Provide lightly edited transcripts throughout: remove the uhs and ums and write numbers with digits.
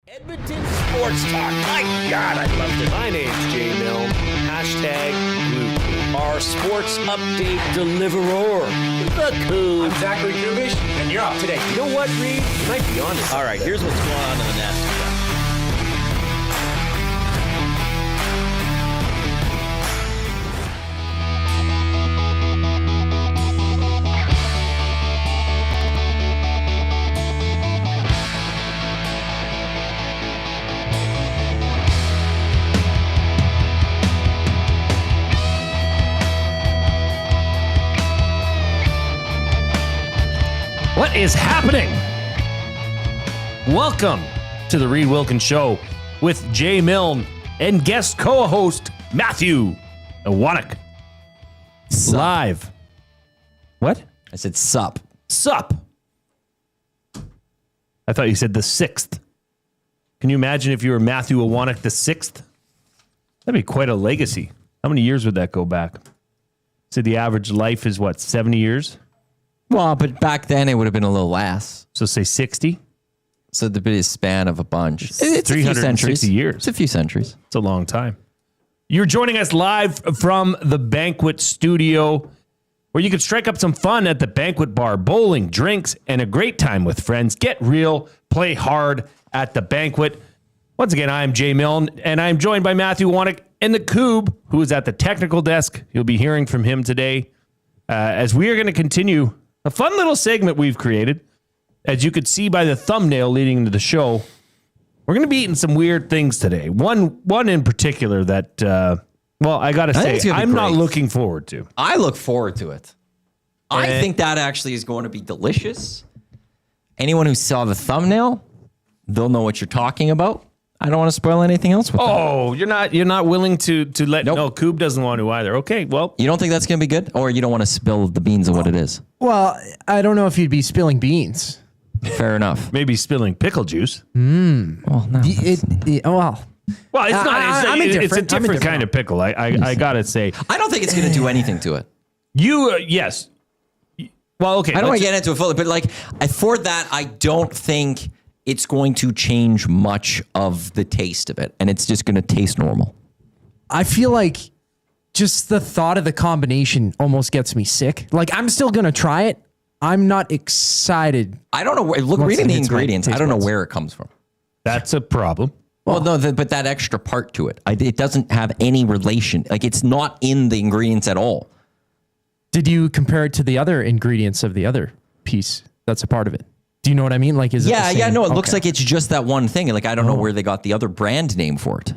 Edmonton Sports Talk. My God, I loved it. My name's Jay Milne. #Koob. Our sports update deliverer. The Koob. I'm Zach Kubusch, and you're up today. You know what, Reid? You might be honest. All right, here's what's going on in the Nasty Cup. What is happening? Welcome to the Reid Wilkins Show with Jay Milne and guest co-host Matthew Iwanyk. Live. What? I said sup. Sup. I thought you said the 6th. Can you imagine if you were Matthew Iwanyk the 6th? That'd be quite a legacy. How many years would that go back? So the average life is what, 70 years? Well, but back then it would have been a little less. So say 60? So the bit span of a bunch. It's a few 360 centuries. years. It's a few centuries. It's a long time. You're joining us live from the banquet studio where you can strike up some fun at the banquet bar, bowling, drinks, and a great time with friends. Get real, play hard at the banquet. Once again, I am Jay Milne, and I'm joined by Matthew Iwanyk and the Koob, who is at the technical desk. You'll be hearing from him today as we are going to continue a fun little segment we've created. As you could see by the thumbnail leading into the show, we're going to be eating some weird things today. One in particular that, I got to say, I'm not looking forward to. I look forward to it. I think that actually is going to be delicious. Anyone who saw the thumbnail, they'll know what you're talking about. I don't want to spoil anything else with that. Oh, you're not willing to let... Nope. No, Koob doesn't want to either. Okay, well... You don't think that's going to be good? Or you don't want to spill the beans of what it is? Well, I don't know if you'd be spilling beans. Fair enough. Maybe spilling pickle juice. Well, no. Well, Well, it's not. It's a different kind of pickle. I gotta say. I don't think it's going to do anything to it. Yes. Well, okay. I don't want to get into it fully, but for that, I don't think it's going to change much of the taste of it, and it's just going to taste normal. I feel like just the thought of the combination almost gets me sick. Like, I'm still going to try it. I'm not excited. I don't know where, reading the ingredients, I don't know where it comes from. That's a problem. Well, no, but that extra part to it, it doesn't have any relation. Like, it's not in the ingredients at all. Did you compare it to the other ingredients of the other piece that's a part of it? Do you know what I mean? Like, is it the same? No, it looks like it's just that one thing. Like, I don't know where they got the other brand name for it.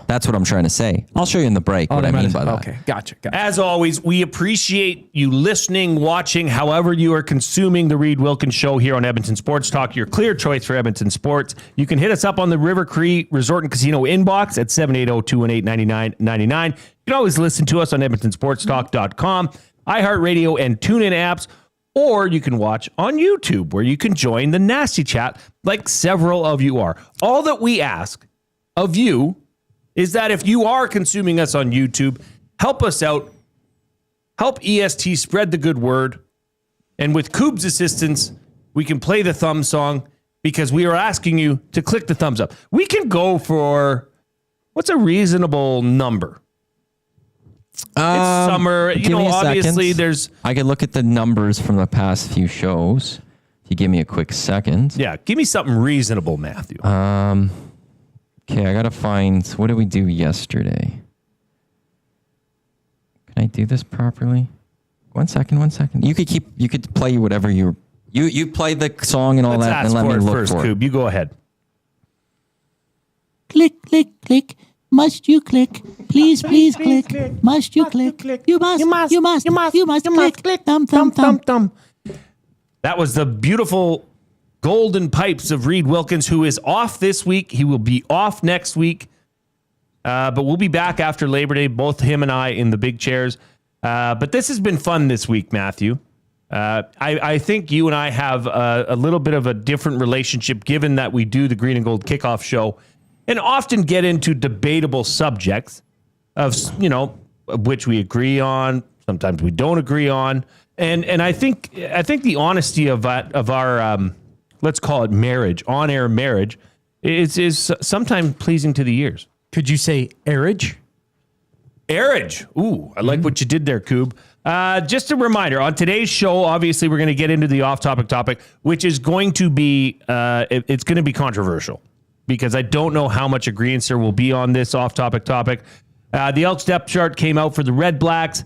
That's what I'm trying to say. I'll show you in the break what I mean by that. Okay, gotcha. As always, we appreciate you listening, watching, however you are consuming the Reid Wilkins Show here on Edmonton Sports Talk, your clear choice for Edmonton sports. You can hit us up on the River Cree Resort and Casino inbox at 780-218-9999. You can always listen to us on edmontonsportstalk.com, iHeartRadio, and TuneIn apps. Or you can watch on YouTube, where you can join the nasty chat like several of you are. All that we ask of you is that if you are consuming us on YouTube, help us out. Help EST spread the good word. And with Koob's assistance, we can play the thumb song because we are asking you to click the thumbs up. We can go for, what's a reasonable number? It's summer. You know, obviously there's... I can look at the numbers from the past few shows. If you give me a quick second. Yeah, give me something reasonable, Matthew. Okay, I got to find... What did we do yesterday? Can I do this properly? One second. You could play whatever you play the song and all Let's that, ask and let me look first, for it. Koob. You go ahead. Click, click, click. Must you click? Please, please click. Must you click? You must click. Thumb, thumb, thumb. That was the beautiful golden pipes of Reid Wilkins, who is off this week. He will be off next week. But we'll be back after Labor Day, both him and I in the big chairs. But this has been fun this week, Matthew. I think you and I have a little bit of a different relationship, given that we do the Green and Gold Kickoff Show and often get into debatable subjects of, which we agree on, sometimes we don't agree on. And I think the honesty of our let's call it marriage, on-air marriage, is sometimes pleasing to the ears. Could you say airage? Airage. Ooh, I like what you did there, Koob. Just a reminder, on today's show, obviously, we're going to get into the off-topic topic, which is going to be, it's going to be controversial because I don't know how much agreement there will be on this off-topic topic. The Elks depth chart came out for the Redblacks.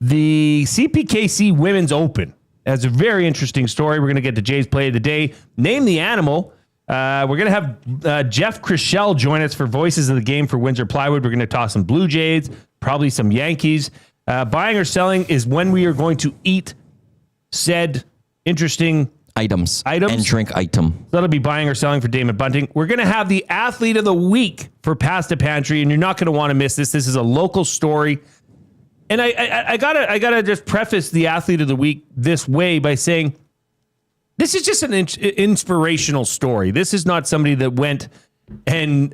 The CPKC Women's Open has a very interesting story. We're going to get to Jay's play of the day. Name the animal. We're going to have Jeff Krushell join us for Voices of the Game for Windsor Plywood. We're going to talk some Blue Jays, probably some Yankees. Buying or selling is when we are going to eat said interesting items and drink item. That'll be buying or selling for Damon Bunting. We're going to have the Athlete of the Week for Pasta Pantry, and you're not going to want to miss this. This is a local story. And I gotta just preface the Athlete of the Week this way by saying this is just an inspirational story. This is not somebody that went and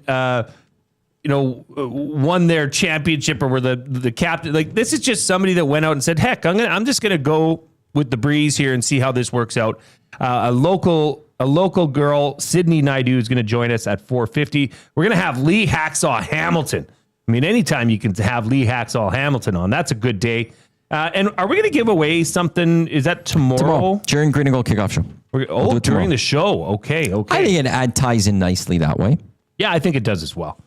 won their championship or were the captain. Like, this is just somebody that went out and said, "Heck, I'm just gonna go with the breeze here and see how this works out." A local girl, Sydney Naidu, is going to join us at 4:50. We're going to have Lee Hacksaw Hamilton. I mean, anytime you can have Lee Hacksaw Hamilton on, that's a good day. And are we going to give away something? Is that tomorrow? During Green and Gold Kickoff Show. During the show. Okay. I think it ties in nicely that way. Yeah, I think it does as well.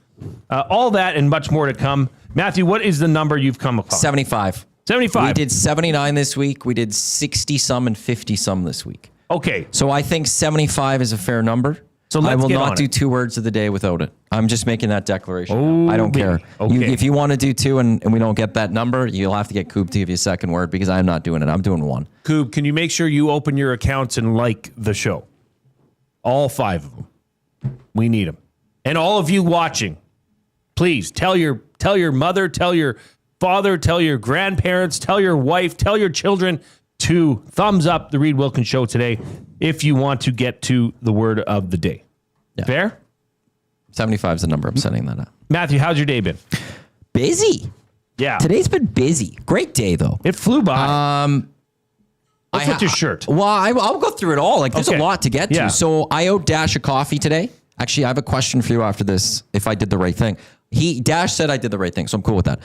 All that and much more to come. Matthew, what is the number you've come upon? 75. 75. We did 79 this week. We did 60-some and 50-some this week. Okay. So I think 75 is a fair number. So let's I will get not on do it. 2 words of the day without it. I'm just making that declaration. I don't care. Okay. If you want to do 2 and we don't get that number, you'll have to get Koob to give you a second word because I'm not doing it. I'm doing 1. Koob, can you make sure you open your accounts and like the show? All 5 of them. We need them. And all of you watching, please tell your mother, tell your father, tell your grandparents, tell your wife, tell your children to thumbs up the Reid Wilkins Show today if you want to get to the word of the day. Yeah. Fair? 75 is the number. I'm setting that up. Matthew, how's your day been? Busy. Yeah. Today's been busy. Great day, though. It flew by. What's with your shirt? Well, I'll go through it all. Like, there's a lot to get to. Yeah. So I owed Dash a coffee today. Actually, I have a question for you after this, if I did the right thing. Dash said I did the right thing, so I'm cool with that.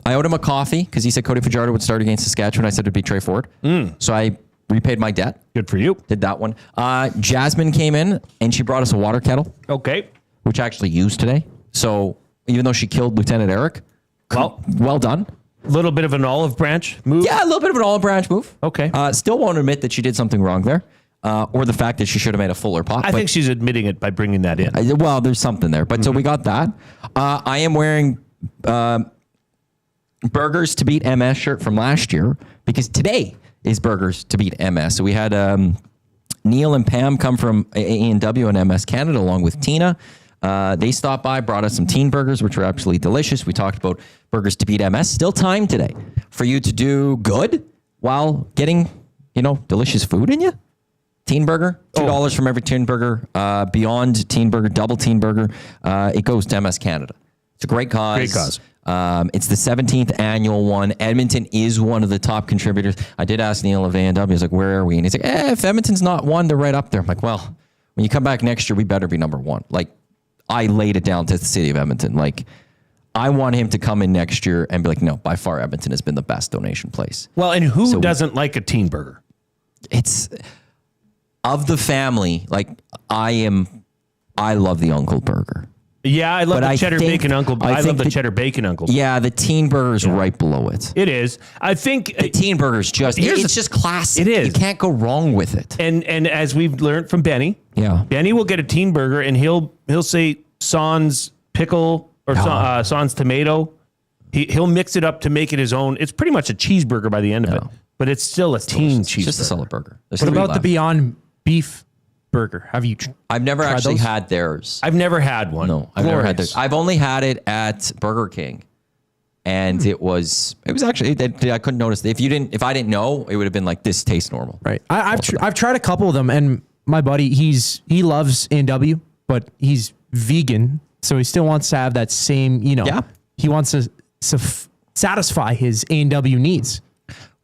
I owed him a coffee because he said Cody Fajardo would start against Saskatchewan. I said it'd be Trey Ford. So I repaid my debt. Good for you. Did that one. Jasmine came in and she brought us a water kettle. Okay. Which I actually used today. So even though she killed Lieutenant Eric, well done. A little bit of an olive branch move. Yeah, a little bit of an olive branch move. Okay. Still won't admit that she did something wrong there. Or the fact that she should have made a fuller pot. I think she's admitting it by bringing that in. Well, there's something there. But so we got that. I am wearing Burgers to Beat MS shirt from last year because today is Burgers to Beat MS. So we had Neil and Pam come from A&W and MS Canada along with Tina. They stopped by, brought us some teen burgers, which were absolutely delicious. We talked about Burgers to Beat MS. Still time today for you to do good while getting, delicious food in you. Teen burger, $2 from every teen burger. Beyond teen burger, double teen burger. It goes to MS Canada. It's a great cause. Great cause. It's the 17th annual one. Edmonton is one of the top contributors. I did ask Neil of A&W. I was like, where are we? And he's like, if Edmonton's not one, they're right up there. I'm like, well, when you come back next year, we better be number 1. Like, I laid it down to the city of Edmonton. Like, I want him to come in next year and be like, no, by far Edmonton has been the best donation place. Well, and who doesn't like a teen burger? It's of the family. Like, I love the Uncle Burger. Yeah, I love the cheddar bacon Uncle. I love the cheddar bacon Uncle. Yeah, the teen burger is right below it. It is. I think the teen burger is it's just classic. It is. You can't go wrong with it. And as we've learned from Benny, Benny will get a teen burger and he'll say Sans pickle or Sans tomato. He'll mix it up to make it his own. It's pretty much a cheeseburger by the end of it, but it's still a teen cheeseburger. It's just a solid burger. What about the Beyond Beef burger? Have you? I've never actually had theirs. I've never had one. No, I've never had theirs. I've only had it at Burger King, and it was actually I couldn't notice if I didn't know, it would have been like, this tastes normal. Right. I've tried a couple of them, and my buddy he loves A&W, but he's vegan, so he still wants to have that same he wants to satisfy his A&W needs.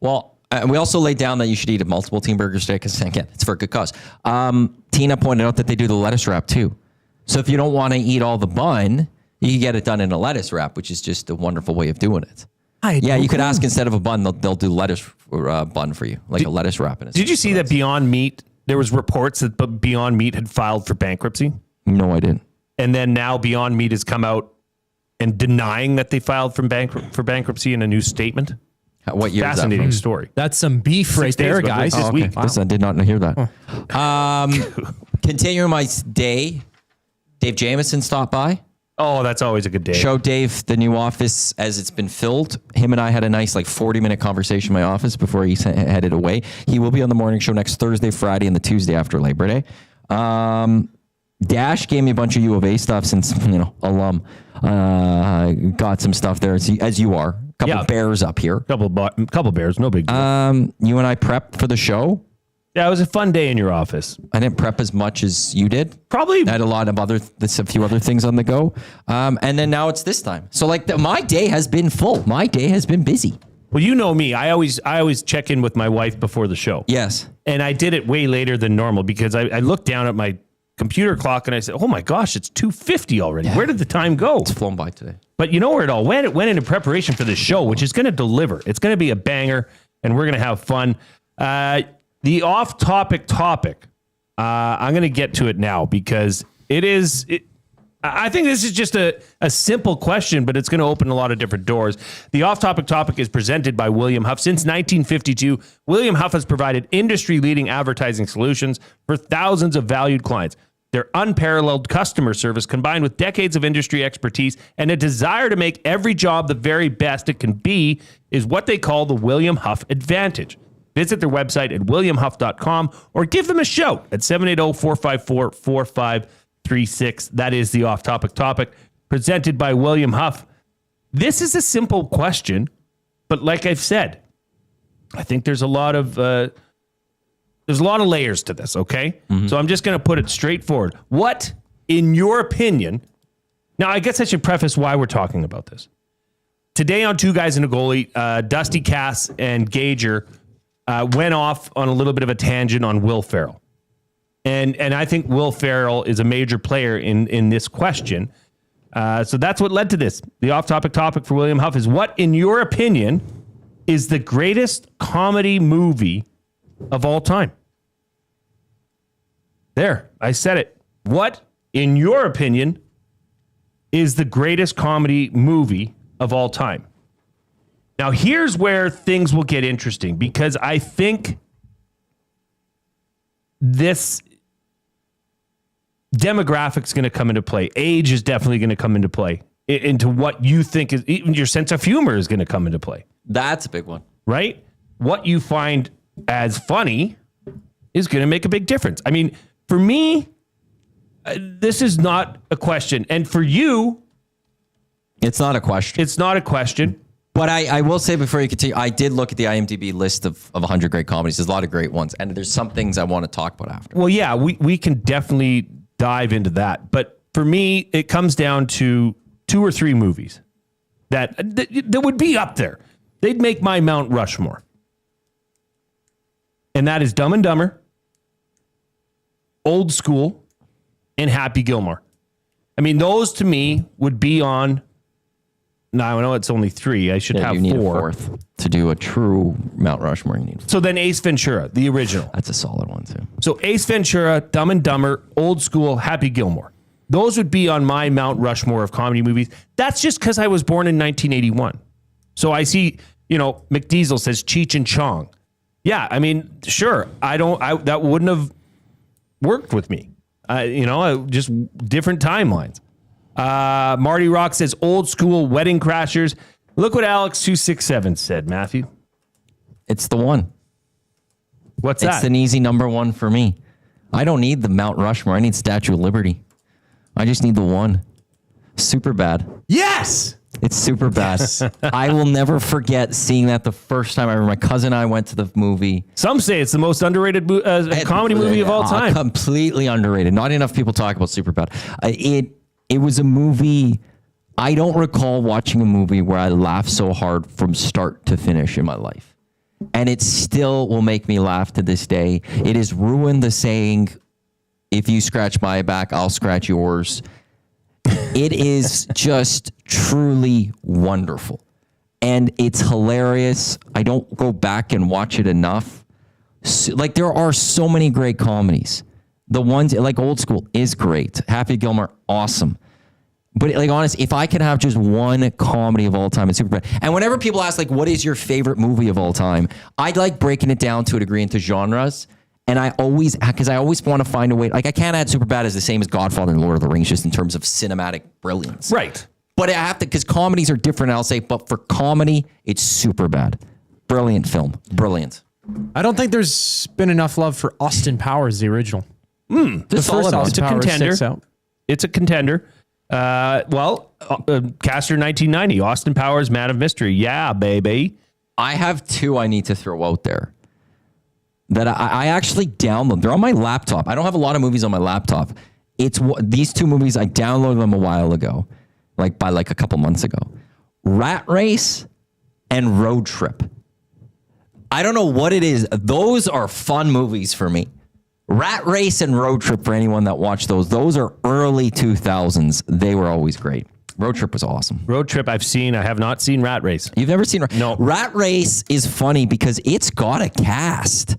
Well. We also laid down that you should eat multiple teen burgers today because, again, it's for a good cause. Tina pointed out that they do the lettuce wrap too. So if you don't want to eat all the bun, you can get it done in a lettuce wrap, which is just a wonderful way of doing it. You could ask instead of a bun, they'll do lettuce bun for you, like a lettuce wrap. Did you see that Beyond Meat, there was reports that Beyond Meat had filed for bankruptcy? No, I didn't. And then now Beyond Meat has come out and denying that they filed for bankruptcy in a new statement. What year Fascinating is that story. That's some beef right there, guys. This week. Wow. I did not hear that. Continuing my day, Dave Jamieson stopped by. Oh, that's always a good day. Showed Dave the new office as it's been filled. Him and I had a nice 40-minute conversation in my office before he headed away. He will be on the morning show next Thursday, Friday, and the Tuesday after Labor Day. Dash gave me a bunch of U of A stuff since, alum. Got some stuff there as you are. Couple bears up here. Couple bears, no big deal. You and I prepped for the show. Yeah, it was a fun day in your office. I didn't prep as much as you did. Probably. I had a few other things on the go. And then now it's this time. So my day has been full. My day has been busy. Well, you know me. I always check in with my wife before the show. Yes. And I did it way later than normal because I looked down at my computer clock and I said, oh my gosh, it's 2:50 already. Yeah. Where did the time go? It's flown by today. But you know where it all went? It went into preparation for this show, which is going to deliver. It's going to be a banger and we're going to have fun. The off-topic topic, I'm going to get to it now because I think this is just a simple question, but it's going to open a lot of different doors. The off-topic topic is presented by William Huff. Since 1952, William Huff has provided industry-leading advertising solutions for thousands of valued clients. Their unparalleled customer service, combined with decades of industry expertise and a desire to make every job the very best it can be, is what they call the William Huff Advantage. Visit their website at williamhuff.com or give them a shout at 780-454-4536. That is the off-topic topic presented by William Huff. This is a simple question, but like I've said, I think there's a lot of layers to this, okay? Mm-hmm. So I'm just going to put it straightforward. What, in your opinion, now I guess I should preface why we're talking about this. Today on Two Guys and a Goalie, Dusty Cass and Gager went off on a little bit of a tangent on Will Ferrell. And I think Will Ferrell is a major player in this question. So that's what led to this. The off-topic topic for William Huff is, what, in your opinion, is the greatest comedy movie of all time? There, I said it. What, in your opinion, is the greatest comedy movie of all time? Now, here's where things will get interesting, because I think this demographic's going to come into play. Age is definitely going to come into play. Into what you think is, even your sense of humor is going to come into play. That's a big one. Right? What you find as funny is going to make a big difference. I mean, for me, this is not a question. And for you, it's not a question. It's not a question. But I will say before you continue, I did look at the IMDb list of 100 great comedies. There's a lot of great ones. And there's some things I want to talk about after. Well, yeah, we can definitely dive into that. But for me, it comes down to 2 or 3 movies that would be up there. They'd make my Mount Rushmore. And that is Dumb and Dumber, Old School, and Happy Gilmore. I mean, those to me would be on... Now, I know it's only 3. I should have 4. You need a 4th to do a true Mount Rushmore. You need 4. So then Ace Ventura, the original. That's a solid one, too. So Ace Ventura, Dumb and Dumber, Old School, Happy Gilmore. Those would be on my Mount Rushmore of comedy movies. That's just because I was born in 1981. So I see, McDiesel says Cheech and Chong. Yeah, I mean, sure. That wouldn't have worked with me. Just different timelines. Marty Rock says Old School, Wedding Crashers. Look what Alex267 said, Matthew. It's the one. What's that? It's an easy number 1 for me. I don't need the Mount Rushmore. I need Statue of Liberty. I just need the one. Super bad. Yes! It's super bad. I will never forget seeing that the first time. I remember my cousin and I went to the movie. Some say it's the most underrated comedy movie of all time. Completely underrated. Not enough people talk about Superbad. It was a movie. I don't recall watching a movie where I laughed so hard from start to finish in my life. And it still will make me laugh to this day. It has ruined the saying, if you scratch my back, I'll scratch yours. It is just truly wonderful. And it's hilarious. I don't go back and watch it enough. So, like, there are so many great comedies. The ones, like Old School is great. Happy Gilmore, awesome. But like, honest, if I could have just one comedy of all time, it's Superbad. And whenever people ask, like, what is your favorite movie of all time? I'd like breaking it down to a degree into genres. And I always want to find a way, like, I can't add Superbad as the same as Godfather and Lord of the Rings, just in terms of cinematic brilliance. Right. But I have to, because comedies are different, I'll say, but for comedy, it's Superbad. Brilliant film. Brilliant. I don't think there's been enough love for Austin Powers, the original. The first solid one. It's a Powers contender. sticks out. It's a contender. Caster 1990, Austin Powers, Man of Mystery. Yeah, baby. I have two I need to throw out there that I actually download. They're on my laptop. I don't have a lot of movies on my laptop. These two movies, I downloaded them a while ago, like a couple months ago. Rat Race and Road Trip. I don't know what it is. Those are fun movies for me. Rat Race and Road Trip, for anyone that watched those are early 2000s. They were always great. Road Trip was awesome. Road Trip I've seen. I have not seen Rat Race. You've never seen No. Rat Race is funny because it's got a cast.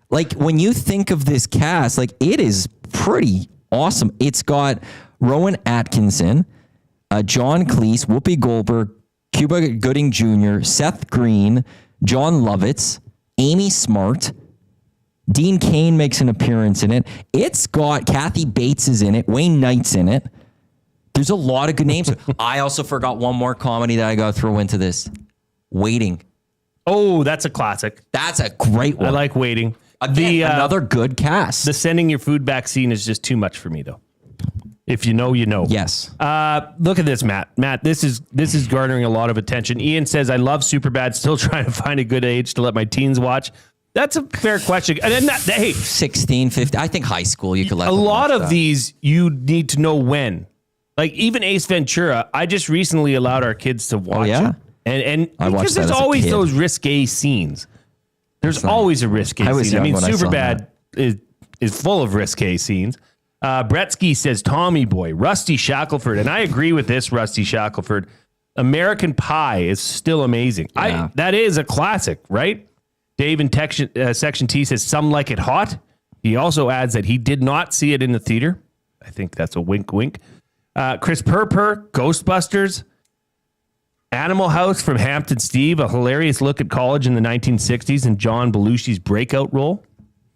Like, when you think of this cast, like, it is pretty awesome. It's got Rowan Atkinson, John Cleese, Whoopi Goldberg, Cuba Gooding Jr., Seth Green, John Lovitz, Amy Smart, Dean Cain makes an appearance in it. It's got Kathy Bates is in it. Wayne Knight's in it. There's a lot of good names. I also forgot one more comedy that I got to throw into this. Waiting. Oh, that's a classic. That's a great one. I like Waiting. Again, another good cast. The sending your food back scene is just too much for me, though. If you know, you know. Yes. Look at this, Matt. Matt, this is garnering a lot of attention. Ian says, I love Superbad. Still trying to find a good age to let my teens watch. That's a fair question. And then hey, 16, 15. I think high school you could let a them lot watch of that. these you need to know when. Like, even Ace Ventura, I just recently allowed our kids to watch it. And I watched because that there's as a always kid. those risque scenes. There's always a risque I was scene. I young mean, when I saw Superbad is full of risque scenes. Bretsky says Tommy Boy, Rusty Shackelford. And I agree with this, Rusty Shackelford. American Pie is still amazing. Yeah. That is a classic, right? Dave in Section T says Some Like It Hot. He also adds that he did not see it in the theater. I think that's a wink, wink. Chris Purper, Ghostbusters. Animal House from Hampton Steve, a hilarious look at college in the 1960s and John Belushi's breakout role.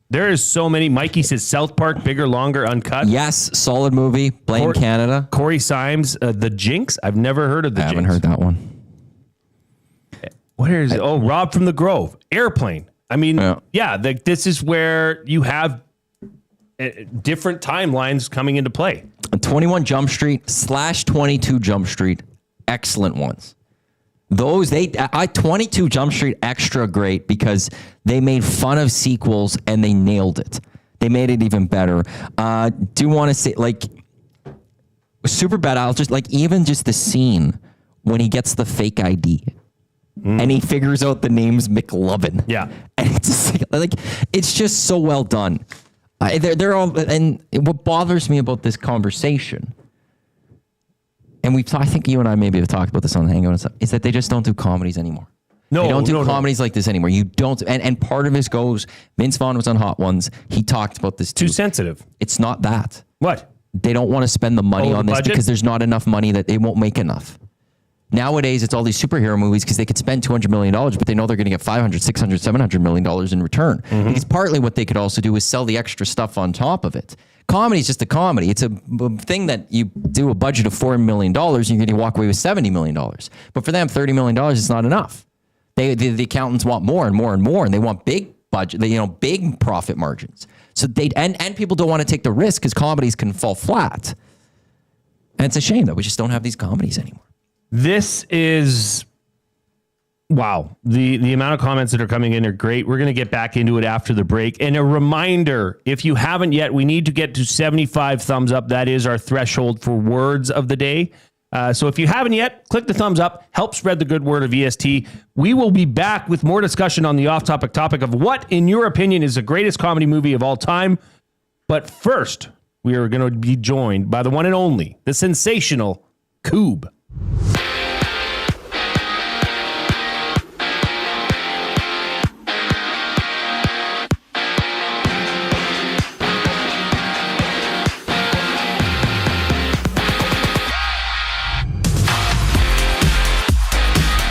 There is so many. Mikey says South Park, Bigger, Longer, Uncut. Yes, solid movie. Blame Canada. Corey Symes, The Jinx. I've never heard of The I Jinx. haven't heard that one. Where is it? Oh, Rob from the Grove. Airplane. I mean, this is where you have different timelines coming into play. 21 Jump Street / 22 Jump Street. Excellent ones. Those, 22 Jump Street extra great because they made fun of sequels and they nailed it. They made it even better. Do want to say, like, Superbad, I'll just, like, even just the scene when he gets the fake ID and he figures out the name's McLovin. Yeah. And it's just, like, it's just so well done. They're all, and what bothers me about this conversation, and I think you and I maybe have talked about this on the Hangout and stuff, is that they just don't do comedies anymore. No, they don't do comedies like this anymore. You don't, and part of this goes, Vince Vaughn was on Hot Ones. He talked about this too. Too sensitive. It's not that. What? They don't want to spend the money the on this budget? because there's not enough money that they won't make enough. Nowadays, it's all these superhero movies because they could spend $200 million, but they know they're going to get $500, $600, $700 million in return. Because partly what they could also do is sell the extra stuff on top of it. Comedy is just a comedy. It's a thing that you do a budget of $4 million and you're going to walk away with $70 million. But for them, $30 million is not enough. The accountants want more and more and more, and they want big budget, big profit margins. So and people don't want to take the risk because comedies can fall flat. And it's a shame that we just don't have these comedies anymore. This is wow. The amount of comments that are coming in are great. We're going to get back into it after the break. And a reminder, if you haven't yet, we need to get to 75 thumbs up. That is our threshold for words of the day. So if you haven't yet, click the thumbs up. Help spread the good word of EST. We will be back with more discussion on the off-topic topic of what, in your opinion, is the greatest comedy movie of all time. But first, we are going to be joined by the one and only, the sensational Koob.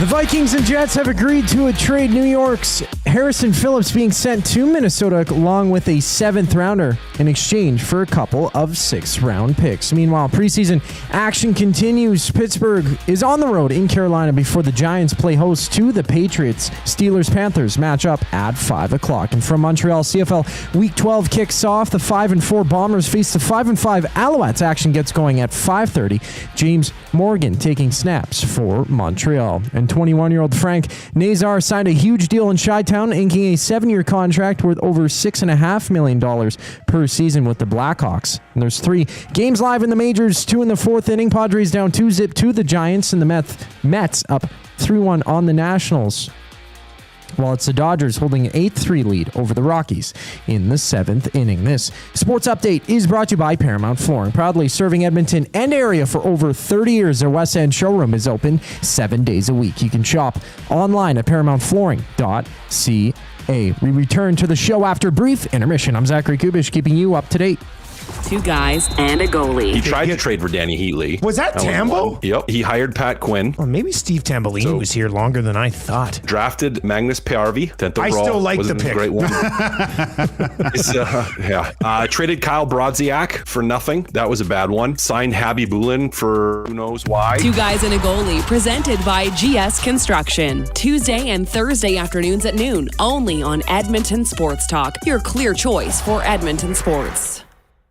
The Vikings and Jets have agreed to a trade. New York's Harrison Phillips being sent to Minnesota along with a 7th rounder in exchange for a couple of 6th-round picks. Meanwhile, preseason action continues. Pittsburgh is on the road in Carolina before the Giants play host to the Patriots. Steelers-Panthers match up at 5 o'clock. And from Montreal, CFL Week 12 kicks off. The 5-4 Bombers face the 5-5 Alouettes. Action gets going at 5:30. James Morgan taking snaps for Montreal. And 21-year-old Frank Nazar signed a huge deal in Chi-Town, inking a 7-year contract worth over $6.5 million per season with the Blackhawks. And there's 3 games live in the majors, 2 in the 4th inning. Padres down 2-0 to the Giants, and the Mets up 3-1 on the Nationals. While it's the Dodgers holding an 8-3 lead over the Rockies in the 7th inning. This sports update is brought to you by Paramount Flooring, proudly serving Edmonton and area for over 30 years. Their West End showroom is open 7 days a week. You can shop online at paramountflooring.ca. We return to the show after a brief intermission. I'm Zach Kubusch, keeping you up to date. 2 guys and a goalie. He tried to trade for Danny Heatley. Was that Tambo? Yep. He hired Pat Quinn. Well, maybe Steve Tambolini was here longer than I thought. Drafted Magnus Piarvi. 10th overall. I still like the pick. Great one. Traded Kyle Brodziak for nothing. That was a bad one. Signed Habby Bulin for who knows why. 2 guys and a goalie, presented by GS Construction. Tuesday and Thursday afternoons at noon, only on Edmonton Sports Talk. Your clear choice for Edmonton sports.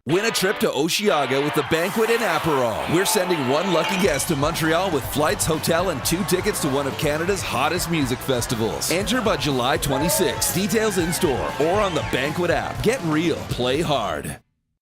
Win a trip to Osheaga with the Banquet in Aperol. We're sending one lucky guest to Montreal with flights, hotel, and 2 tickets to one of Canada's hottest music festivals. Enter by July 26. Details in store or on the Banquet app. Get real. Play hard.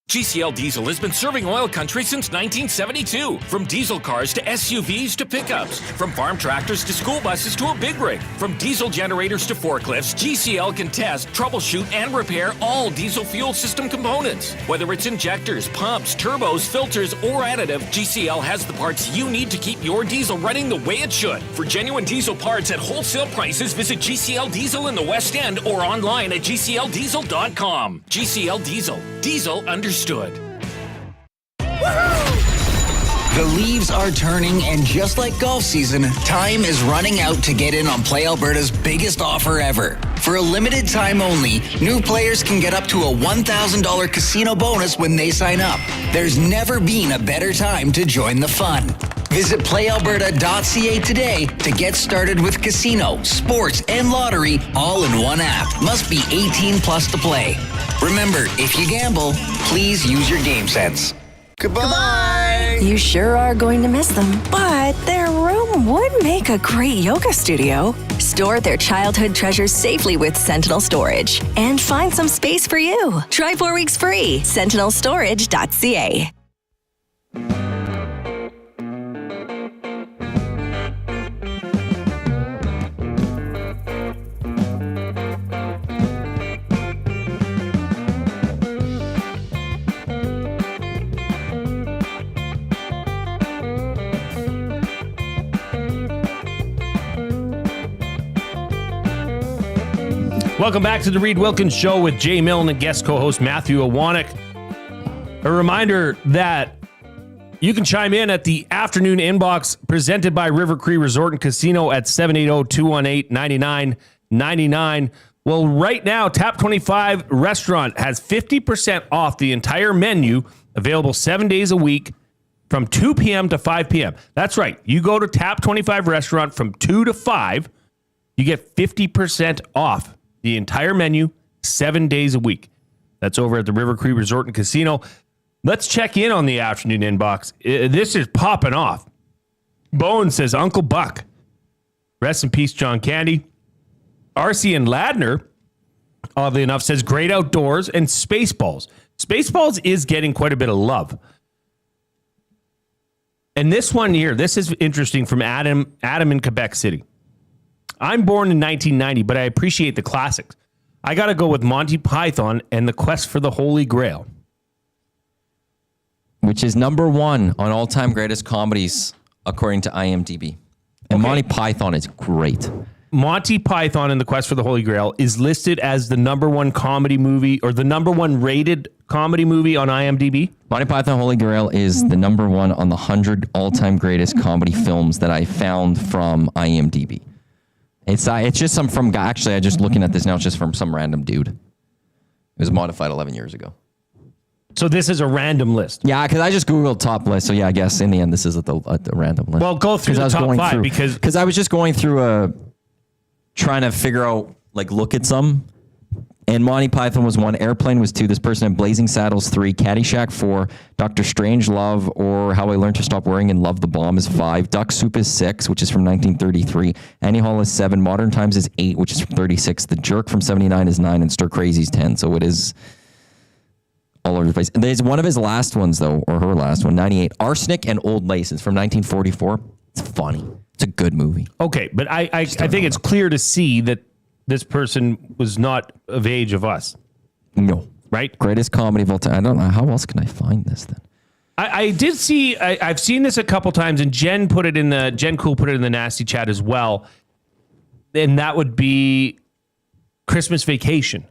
GCL Diesel has been serving oil country since 1972. From diesel cars to SUVs to pickups. From farm tractors to school buses to a big rig. From diesel generators to forklifts, GCL can test, troubleshoot, and repair all diesel fuel system components. Whether it's injectors, pumps, turbos, filters, or additive, GCL has the parts you need to keep your diesel running the way it should. For genuine diesel parts at wholesale prices, visit GCL Diesel in the West End or online at gcldiesel.com. GCL Diesel. Diesel understood. The leaves are turning, and just like golf season, time is running out to get in on Play Alberta's biggest offer ever. For a limited time only, new players can get up to a $1,000 casino bonus when they sign up. There's never been a better time to join the fun. Visit playalberta.ca today to get started with casino, sports, and lottery all in one app. Must be 18 plus to play. Remember, if you gamble, please use your game sense. Goodbye! You sure are going to miss them, but their room would make a great yoga studio. Store their childhood treasures safely with Sentinel Storage and find some space for you. Try 4 weeks free. sentinelstorage.ca. Welcome back to the Reid Wilkins Show with Jay Milne and guest co-host Matthew Iwanyk. A reminder that you can chime in at the afternoon inbox presented by River Cree Resort and Casino at 780-218-9999. Well, right now, Tap 25 Restaurant has 50% off the entire menu, available 7 days a week from 2 p.m. to 5 p.m. That's right. You go to Tap 25 Restaurant from 2 to 5, you get 50% off the entire menu, 7 days a week. That's over at the River Cree Resort and Casino. Let's check in on the afternoon inbox. This is popping off. Bowen says, Uncle Buck. Rest in peace, John Candy. RC and Ladner, oddly enough, says great outdoors and Spaceballs. Spaceballs is getting quite a bit of love. And this one here, this is interesting from Adam in Quebec City. I'm born in 1990, but I appreciate the classics. I got to go with Monty Python and the Quest for the Holy Grail. which is number 1 on all-time greatest comedies according to IMDb. And Monty Python is great. Monty Python and the Quest for the Holy Grail is listed as the number 1 comedy movie or the number 1 rated comedy movie on IMDb. Monty Python Holy Grail is the number 1 on the 100 all-time greatest comedy films that I found from IMDb. It's just some from guy. Actually, I just looking at this now. It's just from some random dude. It was modified 11 years ago. So this is a random list. Yeah, because I just Googled top list. So yeah, I guess in the end, this is at the random list. Well, go through the top 5 because I was just going through trying to figure out, look at some. And Monty Python was 1. Airplane was 2. This Person in Blazing Saddles 3. Caddyshack 4. Dr. Strangelove or How I Learned to Stop Worrying and Love the Bomb is 5. Duck Soup is 6, which is from 1933. Annie Hall is 7. Modern Times is 8, which is from 36. The Jerk from 79 is 9. And Stir Crazy is 10. So it is all over the place. And there's one of his last ones, though, or her last one, 98. Arsenic and Old Laces from 1944. It's funny. It's a good movie. Okay, but I think it's clear to see that this person was not of age of us. No. Right? Greatest comedy of all time. I don't know. How else can I find this then? I did see, I've seen this a couple times, and Jen Cool put it in the nasty chat as well. And that would be Christmas Vacation.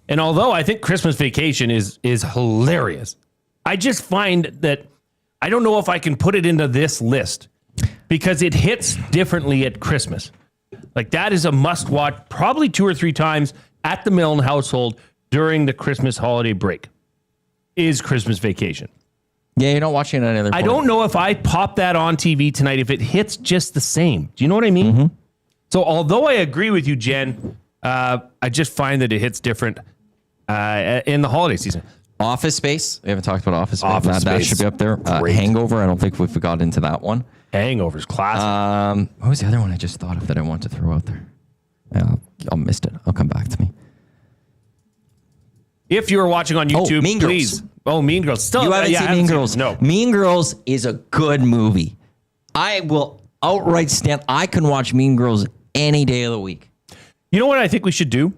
And although I think Christmas Vacation is hilarious, I just find that I don't know if I can put it into this list because it hits differently at Christmas. That is a must watch probably 2 or 3 times at the Milne household during the Christmas holiday break is Christmas Vacation. Yeah, you're not watching it at another point. I don't know if I pop that on TV tonight, if it hits just the same. Do you know what I mean? Mm-hmm. So although I agree with you, Jen, I just find that it hits different in the holiday season. Office Space. We haven't talked about Office Space. That should be up there. Hangover. I don't think we've got into that one. Hangover's classic. What was the other one I just thought of that I want to throw out there? I'll missed it. I'll come back to me. If you are watching on YouTube, Mean please. Girls. Oh, Mean Girls. Still, you haven't seen Mean Girls? No. Mean Girls is a good movie. I will outright stand. I can watch Mean Girls any day of the week. You know what I think we should do?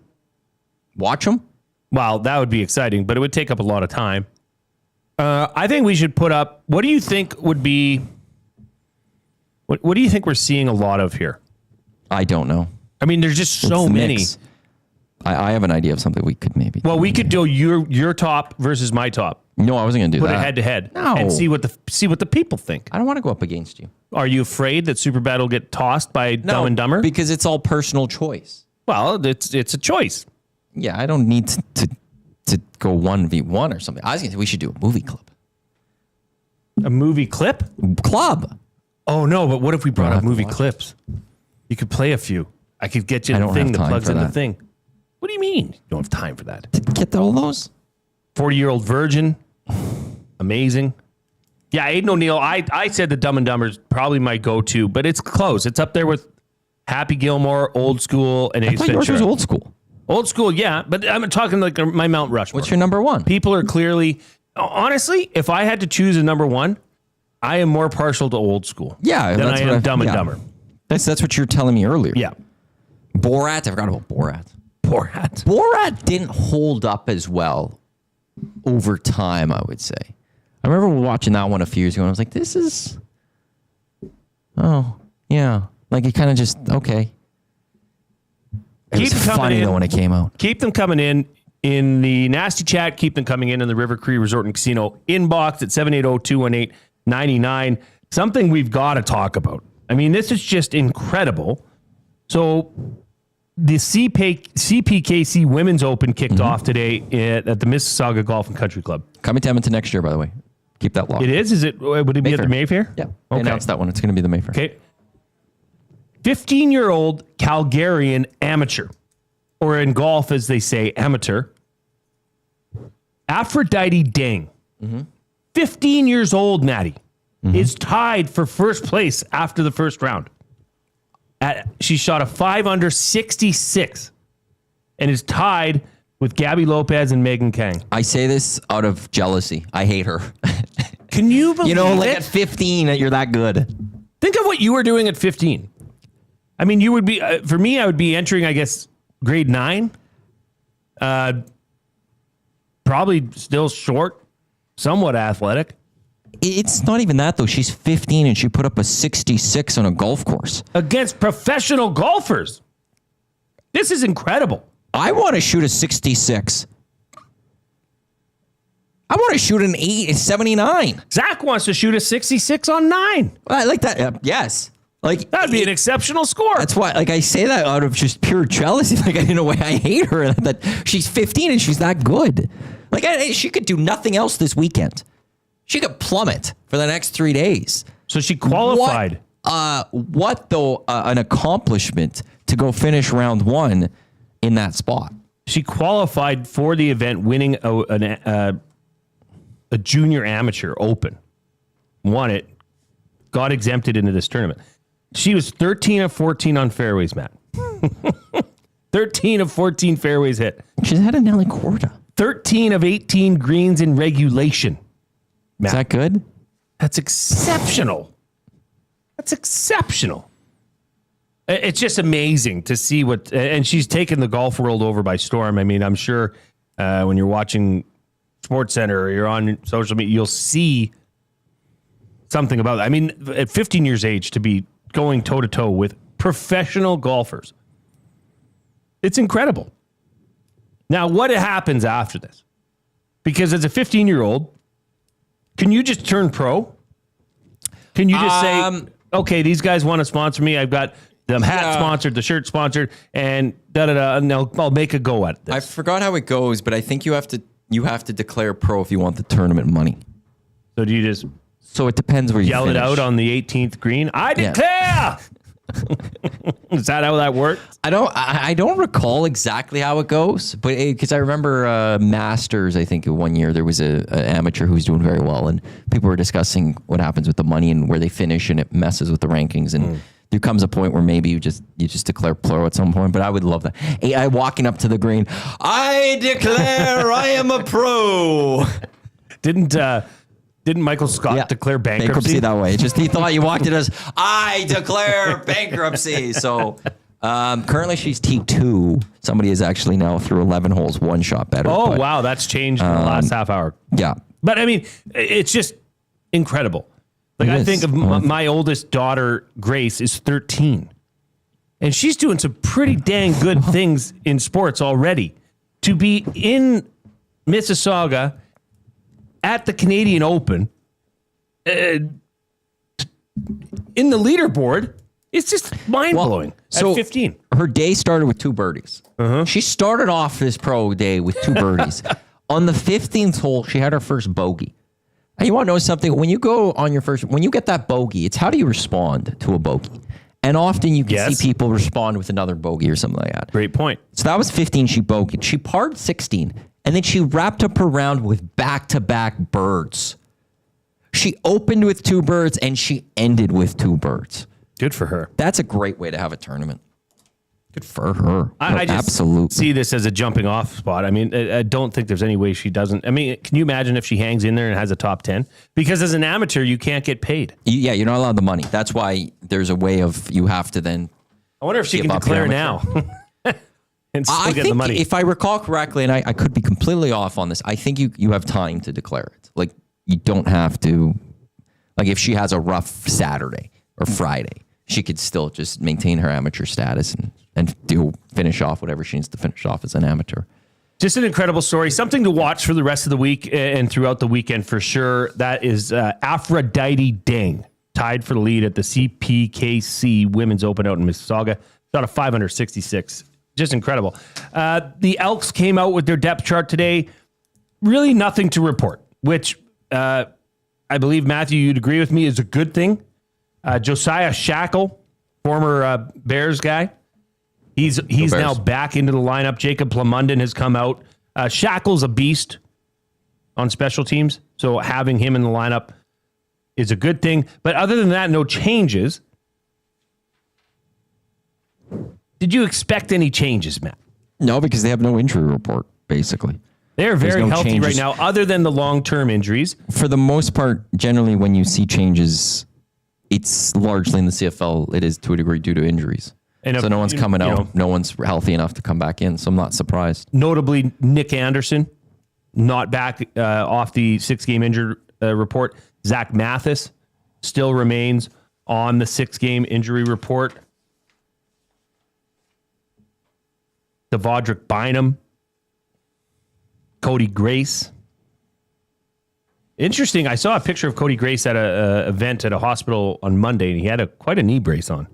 Watch them? Well, that would be exciting, but it would take up a lot of time. I think we should put up, what do you think would be, what do you think we're seeing a lot of here? I don't know. I mean, there's just so many. I have an idea of something we could maybe do. Well, we could do your top versus my top. No, I wasn't going to do that. Put it head to head. No. And see what the people think. I don't want to go up against you. Are you afraid that Superbad will get tossed by Dumb and Dumber? Because it's all personal choice. Well, it's a choice. Yeah, I don't need to go 1v1 or something. I was going to say we should do a movie club. A movie clip? Club. Oh, no, but what if we brought up movie clips? You could play a few. I could get you the thing that plugs in the thing. What do you mean? You don't have time for that. Get all those? 40-Year-Old Virgin. Amazing. Yeah, Aiden O'Neill. I said the Dumb and Dumber is probably my go-to, but it's close. It's up there with Happy Gilmore, Old School, and Ace Ventura. Yours was Old School. Old School, yeah, but I'm talking like my Mount Rushmore. What's your number one? People are clearly... Honestly, if I had to choose a number one, I am more partial to Old School. Yeah, than I am Dumb and Dumber. That's what you were telling me earlier. Yeah. Borat. I forgot about Borat. Borat didn't hold up as well over time, I would say. I remember watching that one a few years ago, and I was like, this is... Oh, yeah. Like, it kind of just... Okay. It was funny, though, when it came out. Keep them coming in the nasty chat. Keep them coming in the River Cree Resort and Casino inbox at 780-218-99. Something we've got to talk about. I mean, this is just incredible. So the CPKC Women's Open kicked off today at the Mississauga Golf and Country Club. Coming to Edmonton next year, by the way. Keep that locked. It is? Would it be at the Mayfair? Yeah. They announced that one. It's going to be the Mayfair. Okay. 15-year-old Calgarian amateur, or in golf, as they say, amateur, Aphrodite Deng, 15 years old, Maddie, is tied for first place after the first round. She shot a 5 under 66 and is tied with Gabby Lopez and Megan Kang. I say this out of jealousy. I hate her. Can you believe at 15, you're that good. Think of what you were doing at 15. I mean, you would be, for me, I would be entering, I guess, grade 9. Probably still short, somewhat athletic. It's not even that, though. She's 15 and she put up a 66 on a golf course. Against professional golfers. This is incredible. I want to shoot a 66. I want to shoot an 79. Zach wants to shoot a 66 on 9. I like that. Yes. Like that'd be an exceptional score. That's why, like, I say that out of just pure jealousy. Like, in a way, I hate her that she's 15 and she's that good. Like, she could do nothing else this weekend. She could plummet for the next 3 days. So she qualified. What though? An accomplishment to go finish round 1 in that spot. She qualified for the event, winning a junior amateur open. Won it. Got exempted into this tournament. She was 13 of 14 on fairways, Matt. 13 of 14 fairways hit. She's had a Nelly Corda. 13 of 18 greens in regulation. Matt. Is that good? That's exceptional. That's exceptional. It's just amazing to see what... And she's taken the golf world over by storm. I mean, I'm sure when you're watching SportsCenter or you're on social media, you'll see something about that. I mean, at 15 years age, to be going toe-to-toe with professional golfers, it's incredible. Now, what happens after this? Because as a 15-year-old, can you just turn pro? Can you just say, okay, these guys want to sponsor me. I've got the hat sponsored, the shirt sponsored, and da-da-da, and I'll make a go at this. I forgot how it goes, but I think you have to declare pro if you want the tournament money. So do you just... So it depends where you yell finish. It out on the 18th green. I declare. Is that how that works? I don't recall exactly how it goes, but because I remember Masters, I think 1 year there was a amateur who was doing very well, and people were discussing what happens with the money and where they finish, and it messes with the rankings. And there comes a point where maybe you just declare pro at some point. But I would love that. I walking up to the green, I declare I am a pro. Didn't Michael Scott declare bankruptcy that way? Just he thought you walked in as I declare bankruptcy. So currently she's T2. Somebody is actually now through 11 holes, one shot better. Oh, wow. That's changed in the last half hour. Yeah. But I mean, it's just incredible. Like I think of my oldest daughter, Grace, is 13. And she's doing some pretty dang good things in sports already. To be in Mississauga at the Canadian Open, in the leaderboard, it's just mind-blowing at 15. Her day started with 2 birdies. She started off this pro day with 2 birdies. On the 15th hole, she had her first bogey. And you want to know something? When you go on your first, when you get that bogey, it's how do you respond to a bogey? And often you can see people respond with another bogey or something like that. Great point. So that was 15. She bogeyed. She parred 16. And then she wrapped up her round with back-to-back birds. She opened with 2 birds and she ended with 2 birds. Good for her. That's a great way to have a tournament. Good for her. I just absolutely see this as a jumping off spot. I mean, I don't think there's any way she doesn't. I mean, can you imagine if she hangs in there and has a top 10? Because as an amateur, you can't get paid. Yeah, you're not allowed the money. That's why there's a way of you have to then. I wonder if she can declare now. And still get the money. If I recall correctly, and I could be completely off on this, I think you have time to declare it. Like, you don't have to, like, if she has a rough Saturday or Friday, she could still just maintain her amateur status and finish off whatever she needs to finish off as an amateur. Just an incredible story. Something to watch for the rest of the week and throughout the weekend for sure. That is Aphrodite Deng, tied for the lead at the CPKC Women's Open out in Mississauga. Got a 566. Just incredible. The Elks came out with their depth chart today. Really nothing to report, which I believe, Matthew, you'd agree with me, is a good thing. Josiah Shackle, former Bears guy, he's now back into the lineup. Jacob Plamondon has come out. Shackle's a beast on special teams, so having him in the lineup is a good thing. But other than that, no changes. Did you expect any changes, Matt? No, because they have no injury report, basically. They're very healthy right now, other than the long-term injuries. For the most part, generally, when you see changes, it's largely in the CFL. It is to a degree due to injuries. And so no one's coming out. No one's healthy enough to come back in. So I'm not surprised. Notably, Nick Anderson, not back off the 6-game injured report. Zach Mathis still remains on the 6-game injury report. Devondrick Bynum. Cody Grace. Interesting. I saw a picture of Cody Grace at a event at a hospital on Monday, and he had quite a knee brace on.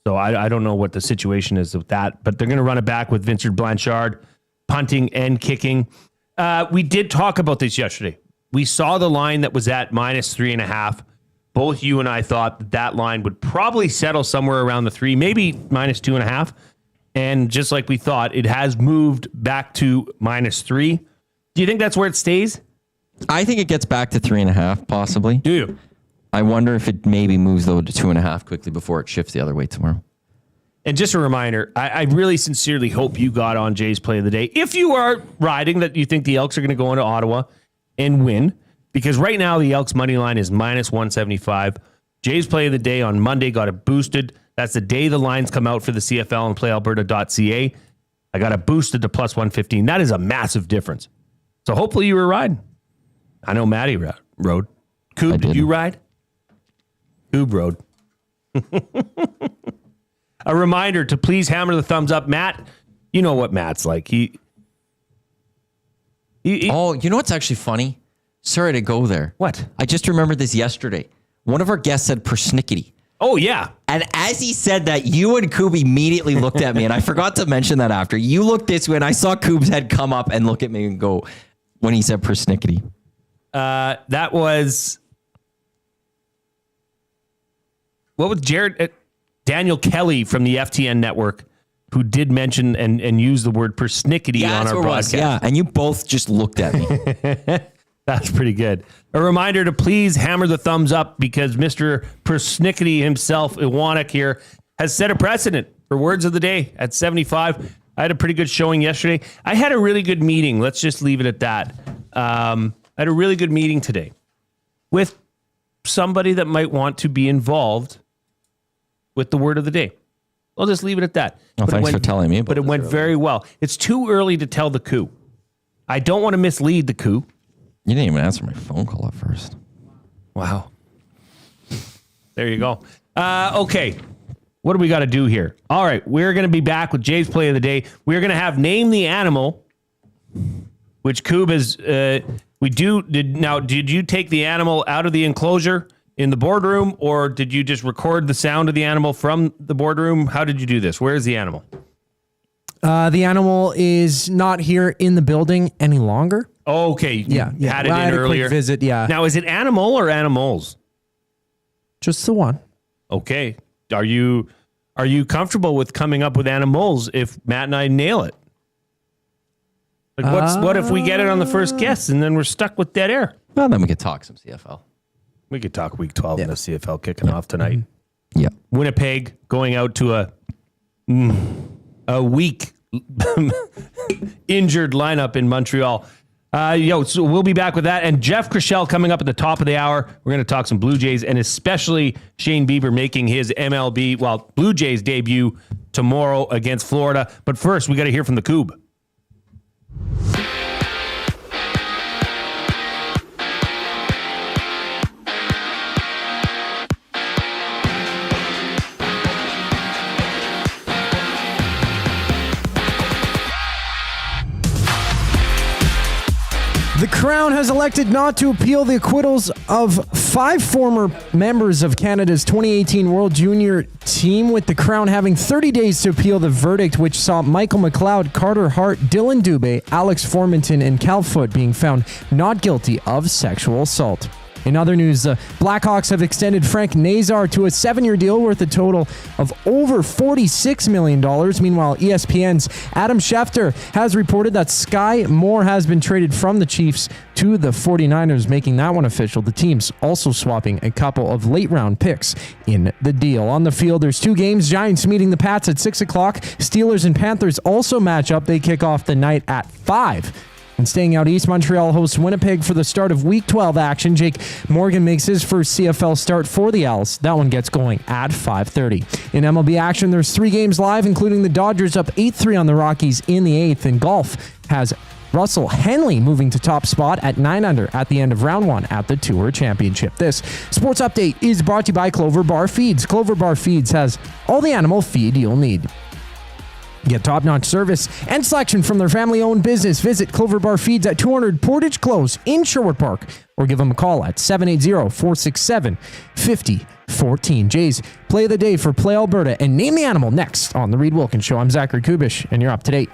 So I don't know what the situation is with that, but they're going to run it back with Vincent Blanchard punting and kicking. We did talk about this yesterday. We saw the line that was at -3.5. Both you and I thought that line would probably settle somewhere around the 3, maybe -2.5. And just like we thought, it has moved back to -3. Do you think that's where it stays? I think it gets back to 3.5, possibly. Do you? I wonder if it maybe moves, though, to 2.5 quickly before it shifts the other way tomorrow. And just a reminder, I really sincerely hope you got on Jay's play of the day. If you are riding that you think the Elks are going to go into Ottawa and win, because right now the Elks money line is -175. Jay's play of the day on Monday got it boosted. That's the day the lines come out for the CFL and playalberta.ca. I got it boosted to +115. That is a massive difference. So hopefully you were riding. I know Maddie rode. Koob, did you ride? Koob rode. A reminder to please hammer the thumbs up. Matt, you know what Matt's like. He Oh, you know what's actually funny? Sorry to go there. What? I just remembered this yesterday. One of our guests said persnickety. Oh, yeah. And as he said that, you and Koob immediately looked at me, and I forgot to mention that after. You looked this way, and I saw Koob's head come up and look at me and go when he said persnickety. That was... What was Jared... Daniel Kelly from the FTN network, who did mention and use the word persnickety on our broadcast. Yeah, and you both just looked at me. That's pretty good. A reminder to please hammer the thumbs up because Mr. Persnickety himself, Iwanyk here, has set a precedent for words of the day at 75. I had a pretty good showing yesterday. I had a really good meeting. Let's just leave it at that. I had a really good meeting today with somebody that might want to be involved with the word of the day. I'll just leave it at that. Well, thanks for telling me. But it went very well. It's too early to tell the coup. I don't want to mislead the coup. You didn't even answer my phone call at first. Wow. There you go. Okay. What do we got to do here? All right. We're going to be back with Jay's play of the day. We're going to have Name the Animal, which Koob is... Did you take the animal out of the enclosure in the boardroom, or did you just record the sound of the animal from the boardroom? How did you do this? Where is the animal? The animal is not here in the building any longer. Oh, okay. You had it in earlier. A quick visit, yeah. Now, is it animal or animals? Just the one. Okay. Are you comfortable with coming up with animals if Matt and I nail it? Like what if we get it on the first guess and then we're stuck with dead air? Well, then we could talk some CFL. We could talk week 12 in the CFL kicking off tonight. Yeah. Winnipeg going out to a weak injured lineup in Montreal. So we'll be back with that. And Jeff Krushell coming up at the top of the hour. We're going to talk some Blue Jays and especially Shane Bieber making his Blue Jays debut tomorrow against Florida. But first, we got to hear from the Koob. The Crown has elected not to appeal the acquittals of 5 former members of Canada's 2018 World Junior team, with the Crown having 30 days to appeal the verdict, which saw Michael McLeod, Carter Hart, Dylan Dubé, Alex Formanton, and Cal Foote being found not guilty of sexual assault. In other news, the Blackhawks have extended Frank Nazar to a 7-year deal worth a total of over $46 million. Meanwhile, ESPN's Adam Schefter has reported that Sky Moore has been traded from the Chiefs to the 49ers, making that one official. The team's also swapping a couple of late-round picks in the deal. On the field, there's 2 games. Giants meeting the Pats at 6 o'clock. Steelers and Panthers also match up. They kick off the night at 5. And staying out east, Montreal hosts Winnipeg for the start of Week 12 action. Jake Morgan makes his first CFL start for the Owls. That one gets going at 5:30. In MLB action, there's 3 games live, including the Dodgers up 8-3 on the Rockies in the 8th. And golf has Russell Henley moving to top spot at 9 under at the end of round 1 at the Tour Championship. This sports update is brought to you by Clover Bar Feeds. Clover Bar Feeds has all the animal feed you'll need. Get top-notch service and selection from their family-owned business. Visit Clover Bar Feeds at 200 Portage Close in Sherwood Park or give them a call at 780-467-5014. Jays play of the day for Play Alberta and name the animal next on The Reid Wilkins Show. I'm Zach Kubusch, and you're up to date.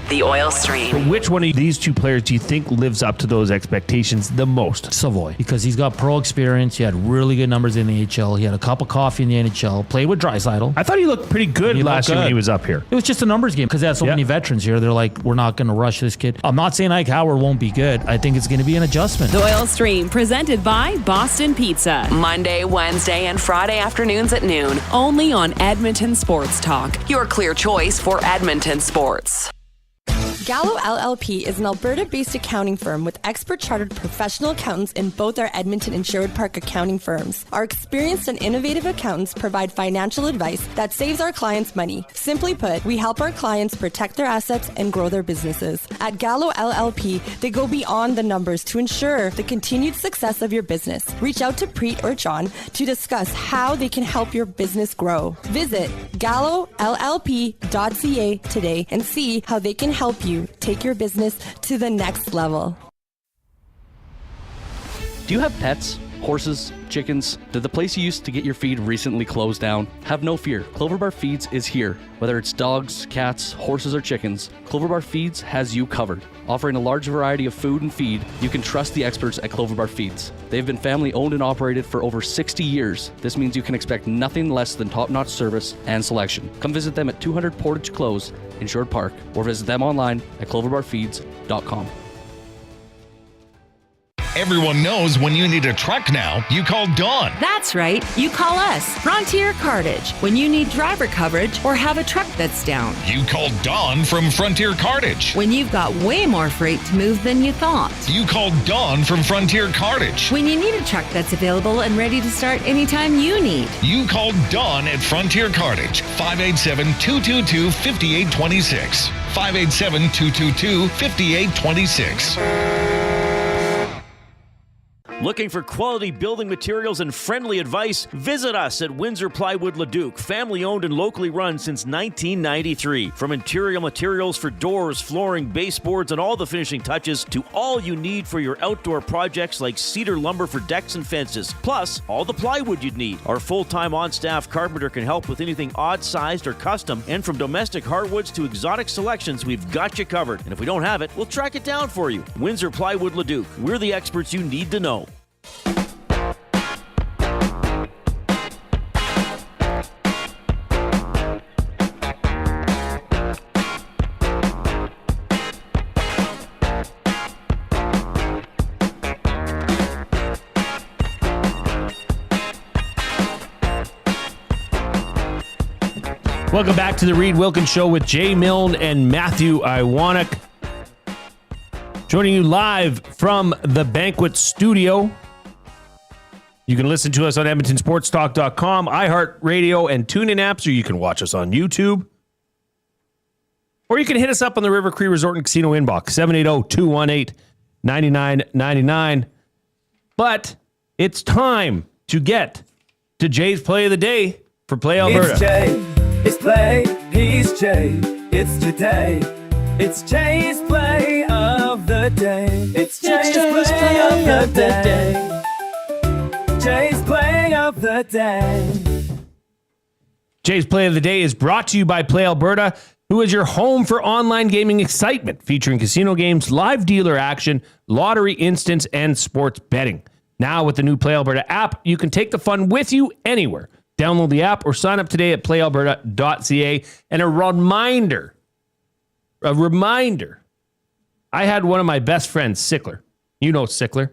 The oil stream. Which one of these two players do you think lives up to those expectations the most? Savoy, because he's got pro experience. He had really good numbers in the AHL. He had a cup of coffee in the NHL. Played with Draisaitl. I thought he looked pretty good last year when he was up here. It was just a numbers game because they had so many veterans here. They're like, we're not going to rush this kid. I'm not saying Ike Howard won't be good. I think it's going to be an adjustment. The oil stream presented by Boston Pizza. Monday, Wednesday, and Friday afternoons at noon. Only on Edmonton Sports Talk. Your clear choice for Edmonton sports. Gallo LLP is an Alberta-based accounting firm with expert chartered professional accountants in both our Edmonton and Sherwood Park accounting firms. Our experienced and innovative accountants provide financial advice that saves our clients money. Simply put, we help our clients protect their assets and grow their businesses. At Gallo LLP, they go beyond the numbers to ensure the continued success of your business. Reach out to Preet or John to discuss how they can help your business grow. Visit gallollp.ca today and see how they can help you take your business to the next level. Do you have pets? Horses? Chickens? Did the place you used to get your feed recently close down? Have no fear. Clover Bar Feeds is here. Whether it's dogs, cats, horses, or chickens, Clover Bar Feeds has you covered. Offering a large variety of food and feed, you can trust the experts at Clover Bar Feeds. They've been family owned and operated for over 60 years. This means you can expect nothing less than top-notch service and selection. Come visit them at 200 Portage Close in Sherwood Park or visit them online at cloverbarfeeds.com. Everyone knows when you need a truck now, you call Dawn. That's right. You call us, Frontier Cartage, when you need driver coverage or have a truck that's down. You call Dawn from Frontier Cartage. When you've got way more freight to move than you thought. You call Dawn from Frontier Cartage. When you need a truck that's available and ready to start anytime you need. You call Dawn at Frontier Cartage, 587-222-5826. 587-222-5826. Looking for quality building materials and friendly advice? Visit us at Windsor Plywood Leduc, family owned and locally run since 1993. From interior materials for doors, flooring, baseboards, and all the finishing touches to all you need for your outdoor projects like cedar lumber for decks and fences, plus all the plywood you'd need. Our full-time on-staff carpenter can help with anything odd-sized or custom, and from domestic hardwoods to exotic selections, we've got you covered. And if we don't have it, we'll track it down for you. Windsor Plywood Leduc. We're the experts you need to know. Welcome back to the Reid Wilkins Show with Jay Milne and Matthew Iwanyk. Joining you live from the Banquet Studio. You can listen to us on EdmontonSportsTalk.com, iHeartRadio, and TuneIn apps, or you can watch us on YouTube. Or you can hit us up on the River Cree Resort and Casino inbox, 780-218-9999. But it's time to get to Jay's Play of the Day for Play Alberta. It's Jay, it's Play, he's Jay, it's today. It's Jay's Play of the Day. It's Jay's Play of the Day. Jay's Play of the Day. Jay's Play of the Day is brought to you by Play Alberta, who is your home for online gaming excitement, featuring casino games, live dealer action, lottery instants, and sports betting. Now with the new Play Alberta app, you can take the fun with you anywhere. Download the app or sign up today at playalberta.ca. And a reminder, I had one of my best friends, Sickler. You know Sickler.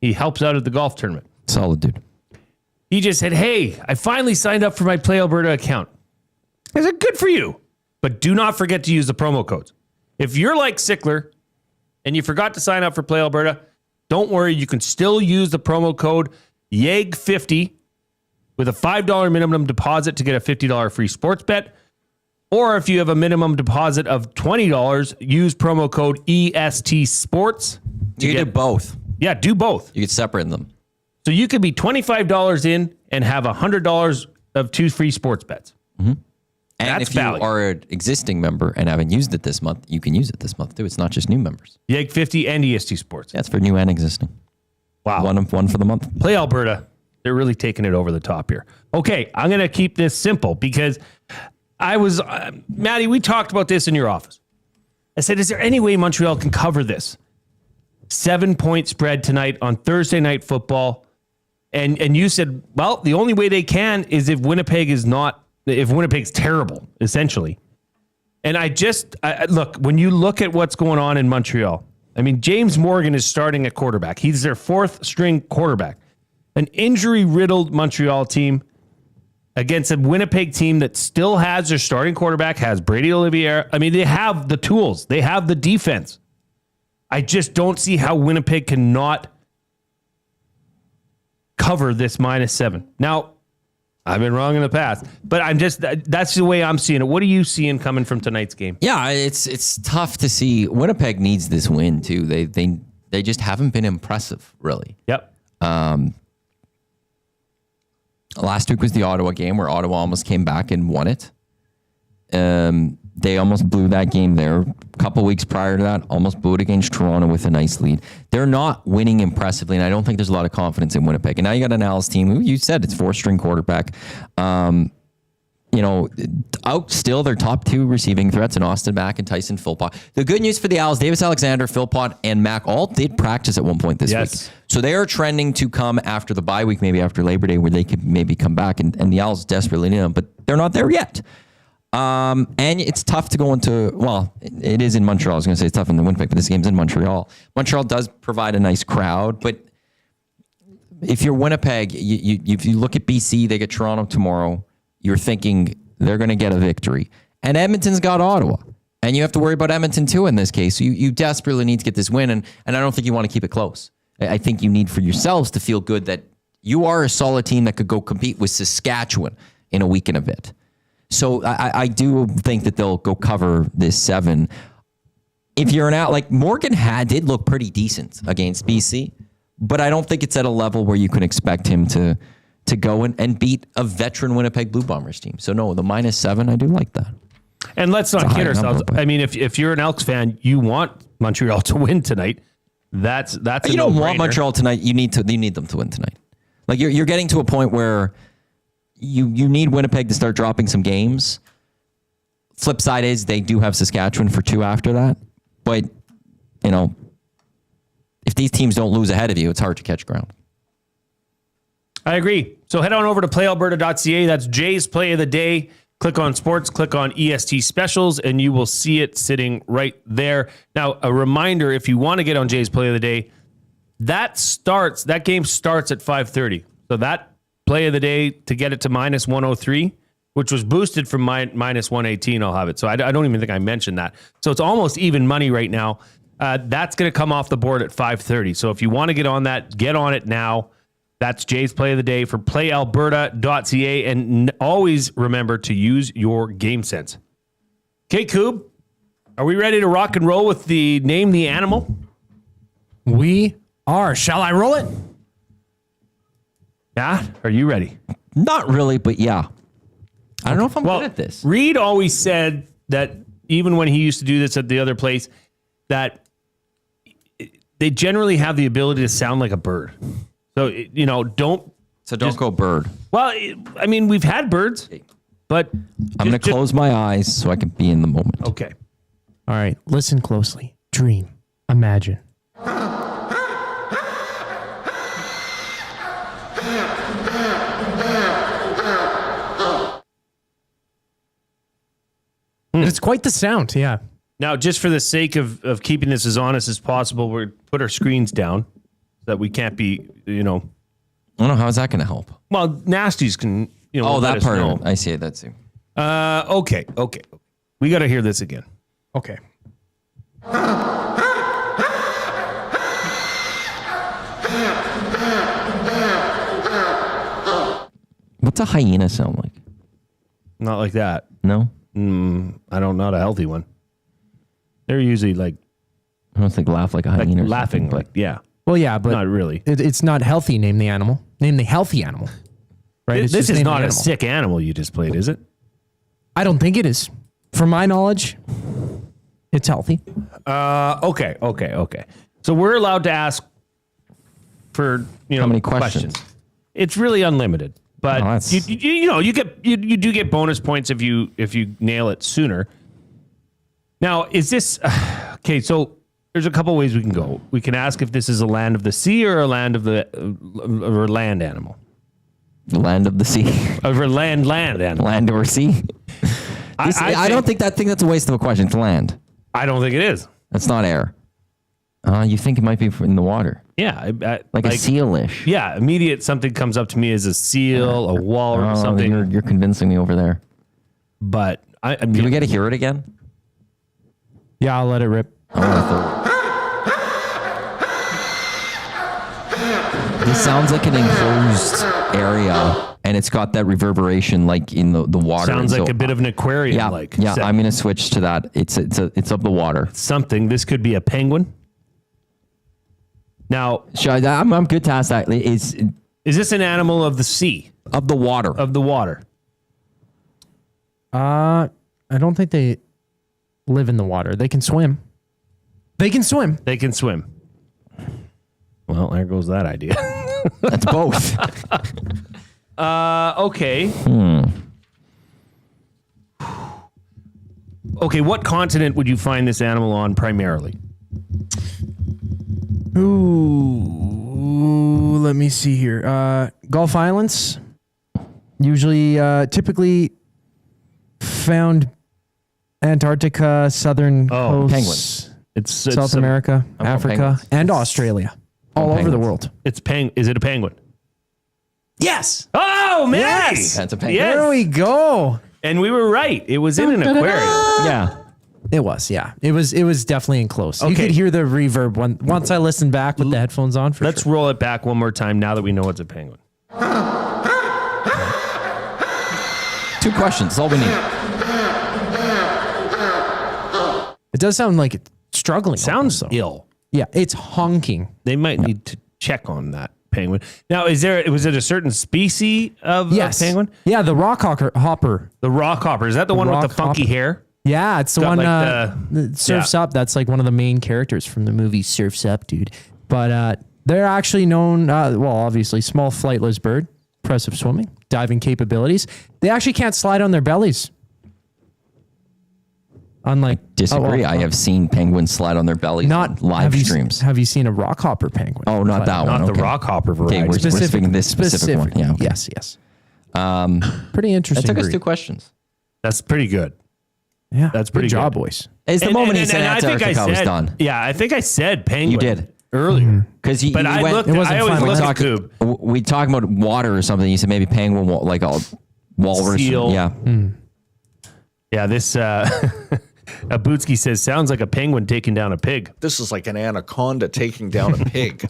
He helps out at the golf tournament. Solid dude. He just said, hey, I finally signed up for my Play Alberta account. I said, good for you. But do not forget to use the promo codes. If you're like Sickler and you forgot to sign up for Play Alberta, don't worry. You can still use the promo code YEG50 with a $5 minimum deposit to get a $50 free sports bet. Or if you have a minimum deposit of $20, use promo code EST Sports. You can do both. Yeah, do both. You could separate them. So you could be $25 in and have $100 of 2 free sports bets. Mm-hmm. And That's if you value. are an existing member and haven't used it this month, you can use it this month too. It's not just new members. YEG 50 and EST Sports. That's for new and existing. Wow. One for the month. Play Alberta. They're really taking it over the top here. Okay, I'm going to keep this simple because I was, Maddie, we talked about this in your office. I said, is there any way Montreal can cover this 7-point spread tonight on Thursday Night Football? And you said, well, the only way they can is if Winnipeg's terrible, essentially. And look, when you look at what's going on in Montreal, I mean, James Morgan is starting at quarterback. He's their 4th string quarterback. An injury-riddled Montreal team against a Winnipeg team that still has their starting quarterback, has Brady Olivier. I mean, they have the tools. They have the defense. I just don't see how Winnipeg cannot cover this -7. Now, I've been wrong in the past, but that's the way I'm seeing it. What are you seeing coming from tonight's game? Yeah, it's tough to see. Winnipeg needs this win too. They just haven't been impressive, really. Yep. Last week was the Ottawa game where Ottawa almost came back and won it. They almost blew that game there. A couple weeks prior to that, almost blew it against Toronto with a nice lead. They're not winning impressively, and I don't think there's a lot of confidence in Winnipeg. And now you got an Al's team who you said it's 4th-string quarterback. Out still their top 2 receiving threats in Austin Mack and Tyson Philpott. The good news for the Owls, Davis Alexander, Philpott, and Mack all did practice at one point this week. So they are trending to come after the bye week, maybe after Labor Day, where they could maybe come back, and the Owls desperately need them, but they're not there yet. And it's tough to go into, well, it is in Montreal. I was going to say it's tough in the Winnipeg, but this game's in Montreal. Montreal does provide a nice crowd, but if you're Winnipeg, if you look at BC, they get Toronto tomorrow, you're thinking they're going to get a victory. And Edmonton's got Ottawa. And you have to worry about Edmonton too in this case. So you desperately need to get this win, and I don't think you want to keep it close. I think you need for yourselves to feel good that you are a solid team that could go compete with Saskatchewan in a week and a bit. So I do think that they'll go cover this 7. If you're like Morgan did look pretty decent against BC, but I don't think it's at a level where you can expect him to go and beat a veteran Winnipeg Blue Bombers team. So no, the -7, I do like that. And let's not kid ourselves. I mean, if you're an Elks fan, you want Montreal to win tonight. That's you don't want Montreal tonight. You need them to win tonight. Like you're getting to a point where you need Winnipeg to start dropping some games. Flip side is they do have Saskatchewan for 2 after that. But, if these teams don't lose ahead of you, it's hard to catch ground. I agree. So head on over to playalberta.ca. That's Jay's Play of the Day. Click on Sports, click on EST Specials, and you will see it sitting right there. Now, a reminder, if you want to get on Jay's Play of the Day, that game starts at 5:30. So that Play of the Day to get it to -103, which was boosted from -118. I'll have it. So I don't even think I mentioned that. So it's almost even money right now. That's going to come off the board at 5:30. So if you want to get on that, get on it now. That's Jay's Play of the Day for playalberta.ca. And always remember to use your game sense. Okay, Koob, are we ready to rock and roll with the Name the Animal? We are. Shall I roll it? Matt, are you ready? Not really, but yeah. I don't know if I'm good at this. Reid always said that even when he used to do this at the other place, that they generally have the ability to sound like a bird. So, don't go bird. Well, I mean, we've had birds, but I'm going to close my eyes so I can be in the moment. Okay. All right. Listen closely. Dream. Imagine. It's quite the sound, yeah. Now, just for the sake of keeping this as honest as possible, we're put our screens down so that we can't be, I don't know. How is that going to help? Well, nasties can, that part of it. I see it. That too. Okay. We got to hear this again. Okay. What's a hyena sound like? Not like that. No? I don't know, not a healthy one. They're usually like, I don't think laugh like a hyena. Or laughing, but like, yeah. Well, yeah, but not really. It's not healthy. Name the animal. Name the healthy animal. Right. It's This just is name the not a animal. sick animal you just played, is it? I don't think it is. From my knowledge, it's healthy. Okay. So we're allowed to ask for how many questions? It's really unlimited, but Oh, that's- you do get bonus points if you nail it sooner. Now, is this okay? So there's a couple ways we can go. We can ask if this is a land of the sea or a land of the or land animal. The land of the sea. Over land animal. Land or sea. I don't think that's a waste of a question. It's land. I don't think it is. That's not air. You think it might be in the water? Yeah, like a seal-ish. Yeah, immediate something comes up to me as a seal, a walrus, something. You're convincing me over there. But do we get to hear it again? Yeah, I'll let it rip. This sounds like an enclosed area, and it's got that reverberation like in the water. Sounds like a bit of an aquarium. Yeah, I'm going to switch to that. It's of the water. Something. This could be a penguin. Now, I'm good to ask that. Is this an animal of the sea? Of the water. Of the water. I don't think they live in the water. They can swim. They can swim. They can swim. Well, there goes that idea. That's both. Okay. Okay, what continent would you find this animal on primarily? Ooh, let me see here. Gulf Islands, usually, typically found Antarctica, southern coast, penguins. It's South America, Africa, penguins. and Australia, all over the world. Is it a penguin? Yes. Oh man, Yes. That's a penguin. Yes. There we go. And we were right. It was in an aquarium. Yeah. It was, yeah. It was definitely in close. You Okay. could hear the reverb once I listened back with the headphones on. Let's roll it back one more time now that we know it's a penguin. 2 questions. That's all we need. It does sound like it's struggling. Sounds almost, though. ill. Yeah, it's honking. They might need to check on that penguin. Now, was it a certain species of penguin? Yeah, the rock hopper. The rock hopper. Is that the one with the funky hopper. hair? Yeah, it's the Got one like that Surf's Up. That's like one of the main characters from the movie Surf's Up, dude. But they're actually known, obviously, small flightless bird, impressive swimming, diving capabilities. They actually can't slide on their bellies. Unlike Disagree. I have seen penguins slide on their bellies on live streams. Have you seen a rock hopper penguin? Oh, not that one. Not the Okay. rock hopper variety. Okay, we're speaking this specific one. Yeah. Okay. Yes. Pretty interesting. That took us breed. 2 questions. That's pretty good. Yeah, That's pretty good job, good. boys. It's the moment he and said I think Antarctica I was said, done. Yeah, I think I said penguin. You did. Earlier. Because But I looked. I always look at Koob. We talked about water or something. You said maybe penguin, like a walrus. Seal. Yeah. Yeah, this Abutsky says sounds like a penguin taking down a pig. This is like an anaconda taking down a pig.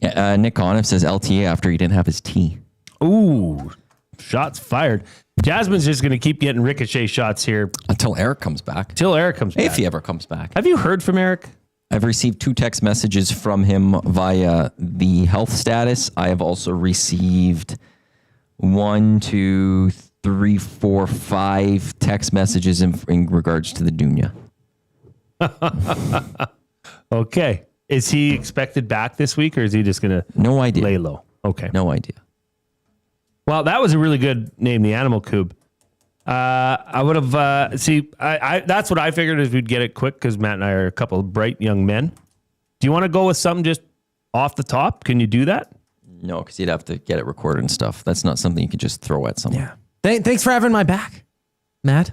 Yeah, Nick Conniff says LTA after he didn't have his tea. Ooh, shots fired. Jasmine's just going to keep getting ricochet shots here until Eric comes back. If he ever comes back. Have you heard from Eric? I've received 2 text messages from him via the health status. I have also received 1, 2, 3, 4, 5 text messages in regards to the Dunya. Okay. Is he expected back this week, or is he just going to No idea. lay low? Okay. No idea. Well, that was a really good name, the animal Koob. I would have, I that's what I figured is we'd get it quick because Matt and I are a couple of bright young men. Do you want to go with something just off the top? Can you do that? No, because you'd have to get it recorded and stuff. That's not something you could just throw at someone. Yeah. Thanks for having my back, Matt.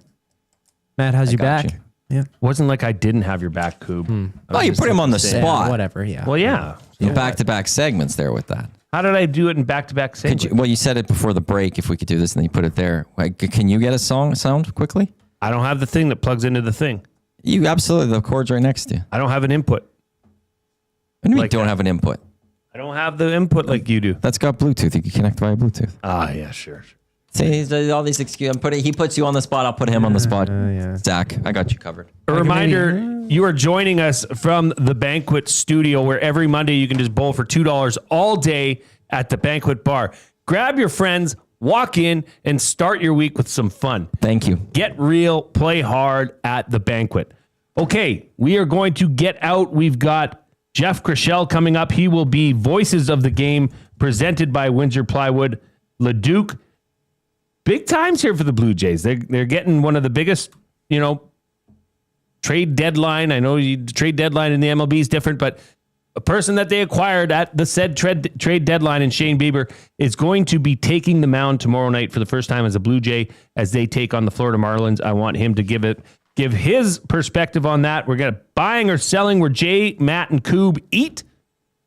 Matt has your got back. you. Yeah. Wasn't like I didn't have your back, Koob. Oh, you put him on the spot. Whatever. Yeah. Well, yeah. So back-to-back segments there with that. How did I do it in back-to-back segments? You said it before the break. If we could do this, and then you put it there. Can you get a sound quickly? I don't have the thing that plugs into the thing. You absolutely. The cord's right next to you. I don't have an input. What do you mean Like don't that. have an input? I don't have the input like you do. That's got Bluetooth. You can connect via Bluetooth. Ah, yeah, sure. See, all these excuses. He puts you on the spot. I'll put him on the spot. Zach, I got you covered. A reminder, you are joining us from the Banquet Studio, where every Monday you can just bowl for $2 all day at the Banquet Bar. Grab your friends, walk in, and start your week with some fun. Thank you. Get real, play hard at the Banquet. Okay, we are going to get out. We've got Jeff Krushell coming up. He will be Voices of the Game, presented by Windsor Plywood Leduc. Big times here for the Blue Jays. They're getting one of the biggest, trade deadline. I know the trade deadline in the MLB is different, but a person that they acquired at the said trade deadline in Shane Bieber is going to be taking the mound tomorrow night for the first time as a Blue Jay as they take on the Florida Marlins. I want him to give his perspective on that. We're going to buying or selling where Jay, Matt, and Koob eat.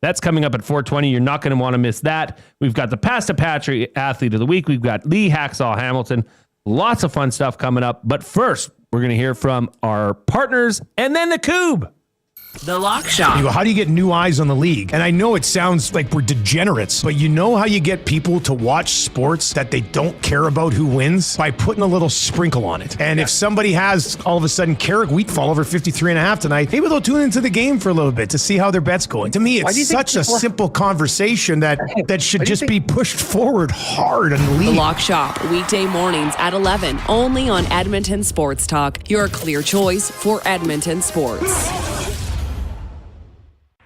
That's coming up at 4:20. You're not going to want to miss that. We've got the Pasta Pantry Athlete of the Week. We've got Lee Hacksaw Hamilton. Lots of fun stuff coming up. But first, we're going to hear from our partners and then the Koob. The Lock Shop. You go, how do you get new eyes on the league? And I know it sounds like we're degenerates, but you know how you get people to watch sports that they don't care about who wins? By putting a little sprinkle on it. And if somebody has all of a sudden Carrick wheat fall over 53.5 tonight, maybe they'll tune into the game for a little bit to see how their bet's going. To me, it's such a simple conversation that should just be pushed forward hard on the league. The Lock Shop, weekday mornings at 11, only on Edmonton Sports Talk, your clear choice for Edmonton sports.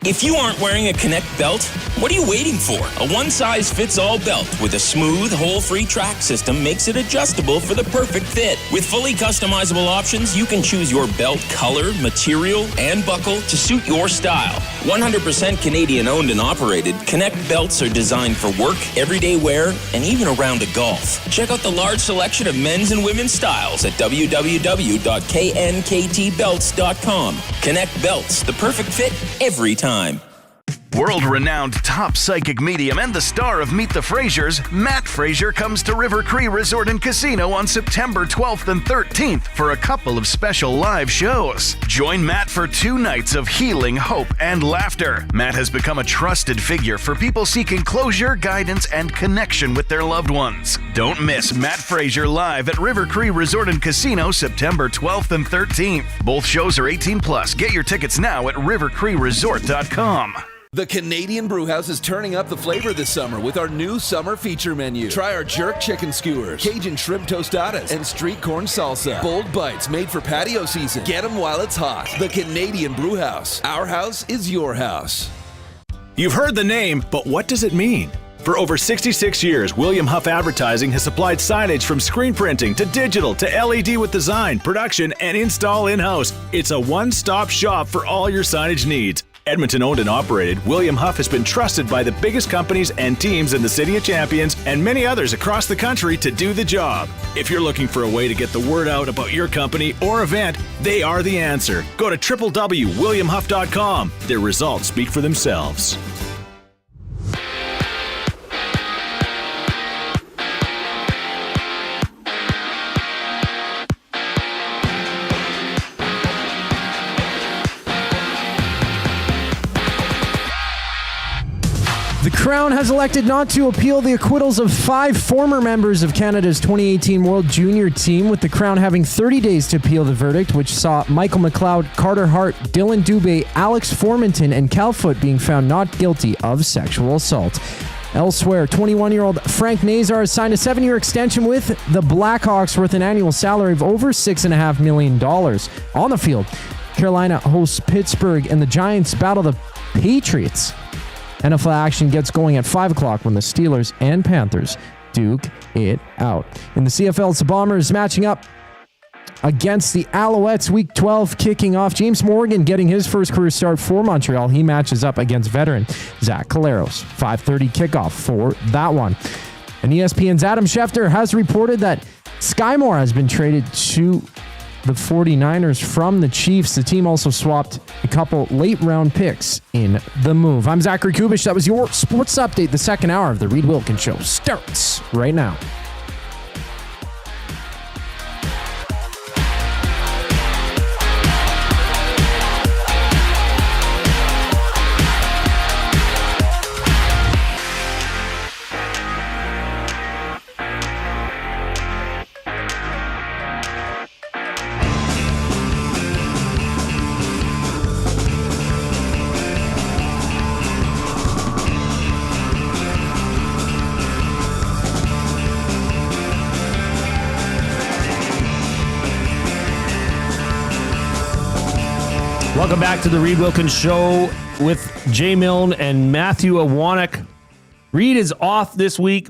If you aren't wearing a Connect belt, what are you waiting for? A one-size-fits-all belt with a smooth, hole-free track system makes it adjustable for the perfect fit. With fully customizable options, you can choose your belt color, material, and buckle to suit your style. 100% Canadian-owned and operated, Connect belts are designed for work, everyday wear, and even a round of golf. Check out the large selection of men's and women's styles at www.knktbelts.com. Connect belts, the perfect fit every time. World-renowned top psychic medium and the star of Meet the Frasers, Matt Fraser comes to River Cree Resort and Casino on September 12th and 13th for a couple of special live shows. Join Matt for 2 nights of healing, hope, and laughter. Matt has become a trusted figure for people seeking closure, guidance, and connection with their loved ones. Don't miss Matt Fraser live at River Cree Resort and Casino September 12th and 13th. Both shows are 18+. Get your tickets now at rivercreeresort.com. The Canadian Brewhouse is turning up the flavor this summer with our new summer feature menu. Try our jerk chicken skewers, Cajun shrimp tostadas, and street corn salsa. Bold bites made for patio season. Get them while it's hot. The Canadian Brewhouse. Our house is your house. You've heard the name, but what does it mean? For over 66 years, William Huff Advertising has supplied signage from screen printing to digital to LED with design, production, and install in-house. It's a one-stop shop for all your signage needs. Edmonton owned and operated, William Huff has been trusted by the biggest companies and teams in the City of Champions and many others across the country to do the job. If you're looking for a way to get the word out about your company or event, they are the answer. Go to www.williamhuff.com. Their results speak for themselves. The Crown has elected not to appeal the acquittals of 5 former members of Canada's 2018 World Junior team, with the Crown having 30 days to appeal the verdict, which saw Michael McLeod, Carter Hart, Dylan Dubé, Alex Formanton, and Cal Foote being found not guilty of sexual assault. Elsewhere, 21-year-old Frank Nazar signed a 7-year extension with the Blackhawks worth an annual salary of over $6.5 million. On the field, Carolina hosts Pittsburgh, and the Giants battle the Patriots. NFL action gets going at 5 o'clock when the Steelers and Panthers duke it out. In the CFL, the Bombers matching up against the Alouettes, Week 12 kicking off. James Morgan getting his first career start for Montreal. He matches up against veteran Zach Collaros. 5:30 kickoff for that one. And ESPN's Adam Schefter has reported that Sky Moore has been traded to the 49ers from the Chiefs. The team also swapped a couple late-round picks in the move. I'm Zach Kubusch. That was your sports update. The second hour of the Reid Wilkins Show starts right now. Welcome back to the Reid Wilkins Show with Jay Milne and Matthew Iwanyk. Reid is off this week.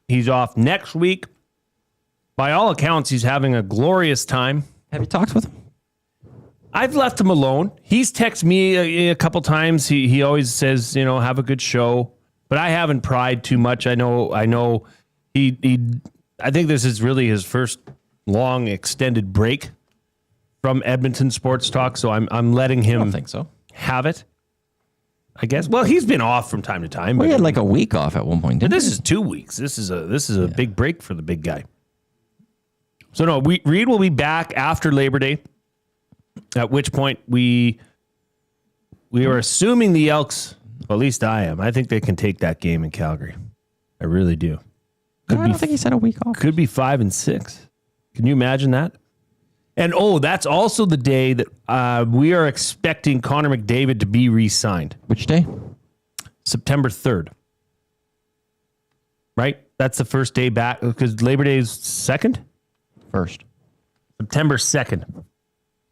He's off next week. By all accounts, he's having a glorious time. Have you talked with him? I've left him alone. He's texted me a couple times. He always says, have a good show. But I haven't pried too much. I know he I think this is really his first long extended break from Edmonton Sports Talk, so I'm letting him I don't think so. Have it, I guess. Well, he's been off from time to time. He had like a week off at one point. But this is 2 weeks. This is a big break for the big guy. So no, Reid will be back after Labor Day, at which point we are assuming the Elks, well, at least I am. I think they can take that game in Calgary. I really do. I don't think he's had a week off. Could be 5-6. Can you imagine that? And that's also the day that we are expecting Connor McDavid to be re-signed. Which day? September 3rd. Right? That's the first day back because Labor Day is 2nd? First. September 2nd.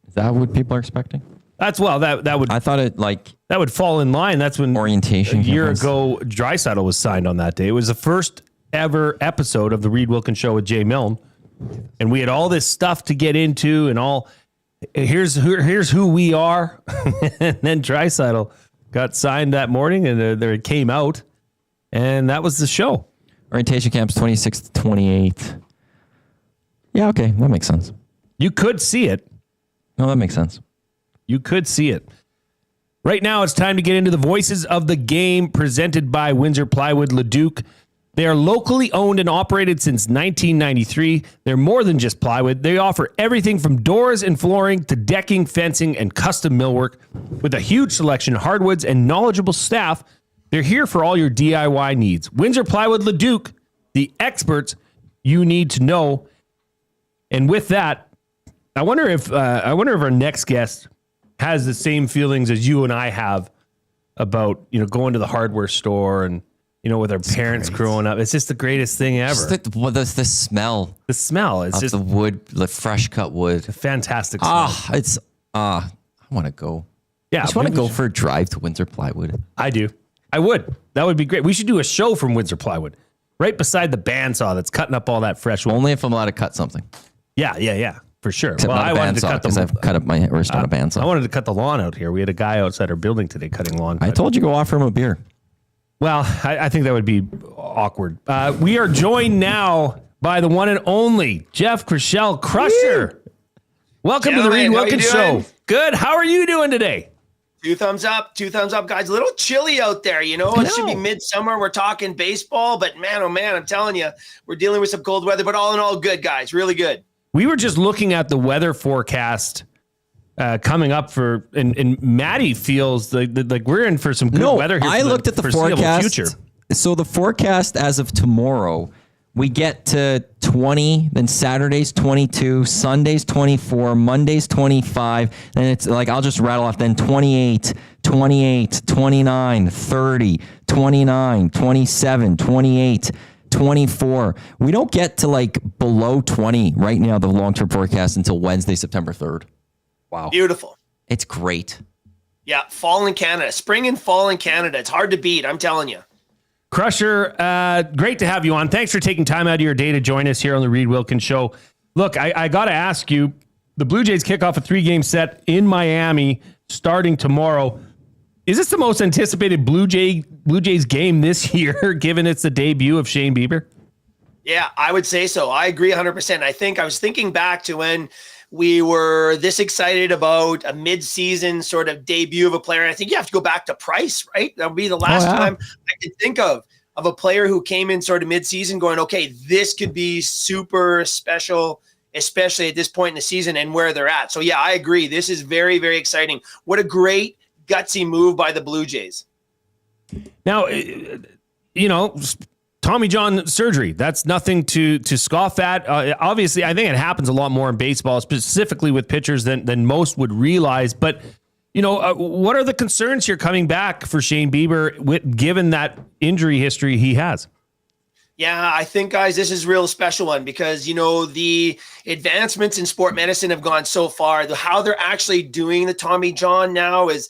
Is that what people are expecting? That's that would. I thought that would fall in line. That's when orientation a year ago Draisaitl was signed on that day. It was the first ever episode of the Reid Wilkins Show with Jay Milne. And we had all this stuff to get into and all. Here's who we are. And then Draisaitl got signed that morning and there it came out. And that was the show. Orientation camp's 26th to 28th. Yeah, okay. That makes sense. You could see it. No, that makes sense. You could see it. Right now, it's time to get into the voices of the game presented by Windsor Plywood Leduc. They are locally owned and operated since 1993. They're more than just plywood. They offer everything from doors and flooring to decking, fencing, and custom millwork. With a huge selection of hardwoods and knowledgeable staff, they're here for all your DIY needs. Windsor Plywood Leduc, the experts you need to know. And with that, I wonder if our next guest has the same feelings as you and I have about going to the hardware store and with our parents growing up. It's just the greatest thing ever. The smell. The smell. It's just the wood, the fresh cut wood. A fantastic smell. I want to go. Yeah, I just want to go for a drive to Windsor Plywood. I do. I would. That would be great. We should do a show from Windsor Plywood, right beside the bandsaw that's cutting up all that fresh wood. Only if I'm allowed to cut something. Yeah, for sure. Except I wanted to cut because I've cut up my wrist on a bandsaw. I wanted to cut the lawn out here. We had a guy outside our building today cutting lawn. I told you go offer him a beer. Well, I think that would be awkward. We are joined now by the one and only Jeff Krushell, Crusher. Welcome to the Reid Wilkins Show. Good. How are you doing today? 2 thumbs up, guys. A little chilly out there, It should be midsummer. We're talking baseball, but man, oh man, I'm telling you, we're dealing with some cold weather, but all in all, good, guys. Really good. We were just looking at the weather forecast coming up and Maddie feels like we're in for some good weather here. I looked at the forecast. Future. So the forecast as of tomorrow, we get to 20, then Saturday's 22, Sunday's 24, Monday's 25, then it's like, I'll just rattle off then 28, 29, 30, 29, 27, 28, 24. We don't get to below 20 right now, the long-term forecast, until Wednesday, September 3rd. Wow. Beautiful. It's great. Yeah, fall in Canada. Spring and fall in Canada. It's hard to beat, I'm telling you. Crusher, great to have you on. Thanks for taking time out of your day to join us here on the Reid Wilkins Show. Look, I got to ask you, the Blue Jays kick off a 3-game set in Miami starting tomorrow. Is this the most anticipated Blue Jays game this year, given it's the debut of Shane Bieber? Yeah, I would say so. I agree 100%. I was thinking back to when we were this excited about a mid-season sort of debut of a player. And I think you have to go back to Price, right? That would be the last time I could think of a player who came in sort of mid-season going, okay, this could be super special, especially at this point in the season and where they're at. So yeah, I agree. This is very, very exciting. What a great gutsy move by the Blue Jays. Now, Tommy John surgery, that's nothing to scoff at. Obviously, I think it happens a lot more in baseball, specifically with pitchers than most would realize. But, what are the concerns here coming back for Shane Bieber, given that injury history he has? Yeah, I think, guys, this is a real special one because, the advancements in sport medicine have gone so far. How they're actually doing the Tommy John now is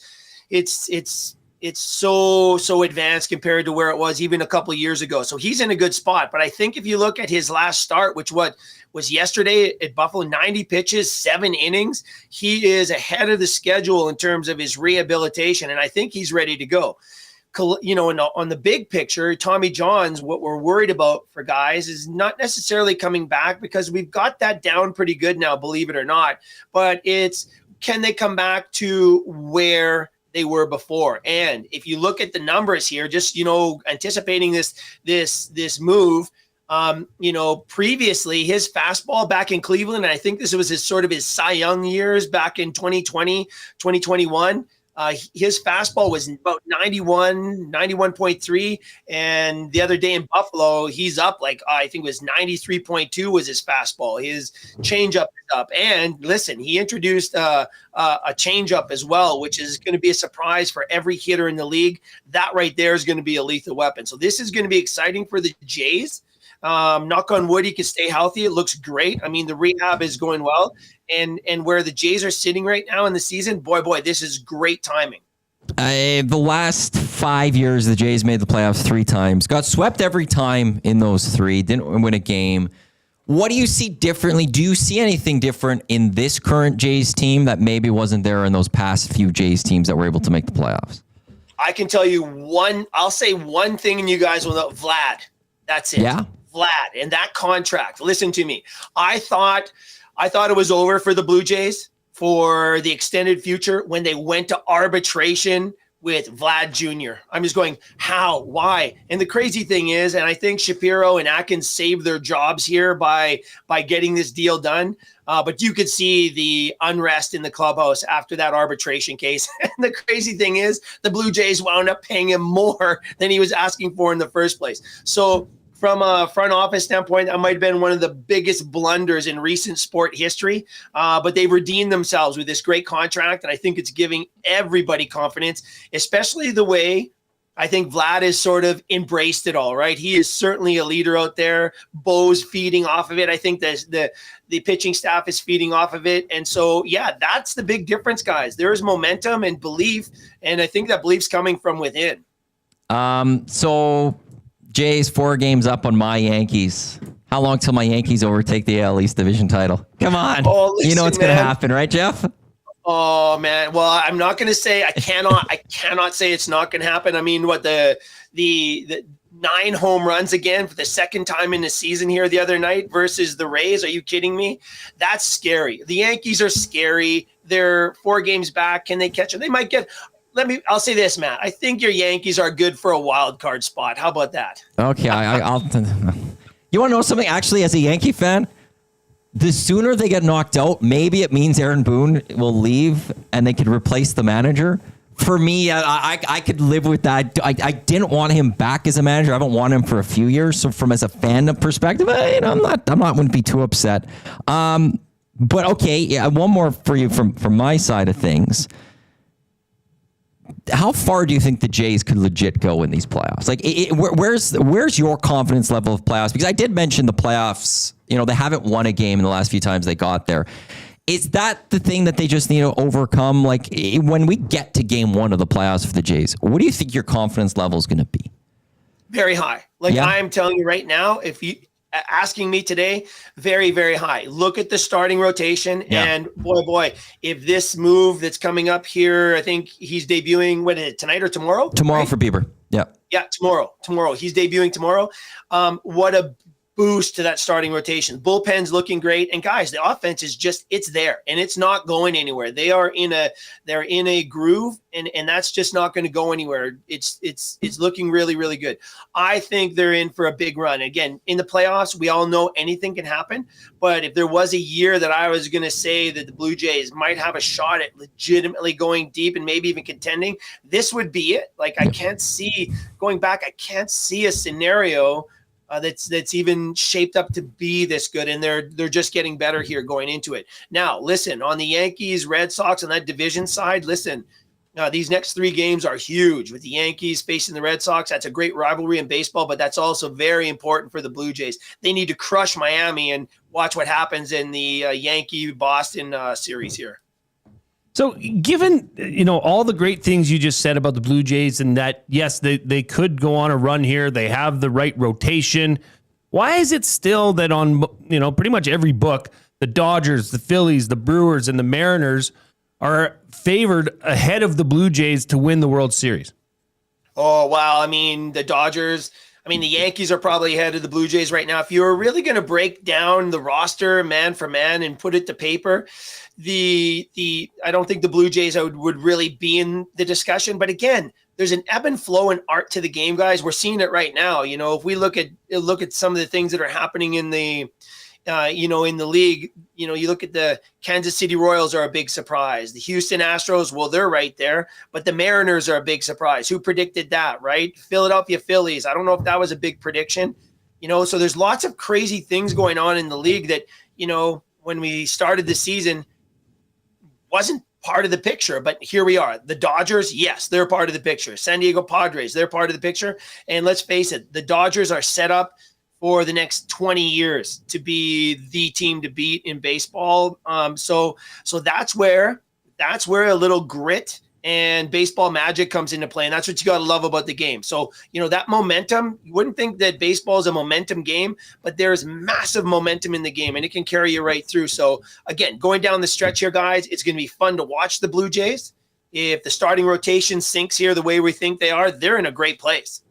it's so advanced compared to where it was even a couple of years ago. So he's in a good spot. But I think if you look at his last start, which was yesterday at Buffalo, 90 pitches, 7 innings, he is ahead of the schedule in terms of his rehabilitation. And I think he's ready to go. On the big picture, Tommy John's, what we're worried about for guys is not necessarily coming back because we've got that down pretty good now, believe it or not. But can they come back to where they were before? And if you look at the numbers here, just, anticipating this move, previously his fastball back in Cleveland, and I think this was his Cy Young years back in 2020, 2021. His fastball was about 91.3. And the other day in Buffalo, he's up I think it was 93.2 was his fastball. His changeup is up. And listen, he introduced a changeup as well, which is going to be a surprise for every hitter in the league. That right there is going to be a lethal weapon. So this is going to be exciting for the Jays. Knock on wood, he can stay healthy. It looks great. I mean, the rehab is going well. And where the Jays are sitting right now in the season, boy, this is great timing. The last 5 years, the Jays made the playoffs 3 times. Got swept every time in those 3. Didn't win a game. What do you see differently? Do you see anything different in this current Jays team that maybe wasn't there in those past few Jays teams that were able to make the playoffs? I can tell you I'll say one thing and you guys will know. Vlad. That's it. Yeah. Vlad and that contract. Listen to me. I thought it was over for the Blue Jays for the extended future when they went to arbitration with Vlad Jr. I'm just going, how? Why? And the crazy thing is, and I think Shapiro and Atkins saved their jobs here by getting this deal done. But you could see the unrest in the clubhouse after that arbitration case. And the crazy thing is, the Blue Jays wound up paying him more than he was asking for in the first place. So from a front office standpoint, that might have been one of the biggest blunders in recent sport history. But they redeemed themselves with this great contract. And I think it's giving everybody confidence, especially the way I think Vlad has sort of embraced it all, right? He is certainly a leader out there. Bo's feeding off of it. I think the pitching staff is feeding off of it. And so, yeah, that's the big difference, guys. There's momentum and belief. And I think that belief's coming from within. So Jays 4 games up on my Yankees. How long till my Yankees overtake the AL East division title? Come on. Listen, you know what's going to happen, right, Jeff? Oh man. Well, I'm not going to say, I cannot say it's not going to happen. I mean, what the 9 home runs again for the second time in the season here the other night versus the Rays. Are you kidding me? That's scary. The Yankees are scary. They're 4 games back. Can they catch them? They might get, I'll say this, Matt. I think your Yankees are good for a wild card spot. How about that? Okay. I'll you want to know something? Actually, as a Yankee fan, the sooner they get knocked out, maybe it means Aaron Boone will leave and they could replace the manager. For me, I could live with that. I didn't want him back as a manager. I haven't wanted him for a few years. So from as a fandom perspective, I'm not going to be too upset. But okay, yeah, one more for you from my side of things. How far do you think the Jays could legit go in these playoffs? Like, where's your confidence level of playoffs? Because I did mention the playoffs. They haven't won a game in the last few times they got there. Is that the thing that they just need to overcome? Like, when we get to game 1 of the playoffs for the Jays, what do you think your confidence level is going to be? Very high. I am telling you right now, if you asking me today, very, very high. Look at the starting rotation. Yeah. And boy, if this move that's coming up here, I think he's debuting, tonight or tomorrow? Tomorrow, right? For Bieber. Yeah. Yeah, tomorrow. He's debuting tomorrow. What a boost to that starting rotation. Bullpen's looking great. And guys, the offense is it's there and it's not going anywhere. They're in a groove and that's just not going to go anywhere. It's looking really, really good. I think they're in for a big run. Again, in the playoffs, we all know anything can happen. But if there was a year that I was going to say that the Blue Jays might have a shot at legitimately going deep and maybe even contending, this would be it. I can't see a scenario that's even shaped up to be this good, and they're just getting better here going into it. Now, listen, on the Yankees, Red Sox, on that division side, listen, These next 3 games are huge with the Yankees facing the Red Sox. That's a great rivalry in baseball, but that's also very important for the Blue Jays. They need to crush Miami and watch what happens in the Yankee-Boston series here. So given, all the great things you just said about the Blue Jays and that, yes, they could go on a run here. They have the right rotation. Why is it still that on, pretty much every book, the Dodgers, the Phillies, the Brewers, and the Mariners are favored ahead of the Blue Jays to win the World Series? Oh, wow. The Dodgers, the Yankees are probably ahead of the Blue Jays right now. If you were really going to break down the roster man for man and put it to paper, I don't think the Blue Jays would really be in the discussion. But again, there's an ebb and flow and art to the game, guys. We're seeing it right now. If we look at some of the things that are happening in the in the league, you look at the Kansas City Royals are a big surprise. The Houston Astros, well, they're right there, but the Mariners are a big surprise. Who predicted that, right? Philadelphia Phillies. I don't know if that was a big prediction, so there's lots of crazy things going on in the league that, when we started the season wasn't part of the picture, but here we are. The Dodgers, yes, they're part of the picture. San Diego Padres, they're part of the picture. And let's face it, the Dodgers are set up for the next 20 years to be the team to beat in baseball. So that's where a little grit and baseball magic comes into play. And that's what you got to love about the game. So, that momentum, you wouldn't think that baseball is a momentum game, but there's massive momentum in the game and it can carry you right through. So again, going down the stretch here, guys, it's going to be fun to watch the Blue Jays. If the starting rotation sinks here the way we think they are, they're in a great place.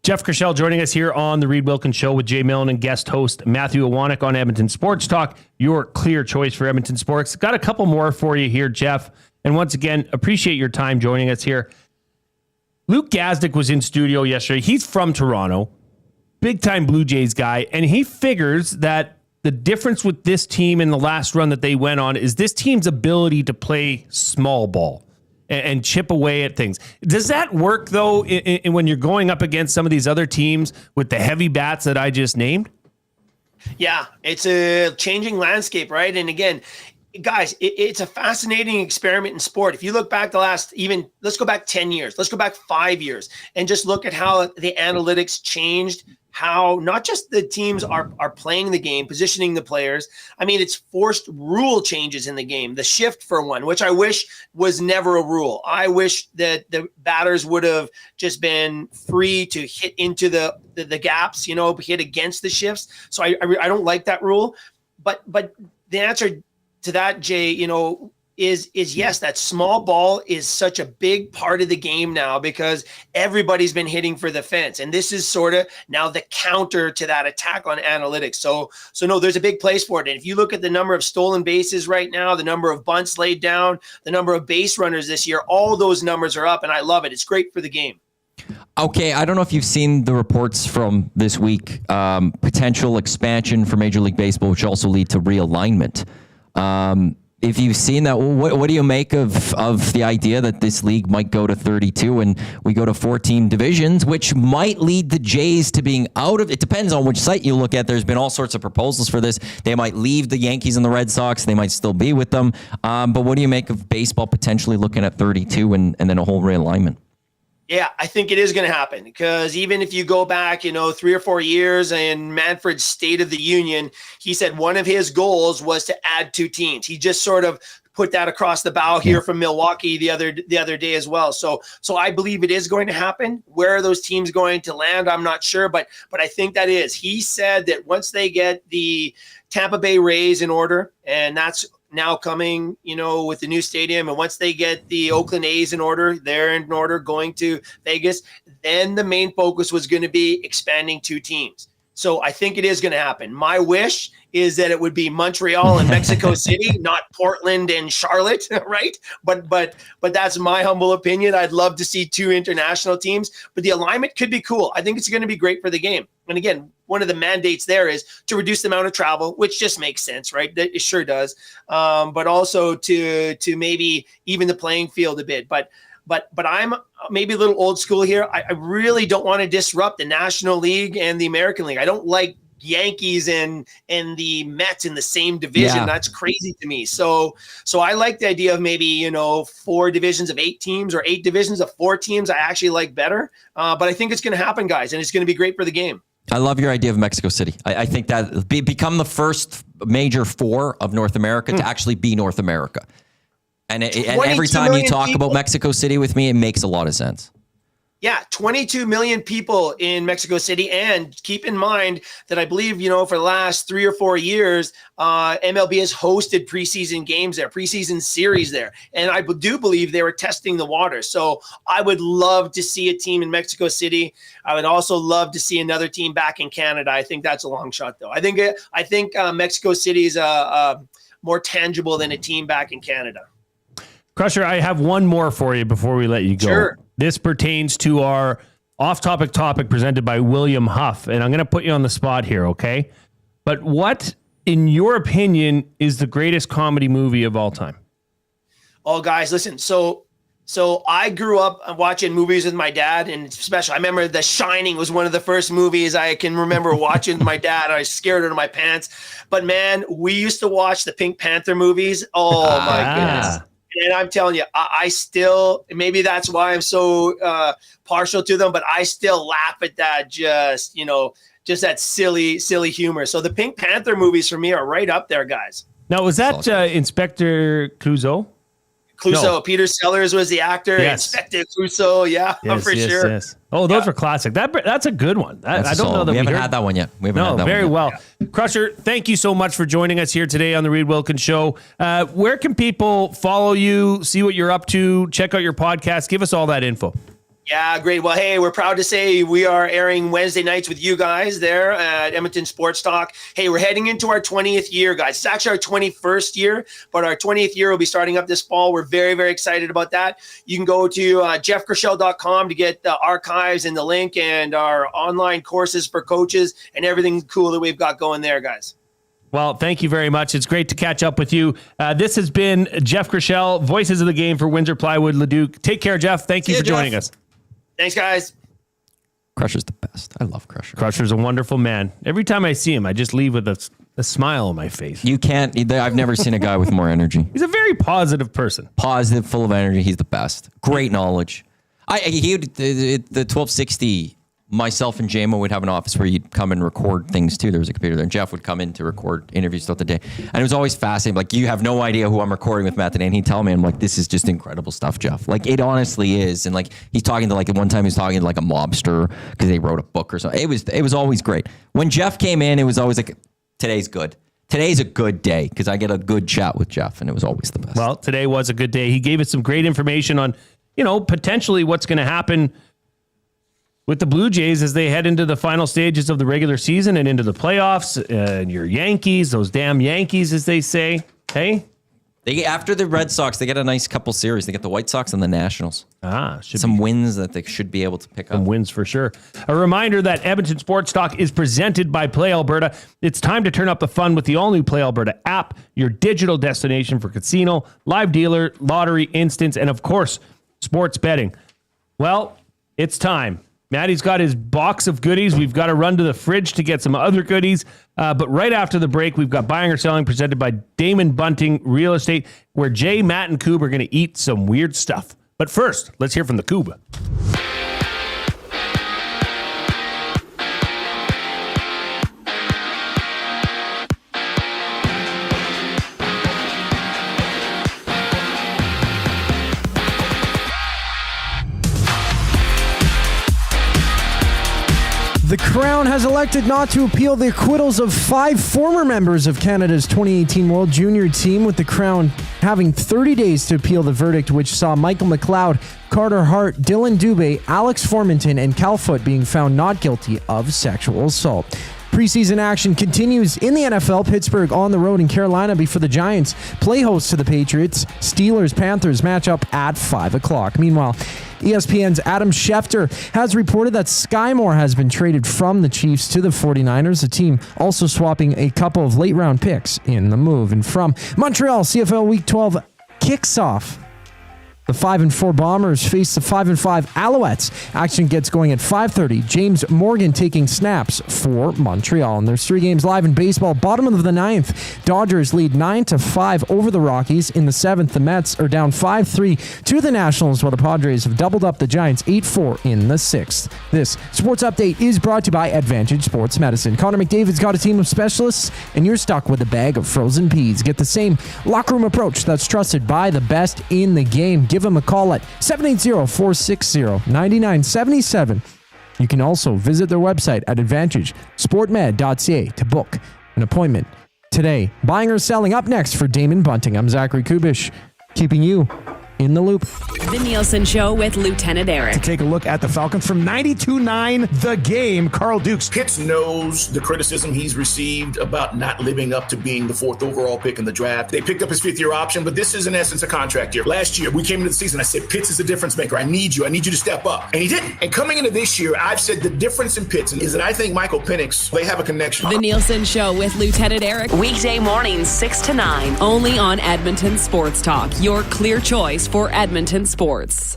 Jeff Krushell joining us here on the Reid Wilkins Show with Jay Milne and guest host Matthew Iwanyk on Edmonton Sports Talk, your clear choice for Edmonton sports. Got a couple more for you here, Jeff. And once again, appreciate your time joining us here. Luke Gazdic was in studio yesterday. He's from Toronto, big-time Blue Jays guy, and he figures that the difference with this team in the last run that they went on is this team's ability to play small ball and chip away at things. Does that work, though, when you're going up against some of these other teams with the heavy bats that I just named? Yeah, it's a changing landscape, right? And again, guys, it's a fascinating experiment in sport. If you look back let's go back 10 years, let's go back 5 years, and just look at how the analytics changed, how not just the teams are playing the game, positioning the players. It's forced rule changes in the game. The shift, for one, which I wish was never a rule. I wish that the batters would have just been free to hit into the gaps, hit against the shifts. So I don't like that rule. But the answer to that, Jay, is yes, that small ball is such a big part of the game now because everybody's been hitting for the fence. And this is sort of now the counter to that attack on analytics. So no, there's a big place for it. And if you look at the number of stolen bases right now, the number of bunts laid down, the number of base runners this year, all those numbers are up and I love it. It's great for the game. Okay, I don't know if you've seen the reports from this week, potential expansion for Major League Baseball, which also lead to realignment. If you've seen that, what do you make of the idea that this league might go to 32 and we go to 14 divisions, which might lead the Jays to being out of it? Depends on which site you look at. There's been all sorts of proposals for this. They might leave the Yankees and the Red Sox. They might still be with them. But what do you make of baseball potentially looking at 32 and then a whole realignment? Yeah, I think it is going to happen because even if you go back, 3 or 4 years in Manfred's State of the Union, he said one of his goals was to add 2 teams. He just sort of put that across the bow here from Milwaukee the other day as well. So I believe it is going to happen. Where are those teams going to land? I'm not sure, but I think that is. He said that once they get the Tampa Bay Rays in order, and that's now coming, with the new stadium. And once they get the Oakland A's in order, they're in order going to Vegas, then the main focus was going to be expanding 2 teams. So I think it is going to happen. My wish is that it would be Montreal and Mexico City, not Portland and Charlotte, right? But that's my humble opinion. I'd love to see 2 international teams, but the alignment could be cool. I think it's going to be great for the game. And again, one of the mandates there is to reduce the amount of travel, which just makes sense, right? It sure does. But also to maybe even the playing field a bit. But I'm maybe a little old school here. I really don't want to disrupt the National League and the American League. I don't like Yankees and the Mets in the same division. Yeah. That's crazy to me. So I like the idea of maybe 4 divisions of 8 teams or 8 divisions of 4 teams. I actually like better, but I think it's going to happen, guys, and it's going to be great for the game. I love your idea of Mexico City. I think that become the first major 4 of North America to actually be North America. And every time you talk about Mexico City with me, it makes a lot of sense. Yeah, 22 million people in Mexico City. And keep in mind that I believe, for the last 3 or 4 years, MLB has hosted preseason games there, preseason series there. And I do believe they were testing the water. So I would love to see a team in Mexico City. I would also love to see another team back in Canada. I think that's a long shot, though. I think Mexico City is more tangible than a team back in Canada. Crusher, I have one more for you before we let you go. Sure. This pertains to our off-topic topic presented by William Huff, and I'm going to put you on the spot here, okay? But what, in your opinion, is the greatest comedy movie of all time? Oh, guys, listen. So I grew up watching movies with my dad, and especially I remember The Shining was one of the first movies I can remember watching with my dad. I was scared out of my pants. But, man, we used to watch the Pink Panther movies. Oh, my goodness. And I'm telling you, I still, maybe that's why I'm so partial to them, but I still laugh at that, just that silly humor. So the Pink Panther movies for me are right up there, guys. Now, was that Inspector Clouseau? No. Peter Sellers was the actor. Yes. Inspector Clouseau, for sure. Yes. Oh, those were classic. That's a good one. I don't know that we haven't had that one yet. Very well. Crusher, thank you so much for joining us here today on the Reid Wilkins Show. Where can people follow you, see what you're up to, check out your podcast? Give us all that info. Yeah, great. Well, hey, we're proud to say we are airing Wednesday nights with you guys there at Edmonton Sports Talk. Hey, we're heading into our 20th year, guys. It's actually our 21st year, but our 20th year will be starting up this fall. We're very, very excited about that. You can go to jeffkrushell.com to get the archives and the link and our online courses for coaches and everything cool that we've got going there, guys. Well, thank you very much. It's great to catch up with you. This has been Jeff Krushell, Voices of the Game for Windsor Plywood Leduc. Take care, Jeff. Thank you for joining us. Thanks, guys. Crusher's the best. I love Crusher. Crusher's a wonderful man. Every time I see him, I just leave with a smile on my face. You can't. I've never seen a guy with more energy. He's a very positive person. Positive, full of energy. He's the best. Great knowledge. The 1260. Myself and JMO would have an office where you'd come and record things too. There was a computer there, and Jeff would come in to record interviews throughout the day. And it was always fascinating. Like, you have no idea who I'm recording with, Matt, today. And he'd tell me, I'm like, this is just incredible stuff, Jeff. Like, it honestly is. And like, he's talking to, like, one time he was talking to like a mobster because they wrote a book or something. It was always great. When Jeff came in, it was always like, today's good. Today's a good day because I get a good chat with Jeff, and it was always the best. Well, today was a good day. He gave us some great information on, potentially what's going to happen with the Blue Jays as they head into the final stages of the regular season and into the playoffs. And your Yankees, those damn Yankees, as they say. Hey, after the Red Sox, they get a nice couple series. They get the White Sox and the Nationals. Some wins that they should be able to pick up. Some wins for sure. A reminder that Edmonton Sports Talk is presented by Play Alberta. It's time to turn up the fun with the all-new Play Alberta app, your digital destination for casino, live dealer, lottery, instants, and of course, sports betting. Well, it's time. Maddie's got his box of goodies. We've got to run to the fridge to get some other goodies. But right after the break, we've got Buying or Selling presented by Damon Bunting Real Estate, where Jay, Matt, and Koob are going to eat some weird stuff. But first, let's hear from the Koob. The Crown has elected not to appeal the acquittals of 5 former members of Canada's 2018 World Junior team, with the Crown having 30 days to appeal the verdict, which saw Michael McLeod, Carter Hart, Dylan Dubé, Alex Formanton, and Cal Foote being found not guilty of sexual assault. Preseason action continues in the NFL. Pittsburgh on the road in Carolina before the Giants play host to the Patriots. Steelers-Panthers match up at 5 o'clock. Meanwhile, ESPN's Adam Schefter has reported that Sky Moore has been traded from the Chiefs to the 49ers, the team also swapping a couple of late-round picks in the move. And from Montreal, CFL Week 12 kicks off The 5-4 Bombers face the 5-5 Alouettes. Action gets going at 5:30. James Morgan taking snaps for Montreal. And there's 3 games live in baseball. Bottom of the 9th, Dodgers lead 9-5 over the Rockies. In the 7th, the Mets are down 5-3 to the Nationals, while the Padres have doubled up the Giants 8-4 in the 6th. This sports update is brought to you by Advantage Sports Medicine. Connor McDavid's got a team of specialists, and you're stuck with a bag of frozen peas. Get the same locker room approach that's trusted by the best in the game. Give them a call at 780-460-9977. You can also visit their website at advantagesportmed.ca to book an appointment today. Buying or selling up next for Damon Bunting. I'm Zach Kubusch, keeping you in the loop. The Nielsen Show with Lieutenant Eric. To take a look at the Falcons from 92-9, the game. Carl Dukes. Pitts knows the criticism he's received about not living up to being the 4th overall pick in the draft. They picked up his 5th-year option, but this is in essence a contract year. Last year, we came into the season, I said, Pitts is a difference maker. I need you to step up. And he didn't. And coming into this year, I've said the difference in Pitts is that I think Michael Penix, they have a connection. The Nielsen Show with Lieutenant Eric. Weekday mornings 6 to 9. Only on Edmonton Sports Talk. Your clear choice for Edmonton sports.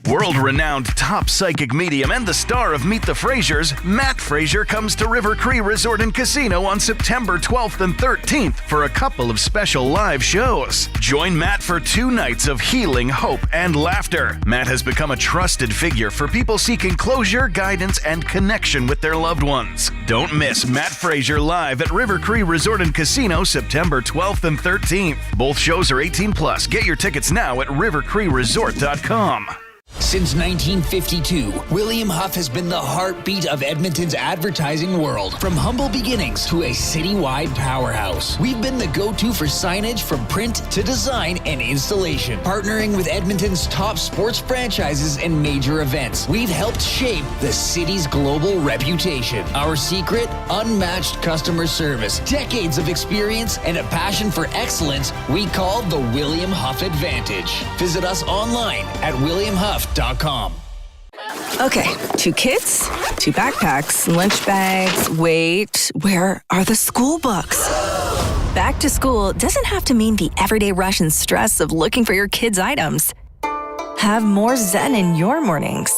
World-renowned top psychic medium and the star of Meet the Frasers, Matt Fraser comes to River Cree Resort and Casino on September 12th and 13th for a couple of special live shows. Join Matt for 2 nights of healing, hope, and laughter. Matt has become a trusted figure for people seeking closure, guidance, and connection with their loved ones. Don't miss Matt Fraser live at River Cree Resort and Casino September 12th and 13th. Both shows are 18+. Get your tickets now at rivercreeresort.com. Since 1952, William Huff has been the heartbeat of Edmonton's advertising world. From humble beginnings to a citywide powerhouse, we've been the go-to for signage from print to design and installation. Partnering with Edmonton's top sports franchises and major events, we've helped shape the city's global reputation. Our secret? Unmatched customer service, decades of experience, and a passion for excellence we call the William Huff Advantage. Visit us online at williamhuff.com. Okay, 2 kids, 2 backpacks, lunch bags. Wait, where are the school books? Back to school doesn't have to mean the everyday rush and stress of looking for your kids' items. Have more zen in your mornings.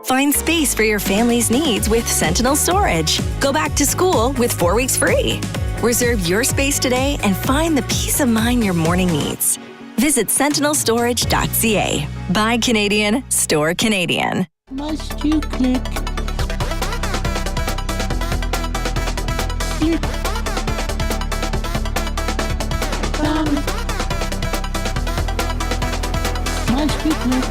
Find space for your family's needs with Sentinel Storage. Go back to school with 4 weeks free. Reserve your space today and find the peace of mind your morning needs. Visit sentinelstorage.ca. Buy Canadian, store Canadian. Must you click? Click. Must you click?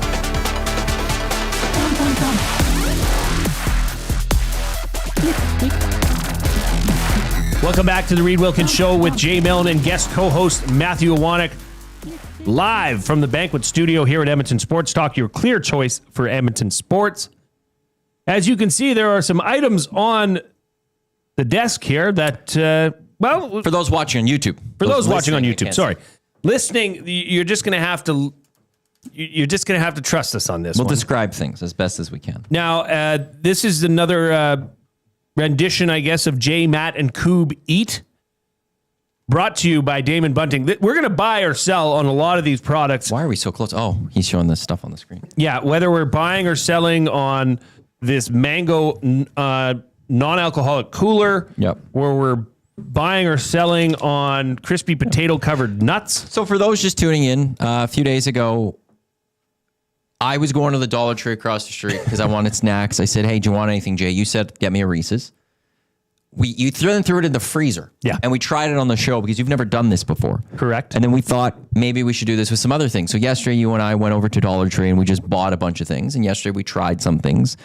Welcome back to the Reid Wilkins Show with Jay Milne and guest co-host Matthew Iwanyk. Live from the Banquet Studio here at Edmonton Sports Talk, your clear choice for Edmonton sports. As you can see, there are some items on the desk here that, for those watching on YouTube. For those watching on YouTube, sorry. Listening, you're just going to have to trust us on this We'll one. describe things as best as we can. Now, this is another rendition, I guess, of Jay, Matt, and Koob Eat. Brought to you by Damon Bunting. We're going to buy or sell on a lot of these products. Why are we so close? Oh, he's showing this stuff on the screen. Yeah, whether we're buying or selling on this mango non-alcoholic cooler, or we're buying or selling on crispy potato-covered nuts. So for those just tuning in, a few days ago, I was going to the Dollar Tree across the street because I wanted snacks. I said, hey, do you want anything, Jay? You said, get me a Reese's. You threw it in the freezer. Yeah. And we tried it on the show because you've never done this before. Correct. And then we thought maybe we should do this with some other things. So yesterday you and I went over to Dollar Tree and we just bought a bunch of things. And yesterday we tried some things.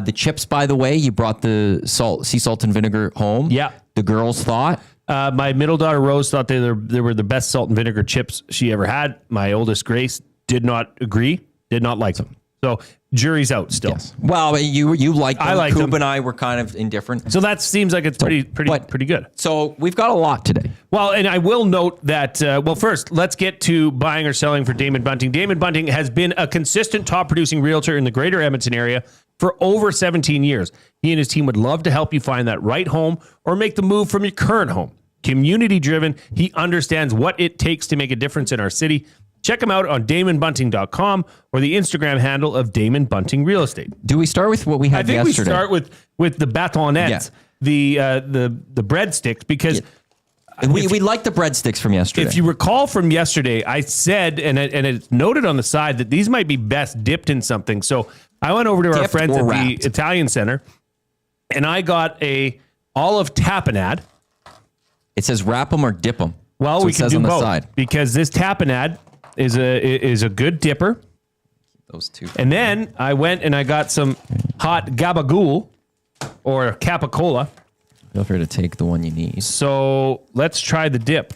The chips, by the way, you brought the sea salt and vinegar home. Yeah. The girls thought. My middle daughter, Rose, thought they were the best salt and vinegar chips she ever had. My oldest, Grace, did not agree, did not like them. So jury's out still. Yes. Well, you like them. I like them. Koob and I were kind of indifferent. So that seems like it's pretty good. So we've got a lot today. Well, and I will note that, first, let's get to buying or selling for Damon Bunting. Damon Bunting has been a consistent top producing realtor in the greater Edmonton area for over 17 years. He and his team would love to help you find that right home or make the move from your current home. community driven. He understands what it takes to make a difference in our city. Check him out on DamonBunting.com or the Instagram handle of Damon Bunting Real Estate. Do we start with what we had yesterday? I think we start with the batonettes, the breadsticks, because we like the breadsticks from yesterday. If you recall from yesterday, I said, and it's noted on the side, that these might be best dipped in something. So I went over to our friends at the Italian Center, and I got a olive tapenade. It says wrap them or dip them. Well, we can do both because this tapenade is a good dipper. Those two. And then I went and I got some hot gabagool or capicola. Feel free to take the one you need. So let's try the dip.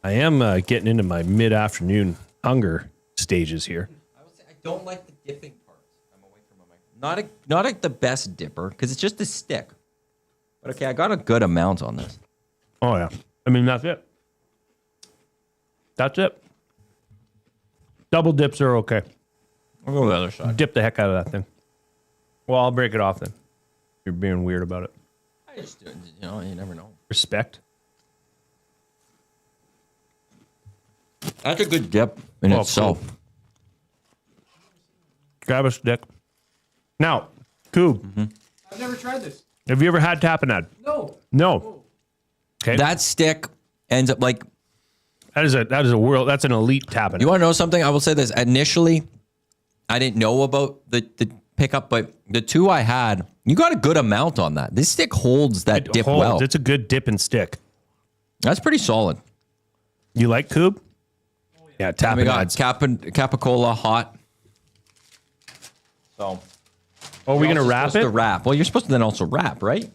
I am getting into my mid-afternoon hunger stages here. I would say I don't like the dipping part. I'm away from my mic. Not the best dipper because it's just a stick. But okay, I got a good amount on this. Oh yeah, I mean that's it. That's it. Double dips are okay. We'll go to the other side. Dip the heck out of that thing. Well, I'll break it off then. You're being weird about it. I just do it. You never know. Respect. That's a good dip in itself. Cool. Grab a stick. Now, Koob. I've never tried this. Have you ever had tapenade? No. Okay. That stick ends up like that's an elite tapenade. You want to know something? I will say this. Initially, I didn't know about the pickup, but the two I had, you got a good amount on that. This stick holds that dip well. It's a good dip and stick. That's pretty solid. You like Koob? Yeah, tapenade. We got capicola hot. So, are we going to wrap it? To wrap. Well, you're supposed to then also wrap, right?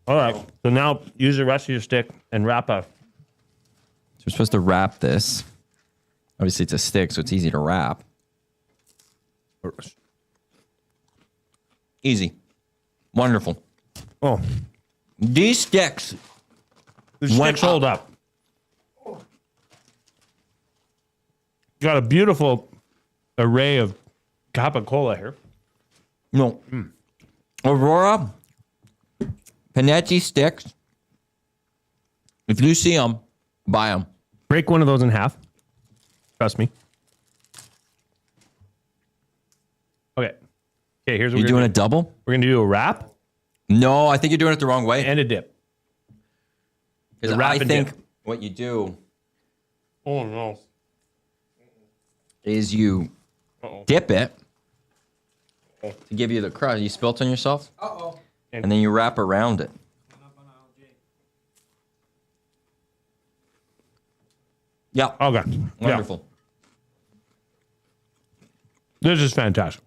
All right. So now use the rest of your stick and wrap up. So we're supposed to wrap this. Obviously, it's a stick, so it's easy to wrap. Easy. Wonderful. Oh. These sticks. The sticks hold up. Got a beautiful array of capicola here. No. Aurora Panetti sticks. If you see them, buy them. Break one of those in half. Trust me. Okay. Okay, here's what you're doing. A double? We're going to do a wrap. No, I think you're doing it the wrong way. And a dip. Because I think what you do is you dip it to give you the crust. You spilt on yourself? Uh-oh. And then you wrap around it. Yeah. Okay. Wonderful. Yeah. This is fantastic.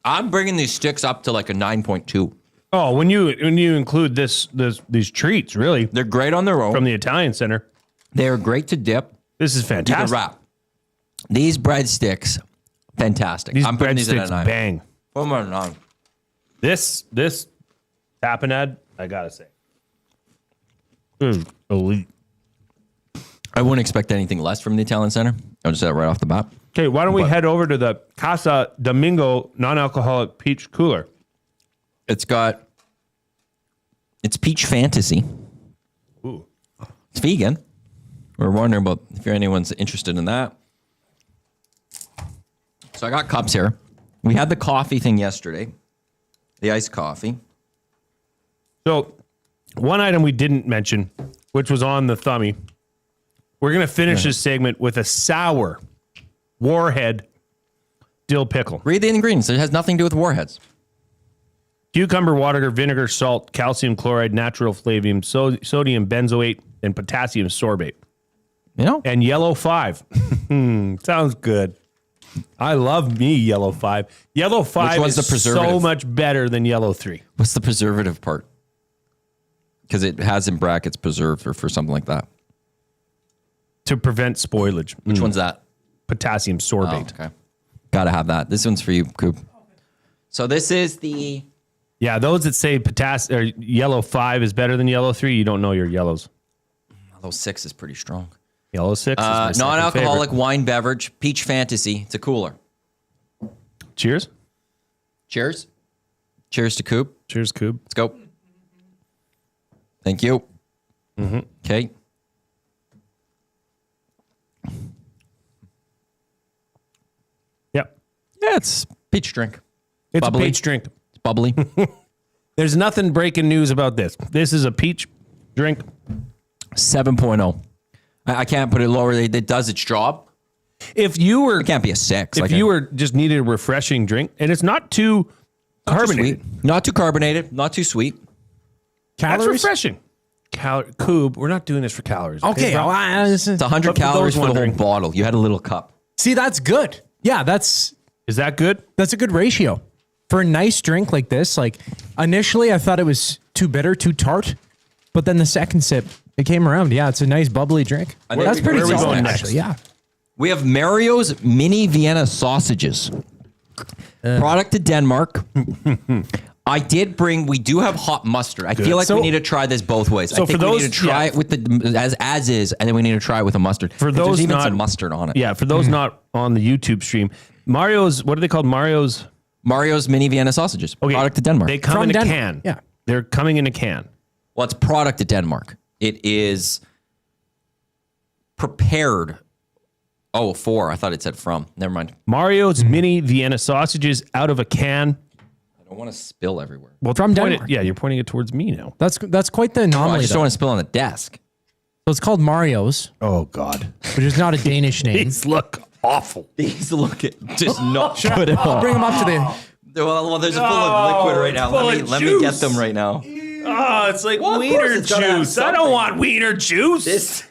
I'm bringing these sticks up to like a 9.2. Oh, when you include these treats, really, they're great on their own from the Italian Center. They are great to dip. This is fantastic. You can wrap. These breadsticks, fantastic. These I'm putting these at a 9. Bang. Oh my God. This tapenade, I gotta say, is elite. I wouldn't expect anything less from the Italian Center. I'll just say that right off the bat. Okay, why don't we head over to the Casa Domingo non-alcoholic peach cooler? It's peach fantasy. Ooh. It's vegan. We're wondering about if anyone's interested in that. So I got cups here. We had the coffee thing yesterday, the iced coffee. So one item we didn't mention, which was on the thummy, we're going to finish this segment with a sour Warhead dill pickle. Read the ingredients. It has nothing to do with warheads. Cucumber, water, vinegar, salt, calcium chloride, natural flavium, sodium benzoate, and potassium sorbate. You know? And yellow 5. Sounds good. I love me yellow 5. Yellow 5 is so much better than yellow 3. What's the preservative part? Because it has in brackets preserved or for something like that. To prevent spoilage. Which one's that? Potassium sorbate. Oh, okay. Gotta have that. This one's for you, Koob. So this is the... Yeah, those that say yellow 5 is better than yellow 3, you don't know your yellows. Yellow 6 is pretty strong. Yellow 6 is my non-alcoholic favorite. wine beverage, peach fantasy. It's a cooler. Cheers. Cheers. Cheers to Koob. Cheers, Koob. Let's go. Thank you. Okay. Yep. Yeah, it's peach drink. It's bubbly. a peach drink. It's bubbly. There's nothing breaking news about this. This is a peach drink. 7.0. I can't put it lower. It does its job. If you were, it can't be a 6. If you were just needed a refreshing drink, and it's not too carbonated, not too carbonated, not too sweet. That's refreshing. Koob, we're not doing this for calories. Okay, bro? It's 100 calories for the whole bottle. You had a little cup. See, that's good. Yeah, Is that good? That's a good ratio for a nice drink like this. Like initially, I thought it was too bitter, too tart, but then the second sip, it came around. Yeah, it's a nice bubbly drink. That's pretty Where are we solid, going actually. next? Yeah. We have Mario's Mini Vienna sausages. Product to Denmark. We do have hot mustard. I feel like we need to try this both ways. So I think for we those, need to try it with the as is, and then we need to try it with a mustard. For those There's even not, some mustard on it. Yeah, for those not on the YouTube stream, Mario's, what are they called? Mario's Mini Vienna sausages. Okay, Product to Denmark. They come in a can. Yeah. They're coming in a can. Well, it's product to Denmark. It is prepared. Oh, 4. I thought it said from. Never mind. Mario's Mini Vienna sausages out of a can. I don't want to spill everywhere. Well, From point Denmark. you're pointing it towards me now. That's quite the Oh, anomaly. I just though. don't want to spill on the desk. So it's called Mario's, Oh, God. which is not a Danish name. These look awful. These look just not good at all. I'll bring them up to the. Well, there's a full of liquid right now. full Let of me get juice. them right now. Oh, it's like Well, of wiener course it's gotta have juice. I don't something. want wiener juice. This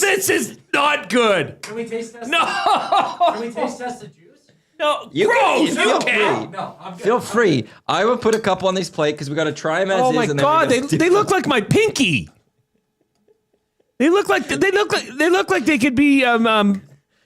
is not good. Can we taste test? No. Can we taste test the juice? No. You gross. can, feel You can't. free. No, I'm good. Feel free. I would put a couple on this plate because we got to try them as Oh is. my and then God, we gotta they look like my pinky. They look like they could be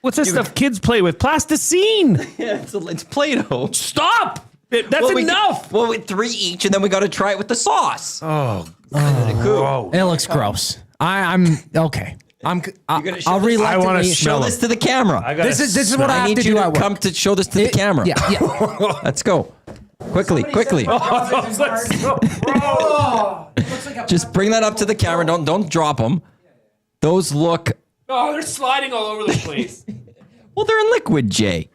what's that stuff kids play with? Plasticine. Yeah, it's Play-Doh. Stop. That's enough. With 3 each, and then we got to try it with the sauce. Oh. It looks gross. I'm okay. I'll reluctantly I wanna Show smell this to the camera. This is what I have need to you do to at work. come to show this to the camera. Yeah. Let's go. Quickly. Just bring that up to the camera. Don't drop them. Those look. Oh, they're sliding all over the place. Well, they're in liquid, Jay.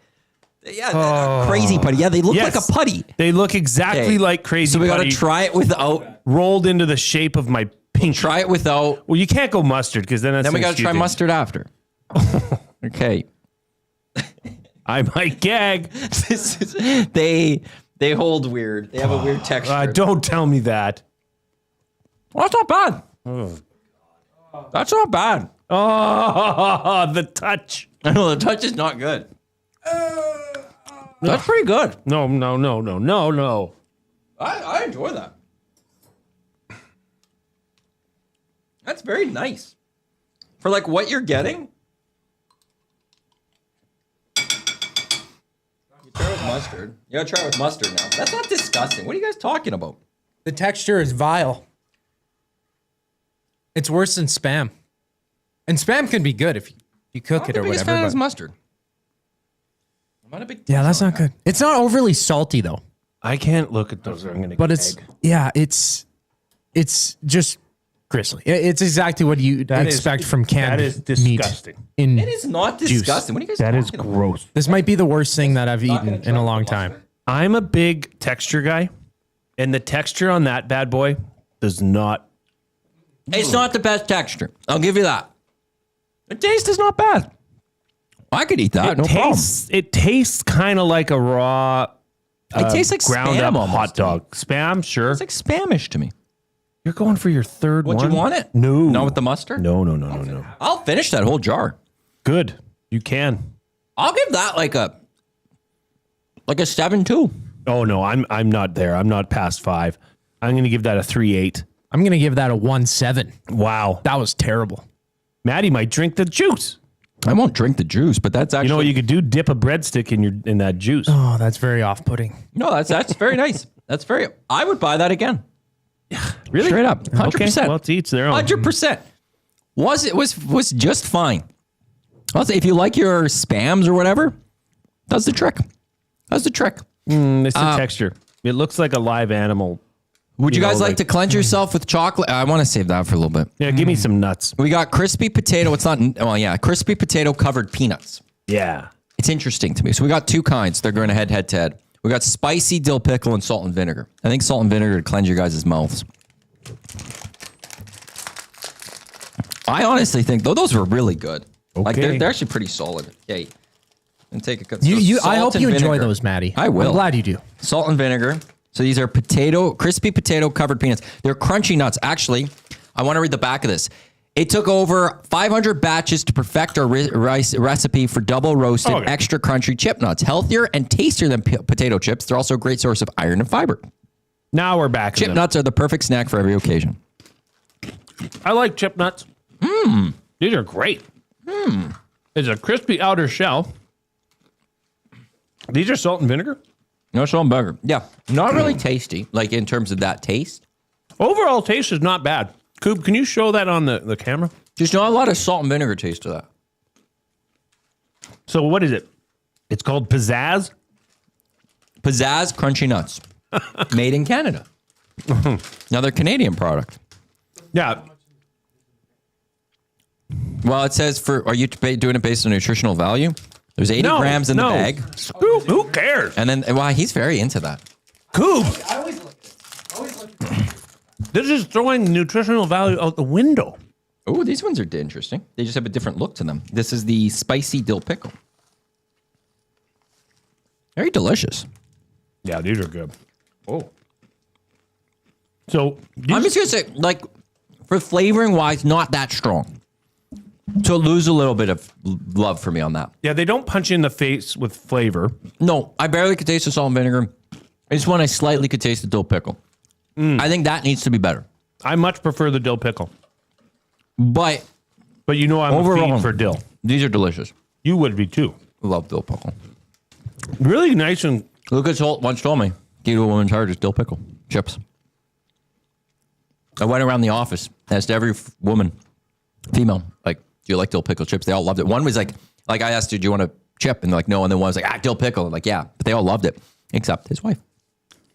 Yeah, crazy putty. Yeah, they look like a putty. They look exactly like crazy. So we got to putty try it without. rolled into the shape of my pinky. Try it without. Well, you can't go mustard because then that's Then we got to try stupid. mustard after. Okay. I might gag. They hold weird. They have a weird texture. Don't tell me that. Well, that's not bad. That's not bad. Oh, the touch. I know the touch is not good. That's pretty good. No. I enjoy that. That's very nice. For like what you're getting. You try with mustard. You gotta try it with mustard now. That's not disgusting. What are you guys talking about? The texture is vile. It's worse than Spam. And Spam can be good if you cook it or whatever. Fan is but- mustard. I'm not a big Yeah, that's not good. It's not overly salty though. I can't look at those. I'm gonna. But it's just grisly. It's exactly what you expect from canned That is meat. disgusting. It is not juice. disgusting. What are you guys That is talking about? gross. This might be the worst thing that I've eaten in a long time. I'm a big texture guy, and the texture on that bad boy does not. It's not the best texture. I'll give you that. The taste is not bad. I could eat that. No problem. It tastes kind of like a raw. It tastes like ground Spam up almost hot dog. Spam, sure. It's like Spamish to me. You're going for your third Would one. you want it? No. Not with the mustard? No. I'll finish that whole jar. Good. You can. I'll give that like a 7.2. Oh no, I'm not there. I'm not past 5. I'm going to give that a 3.8. I'm going to give that a 1.7. Wow. That was terrible. Maddie might drink the juice. I won't drink the juice, but that's actually. You know what you could do? Dip a breadstick in that juice. Oh, that's very off-putting. No, that's very nice. That's very. I would buy that again. Really? Straight up, 100%. Okay, well, to each their own. 100%. Was just fine. I'll say if you like your Spams or whatever, does the trick. It's the texture. It looks like a live animal. Would you guys like to cleanse yourself with chocolate? I want to save that for a little bit. Yeah, give me some nuts. We got crispy potato. It's not, well, yeah, crispy potato covered peanuts. Yeah. It's interesting to me. So we got two kinds. They're going head to head. We got spicy dill pickle and salt and vinegar. I think salt and vinegar would cleanse your guys' mouths. I honestly think, though, those were really good. Like they're actually pretty solid. Yeah. And take a cut. I hope you enjoy those, Maddie. I will. I'm glad you do. Salt and vinegar. So these are crispy potato covered peanuts. They're crunchy nuts. Actually, I want to read the back of this. It took over 500 batches to perfect our recipe for double roasted, extra crunchy chip nuts. Healthier and tastier than potato chips. They're also a great source of iron and fiber. Now we're back. Chip nuts are the perfect snack for every occasion. I like chip nuts. These are great. It's a crispy outer shell. These are salt and vinegar? No salt and vinegar. Yeah. Not really tasty, like in terms of that taste. Overall taste is not bad. Koob, can you show that on the camera? There's not a lot of salt and vinegar taste to that. So what is it? It's called Pizzazz? Pizzazz Crunchy Nuts. Made in Canada. Another Canadian product. Yeah. Well, it says are you doing it based on nutritional value? There's 80 grams in the bag. Who cares? And then, he's very into that. Koob. This is throwing nutritional value out the window. Oh, these ones are interesting. They just have a different look to them. This is the spicy dill pickle. Very delicious. Yeah, these are good. Oh. So I'm just going to say, like, for flavoring wise, not that strong. So lose a little bit of love for me on that. Yeah, they don't punch you in the face with flavor. No, I barely could taste the salt and vinegar. This one I slightly could taste the dill pickle. I think that needs to be better. I much prefer the dill pickle. But you know I'm a fiend for dill. These are delicious. You would be too. Love dill pickle. Really nice and... Lucas Holt once told me, key to a woman's heart is dill pickle. Chips. I went around the office, asked every woman, female, like, do you like dill pickle chips? They all loved it. One was like I asked her, do you want a chip? And they're like, no. And then one was like, dill pickle. I'm like, yeah. But they all loved it, except his wife.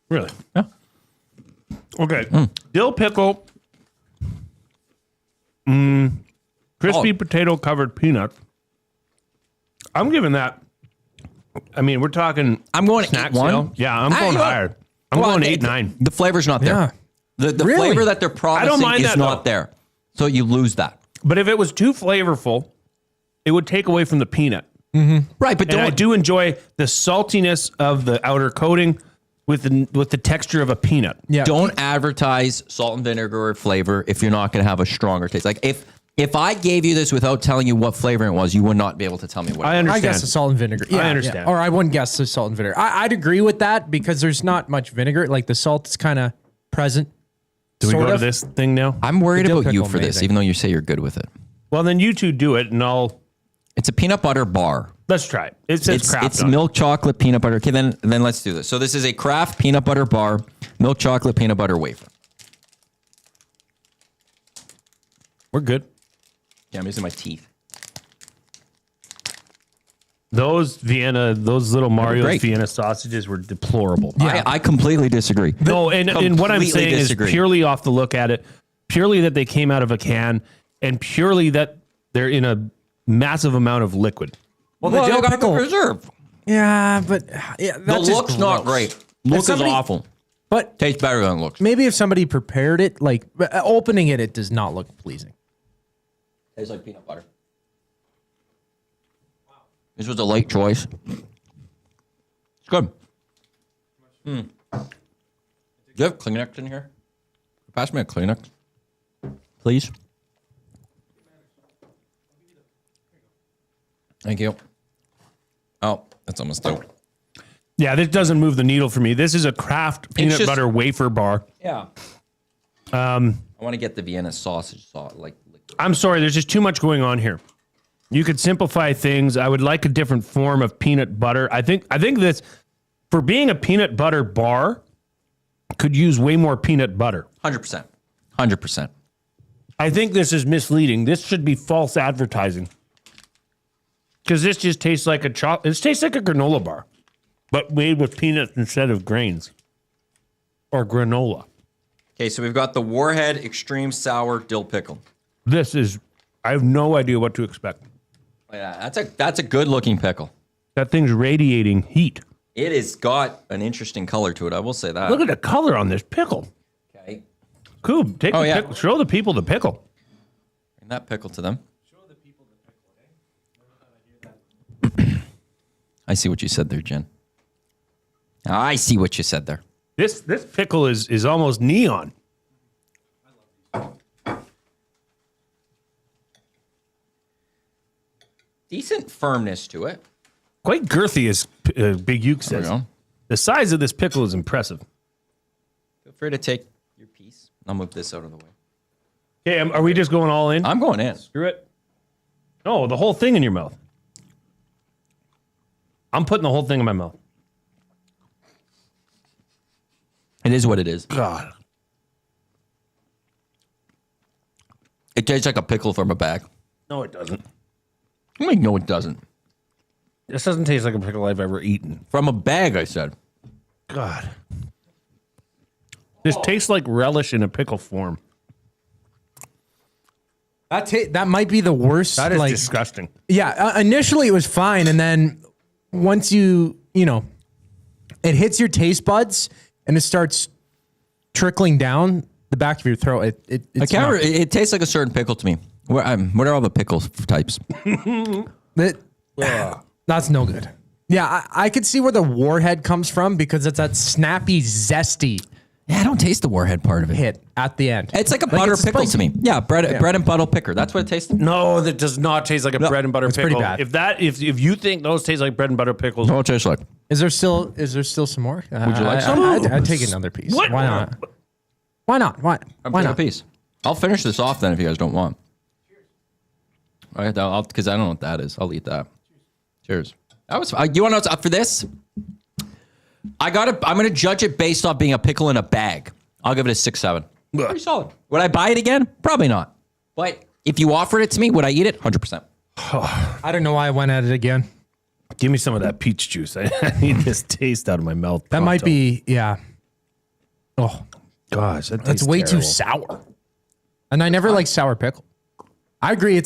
Really? Yeah. Okay. Dill pickle, crispy potato covered peanut. I'm giving that. I mean, we're talking. I'm going snack 8-1. sale. Yeah, I'm going higher. I'm going 8-9. The flavor's not there. Yeah. The flavor that they're promising is not there. So you lose that. But if it was too flavorful, it would take away from the peanut. Right, but I do enjoy the saltiness of the outer coating with the texture of a peanut. Yeah. Don't advertise salt and vinegar or flavor if you're not going to have a stronger taste. Like if I gave you this without telling you what flavor it was, you would not be able to tell me what. I understand. I guess the salt and vinegar. Yeah, I understand. Yeah. Or I wouldn't guess the salt and vinegar. I'd agree with that because there's not much vinegar. Like the salt is kind of present. Do we go to this thing now? I'm worried The dill about you pickle, for this, amazing. even though you say you're good with it. Well, then you two do it, and I'll. It's a peanut butter bar. Let's try it. It says Kraft. It's on it. milk chocolate peanut butter. Okay, then let's do this. So this is a Kraft peanut butter bar, milk chocolate peanut butter wafer. We're good. Yeah, I'm using my teeth. Those little Mario's great. Vienna sausages were deplorable. Yeah. I completely disagree. No, and what I'm Completely saying disagree. is purely off the look at it, purely that they came out of a can, and purely that they're in a massive amount of liquid. Well, the dill pickle preserve. Yeah, but The that's look's not great. Look is awful. But tastes better than it looks. Maybe if somebody prepared it, like opening it does not look pleasing. Tastes like peanut butter. This was a late choice. It's good. Do you have Kleenex in here? Pass me a Kleenex, please. Thank you. Oh, that's almost out. Yeah, this doesn't move the needle for me. This is a Kraft peanut butter wafer bar. Yeah. I want to get the Vienna sausage sauce. I'm sorry, there's just too much going on here. You could simplify things. I would like a different form of peanut butter. I think this, for being a peanut butter bar, could use way more peanut butter. 100%. 100%. I think this is misleading. This should be false advertising. Because this just tastes like it tastes like a granola bar, but made with peanuts instead of grains. or granola. Okay, so we've got the Warhead Extreme Sour Dill Pickle. I have no idea what to expect. Yeah, that's a good looking pickle. That thing's radiating heat. It has got an interesting color to it. I will say that. Look at the color on this pickle. Okay. Koob, pickle. Show the people the pickle. Bring that pickle to them. I see what you said there, Jen. I see what you said there. This pickle is almost neon. Decent firmness to it. Quite girthy, as Big Uke says. The size of this pickle is impressive. Feel free to take your piece. I'll move this out of the way. Okay, are we just going all in? I'm going in. Screw it. No, the whole thing in your mouth. I'm putting the whole thing in my mouth. It is what it is. God. It tastes like a pickle from a bag. No, it doesn't. I mean, no, it doesn't. This doesn't taste like a pickle I've ever eaten. From a bag, I said. God. This tastes like relish in a pickle form. That might be the worst. That is disgusting. Yeah, initially it was fine, and then once it hits your taste buds and it starts trickling down the back of your throat. It tastes like a certain pickle to me. What are all the pickle types? That's no good. Yeah, I could see where the Warhead comes from because it's that snappy, zesty. Yeah, I don't taste the Warhead part of it. Hit at the end. It's like a butter pickle to me. Yeah, bread and butter pickle. That's what it tastes like. No, that does not taste like a bread and butter pickle. Pretty bad. If you think those taste like bread and butter pickles, what it tastes like? Is there still some more? Would you like some? I'd take another piece. What? Why not? Why not? Why not? A piece. I'll finish this off then if you guys don't want. All right, because I don't know what that is. I'll eat that. Cheers. That was. You want to know what's for this? I'm gonna judge it based off being a pickle in a bag. I'll give it a 6-7. Pretty solid. Would I buy it again? Probably not. But if you offered it to me, would I eat it? 100%. I don't know why I went at it again. Give me some of that peach juice. I need this taste out of my mouth. That might be, yeah. Oh, gosh, that's way too sour. And I never liked sour pickle. I agree. It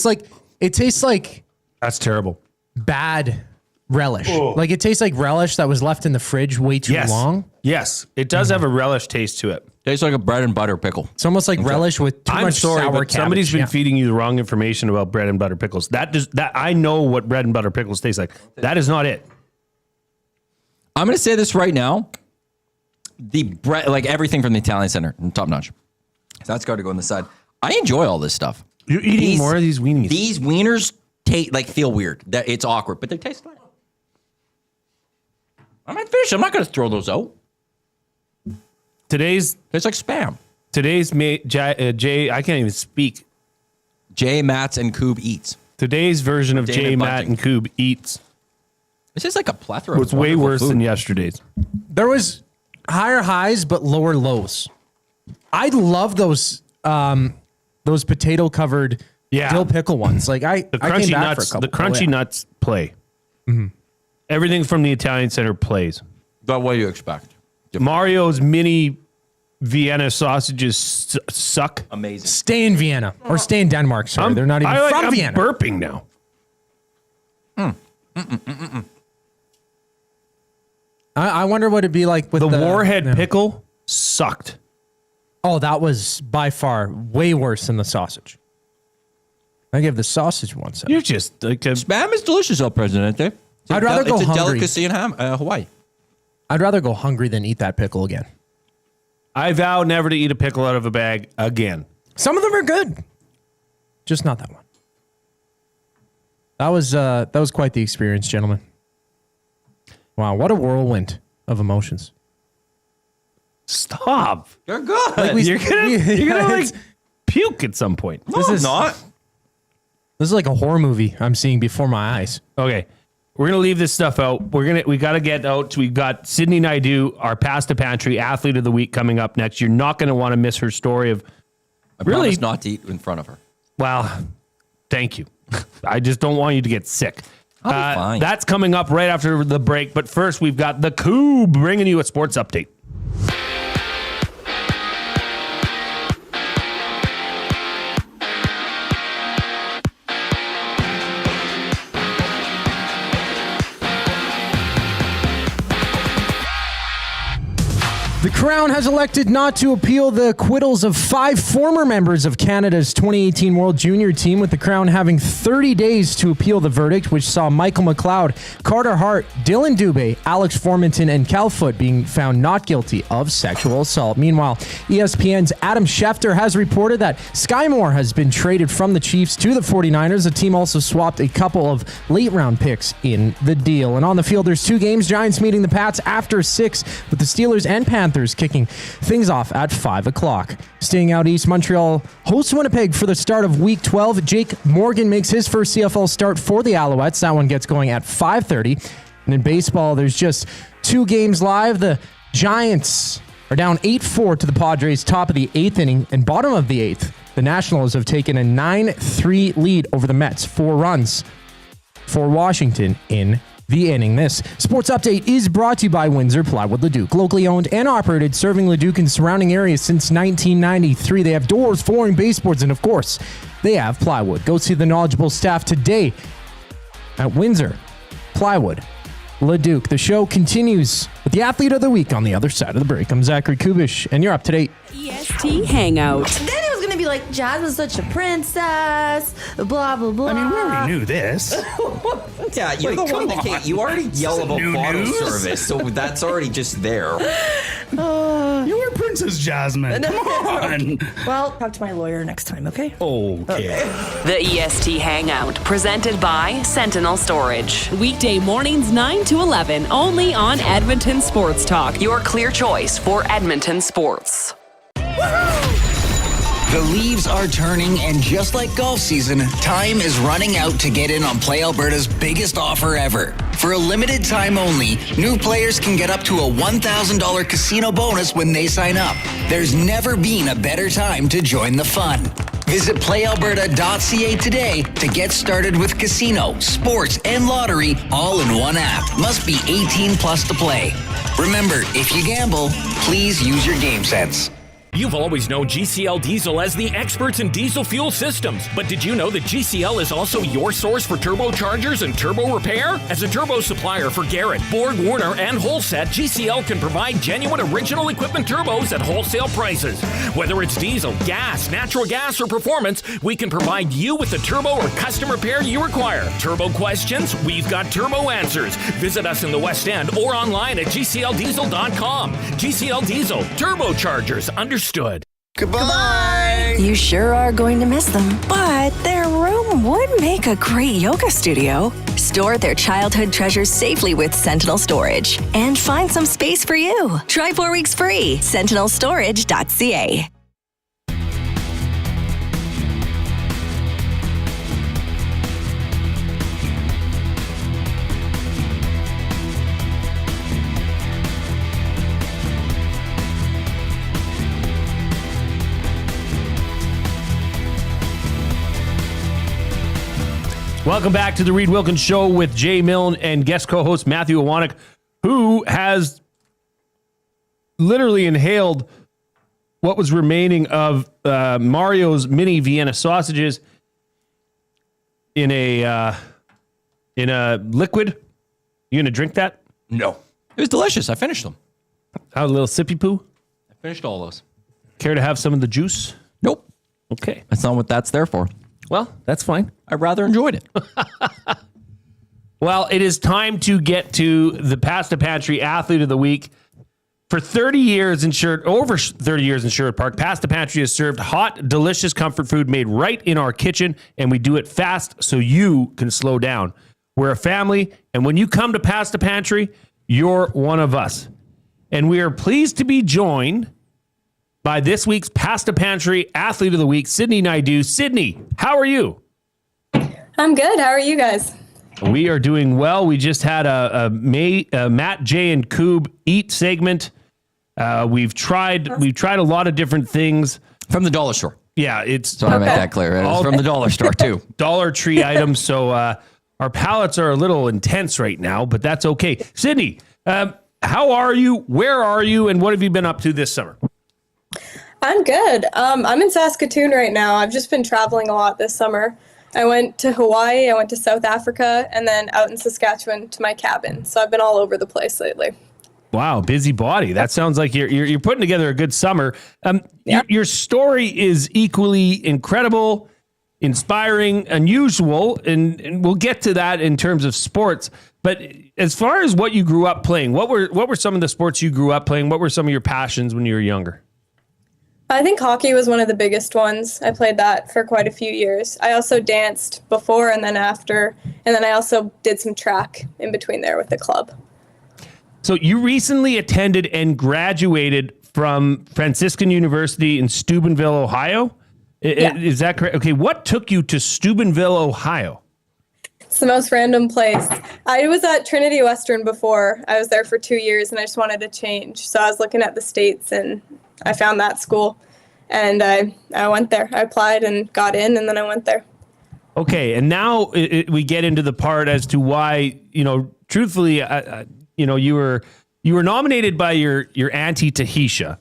tastes like that's terrible. Bad relish. Oh. Like it tastes like relish that was left in the fridge way too long. Yes, it does have a relish taste to it. Tastes like a bread and butter pickle. It's almost like relish with too much sour but cabbage. Somebody's been feeding you the wrong information about bread and butter pickles. That I know what bread and butter pickles taste like. That is not it. I'm going to say this right now. The bread, like everything from the Italian Center, top notch. So that's got to go on the side. I enjoy all this stuff. You're eating more of these weenies. These wieners feel weird. That it's awkward, but they taste nice. I might finish. I'm not going to throw those out. It's like spam. Today's Jay, I can't even speak. Jay, Matt's, and Koob Eats. Today's version of Jay, Matt, and Koob Eats. This is like a plethora. It's way worse than yesterday's. There was higher highs but lower lows. I love those potato covered dill pickle ones. Like the crunchy came back nuts. For a couple. The crunchy nuts play. Mm-hmm. Everything from the Italian Center plays. But what do you expect? Mario's mini Vienna sausages suck. Amazing. Stay in Vienna or stay in Denmark. Sorry, they're not even from Vienna. I'm burping now. I wonder what it'd be like with the Warhead pickle sucked. Oh, that was by far way worse than the sausage. I give the sausage 1 7. You're just like spam is delicious, El Presidente. I'd rather go hungry. It's a delicacy in Hawaii. I'd rather go hungry than eat that pickle again. I vow never to eat a pickle out of a bag again. Some of them are good, just not that one. That was quite the experience, gentlemen. Wow, what a whirlwind of emotions. Stop. You're good. Like you're gonna puke at some point. No, I'm not. This is like a horror movie I'm seeing before my eyes. Okay. We're going to leave this stuff out. We got to get out. We got Sydney Naidu, our Pasta Pantry Athlete of the Week coming up next. You're not going to want to miss her story of I promise not to eat in front of her. Well, thank you. I just don't want you to get sick. I'll be fine. That's coming up right after the break. But first, we've got the Koob bringing you a sports update. The Crown has elected not to appeal the acquittals of 5 former members of Canada's 2018 World Junior team, with the Crown having 30 days to appeal the verdict, which saw Michael McLeod, Carter Hart, Dylan Dubé, Alex Formanton, and Cal Foote being found not guilty of sexual assault. Meanwhile, ESPN's Adam Schefter has reported that Sky Moore has been traded from the Chiefs to the 49ers. The team also swapped a couple of late-round picks in the deal. And on the field, there's 2 games. Giants meeting the Pats after 6, with the Steelers and Panthers kicking things off at 5 o'clock. Staying out east, Montreal hosts Winnipeg for the start of Week 12. Jake Morgan makes his first CFL start for the Alouettes. That one gets going at 5:30. And in baseball, there's just 2 games live. The Giants are down 8-4 to the Padres, top of the 8th inning, and bottom of the 8th. The Nationals have taken a 9-3 lead over the Mets, 4 runs for Washington in the inning. This sports update is brought to you by Windsor Plywood Leduc, locally owned and operated, serving Leduc and surrounding areas since 1993. They have doors, flooring, baseboards, and of course, they have plywood. Go see the knowledgeable staff today at Windsor Plywood Leduc. The show continues with the Athlete of the Week on the other side of the break. I'm Zach Kubusch, and you're up to date. EST Hangout. Then it was going to be like, Jasmine's such a princess, blah, blah, blah. I mean, we already knew this. Yeah, you're the one that can't. You already yell about bottle service, so that's already just there. You were Princess Jasmine. Come on. Well, talk to my lawyer next time, okay? Okay. The EST Hangout, presented by Sentinel Storage. Weekday mornings 9 to 11, only on Edmonton Sports Talk. Your clear choice for Edmonton sports. The leaves are turning, and just like golf season, time is running out to get in on Play Alberta's biggest offer ever. For a limited time only, new players can get up to a $1,000 casino bonus when they sign up. There's never been a better time to join the fun. Visit playalberta.ca today to get started with casino, sports, and lottery all in one app. Must be 18 plus to play. Remember, if you gamble, please use your game sense. You've always known GCL Diesel as the experts in diesel fuel systems, but did you know that GCL is also your source for turbochargers and turbo repair? As a turbo supplier for Garrett, Borg Warner, and Holset, GCL can provide genuine original equipment turbos at wholesale prices. Whether it's diesel, gas, natural gas, or performance, we can provide you with the turbo or custom repair you require. Turbo questions? We've got turbo answers. Visit us in the West End or online at gcldiesel.com. GCL Diesel, turbochargers, understood. Goodbye. You sure are going to miss them, but their room would make a great yoga studio. Store their childhood treasures safely with Sentinel Storage and find some space for you. Try 4 weeks free. SentinelStorage.ca. Welcome back to the Reid Wilkins Show with Jay Milne and guest co-host Matthew Iwanyk, who has literally inhaled what was remaining of Mario's mini Vienna sausages in a liquid. You gonna drink that? No. It was delicious. I finished them. How a little sippy poo? I finished all those. Care to have some of the juice? Nope. Okay. That's not what that's there for. Well, that's fine. I rather enjoyed it. Well, it is time to get to the Pasta Pantry Athlete of the Week. For 30 years in over 30 years in Sherwood Park, Pasta Pantry has served hot, delicious comfort food made right in our kitchen, and we do it fast so you can slow down. We're a family, and when you come to Pasta Pantry, you're one of us. And we are pleased to be joined by this week's Pasta Pantry Athlete of the Week, Sydney Naidu. Sydney, how are you? I'm good. How are you guys? We are doing well. We just had a Matt, Jay, and Koob eat segment. We've tried a lot of different things from the dollar store. Yeah, it's so I make that clear. It's from the dollar store too. Dollar Tree items. So our palates are a little intense right now, but that's okay. Sydney, how are you? Where are you? And what have you been up to this summer? I'm good. I'm in Saskatoon right now. I've just been traveling a lot this summer. I went to Hawaii, I went to South Africa, and then out in Saskatchewan to my cabin. So I've been all over the place lately. Wow, busy body. That sounds like you're putting together a good summer. Your story is equally incredible, inspiring, unusual, and we'll get to that in terms of sports. But as far as what you grew up playing, what were some of the sports you grew up playing? What were some of your passions when you were younger? I think hockey was one of the biggest ones. I played that for quite a few years. I also danced before and then after, and then I also did some track in between there with the club. So you recently attended and graduated from Franciscan University in Steubenville, Ohio? Yeah. Is that correct? Okay, what took you to Steubenville, Ohio? It's the most random place. I was at Trinity Western before. I was there for 2 years, and I just wanted to change. So I was looking at the States, and I found that school, and I went there. I applied and got in, and then I went there. Okay, and now we get into the part as to why, truthfully, you were nominated by your auntie Tahisha,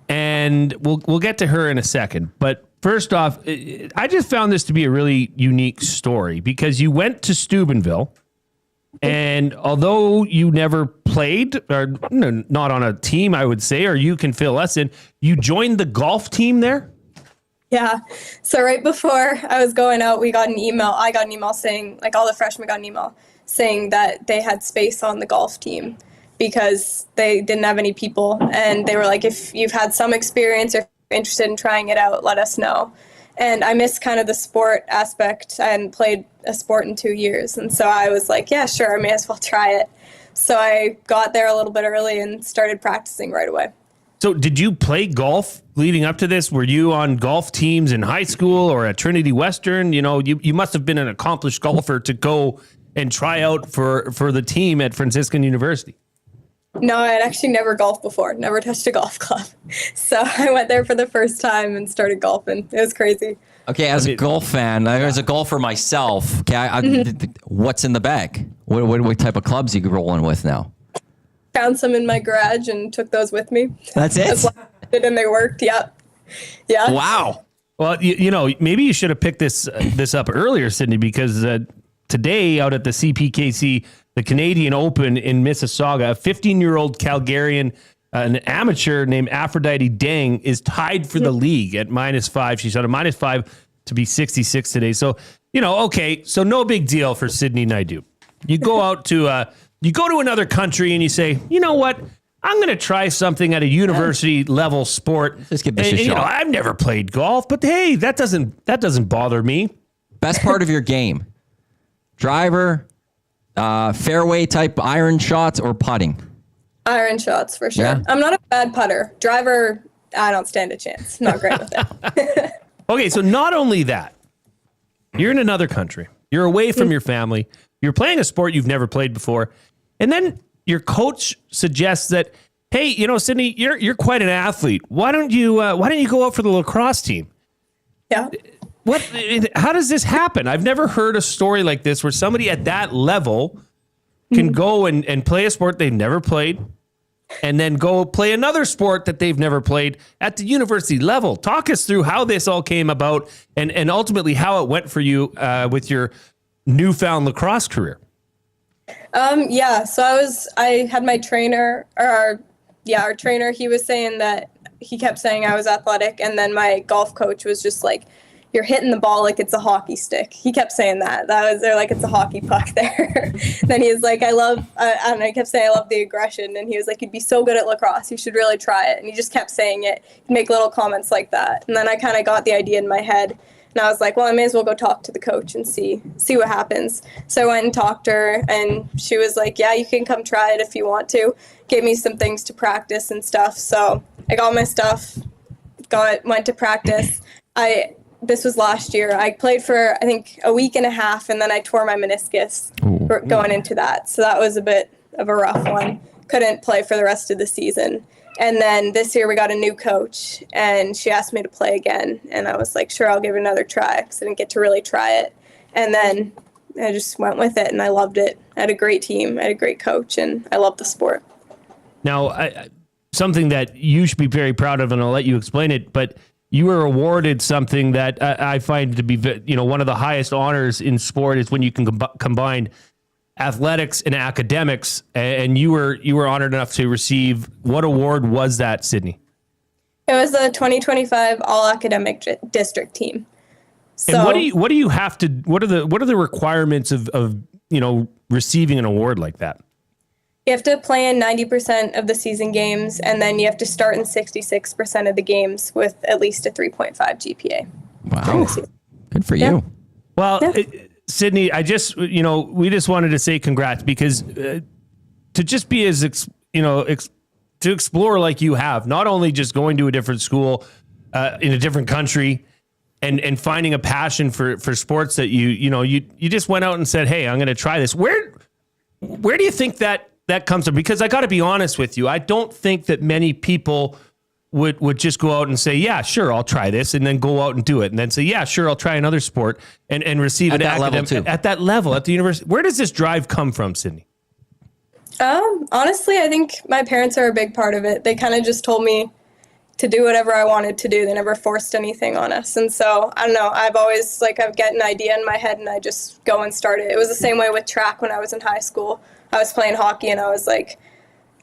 and we'll get to her in a second. But first off, I just found this to be a really unique story because you went to Steubenville, and although you never played, or not on a team, I would say, or you can fill us in, you joined the golf team there? Yeah. So right before I was going out, I got an email saying, like, all the freshmen got an email saying that they had space on the golf team because they didn't have any people. And they were like, if you've had some experience or if you're interested in trying it out, let us know. And I missed kind of the sport aspect. I hadn't played a sport in 2 years. And so I was like, yeah, sure, I may as well try it. So I got there a little bit early and started practicing right away. So did you play golf leading up to this? Were you on golf teams in high school or at Trinity Western? You must have been an accomplished golfer to go and try out for the team at Franciscan University. No, I had actually never golfed before, never touched a golf club. So I went there for the first time and started golfing. It was crazy. Okay, as a golf fan, as a golfer myself, okay, what's in the bag? What type of clubs are you rolling with now? Found some in my garage and took those with me. That's it? That's what I did, and they worked. Yep. Yeah. Wow. Well, maybe you should have picked this up earlier, Sydney, because today out at the CPKC, the Canadian Open in Mississauga, a 15-year-old Calgarian, an amateur named Aphrodite Deng, is tied for the league at -5. She's on a -5 to be 66 today. So, so no big deal for Sydney Naidu. You go out to you go to another country and you say, you know what? I'm going to try something at a university level sport. Just give this a shot. I've never played golf, but hey, that doesn't bother me. Best part of your game: driver, fairway type iron shots, or putting. Iron shots for sure. Yeah. I'm not a bad putter. Driver, I don't stand a chance. Not great with it. Okay, so not only that, you're in another country. You're away from your family. You're playing a sport you've never played before. And then your coach suggests that, hey, Sydney, you're quite an athlete. Why don't you go out for the lacrosse team? Yeah. How does this happen? I've never heard a story like this where somebody at that level can go and play a sport they've never played and then go play another sport that they've never played at the university level. Talk us through how this all came about and ultimately how it went for you with your newfound lacrosse career. Yeah, so I had my trainer, our trainer, he was saying that he kept saying I was athletic, and then my golf coach was just like, you're hitting the ball like it's a hockey stick. He kept saying that. They're like, it's a hockey puck there. Then he was like, I kept saying I love the aggression, and he was like, you'd be so good at lacrosse. You should really try it. And he just kept saying it. He'd make little comments like that. And then I kind of got the idea in my head. And I was like, well, I may as well go talk to the coach and see what happens. So I went and talked to her, and she was like, yeah, you can come try it if you want to. Gave me some things to practice and stuff. So I got my stuff, went to practice. This was last year. I played for, I think, a week and a half, and then I tore my meniscus going into that. So that was a bit of a rough one. Couldn't play for the rest of the season. And then this year we got a new coach, and she asked me to play again. And I was like, sure, I'll give it another try, because I didn't get to really try it. And then I just went with it, and I loved it. I had a great team. I had a great coach, and I loved the sport. Now, something that you should be very proud of, and I'll let you explain it, but you were awarded something that I find to be, one of the highest honors in sport is when you can combine athletics and academics, and you were honored enough to receive, what award was that, Sydney? It was the 2025 All Academic District team. So, and what do you have to, what are the requirements of receiving an award like that? you have to play in 90% of the season games, and then you have to start in 66% of the games with at least a 3.5 GPA. Wow. Good for you. Well, Sydney, we just wanted to say congrats, because to just be as, to explore like you have, not only just going to a different school in a different country and finding a passion for sports that you just went out and said, hey, I'm going to try this. Where do you think that comes from? Because I got to be honest with you, I don't think that many people would just go out and say, yeah, sure, I'll try this, and then go out and do it, and then say, yeah, sure, I'll try another sport and receive at that level too. At that level, at the university. Where does this drive come from, Sydney? Honestly, I think my parents are a big part of it. They kind of just told me to do whatever I wanted to do. They never forced anything on us. And so, I don't know, I've always, I get an idea in my head and I just go and start it. It was the same way with track when I was in high school. I was playing hockey and I was like,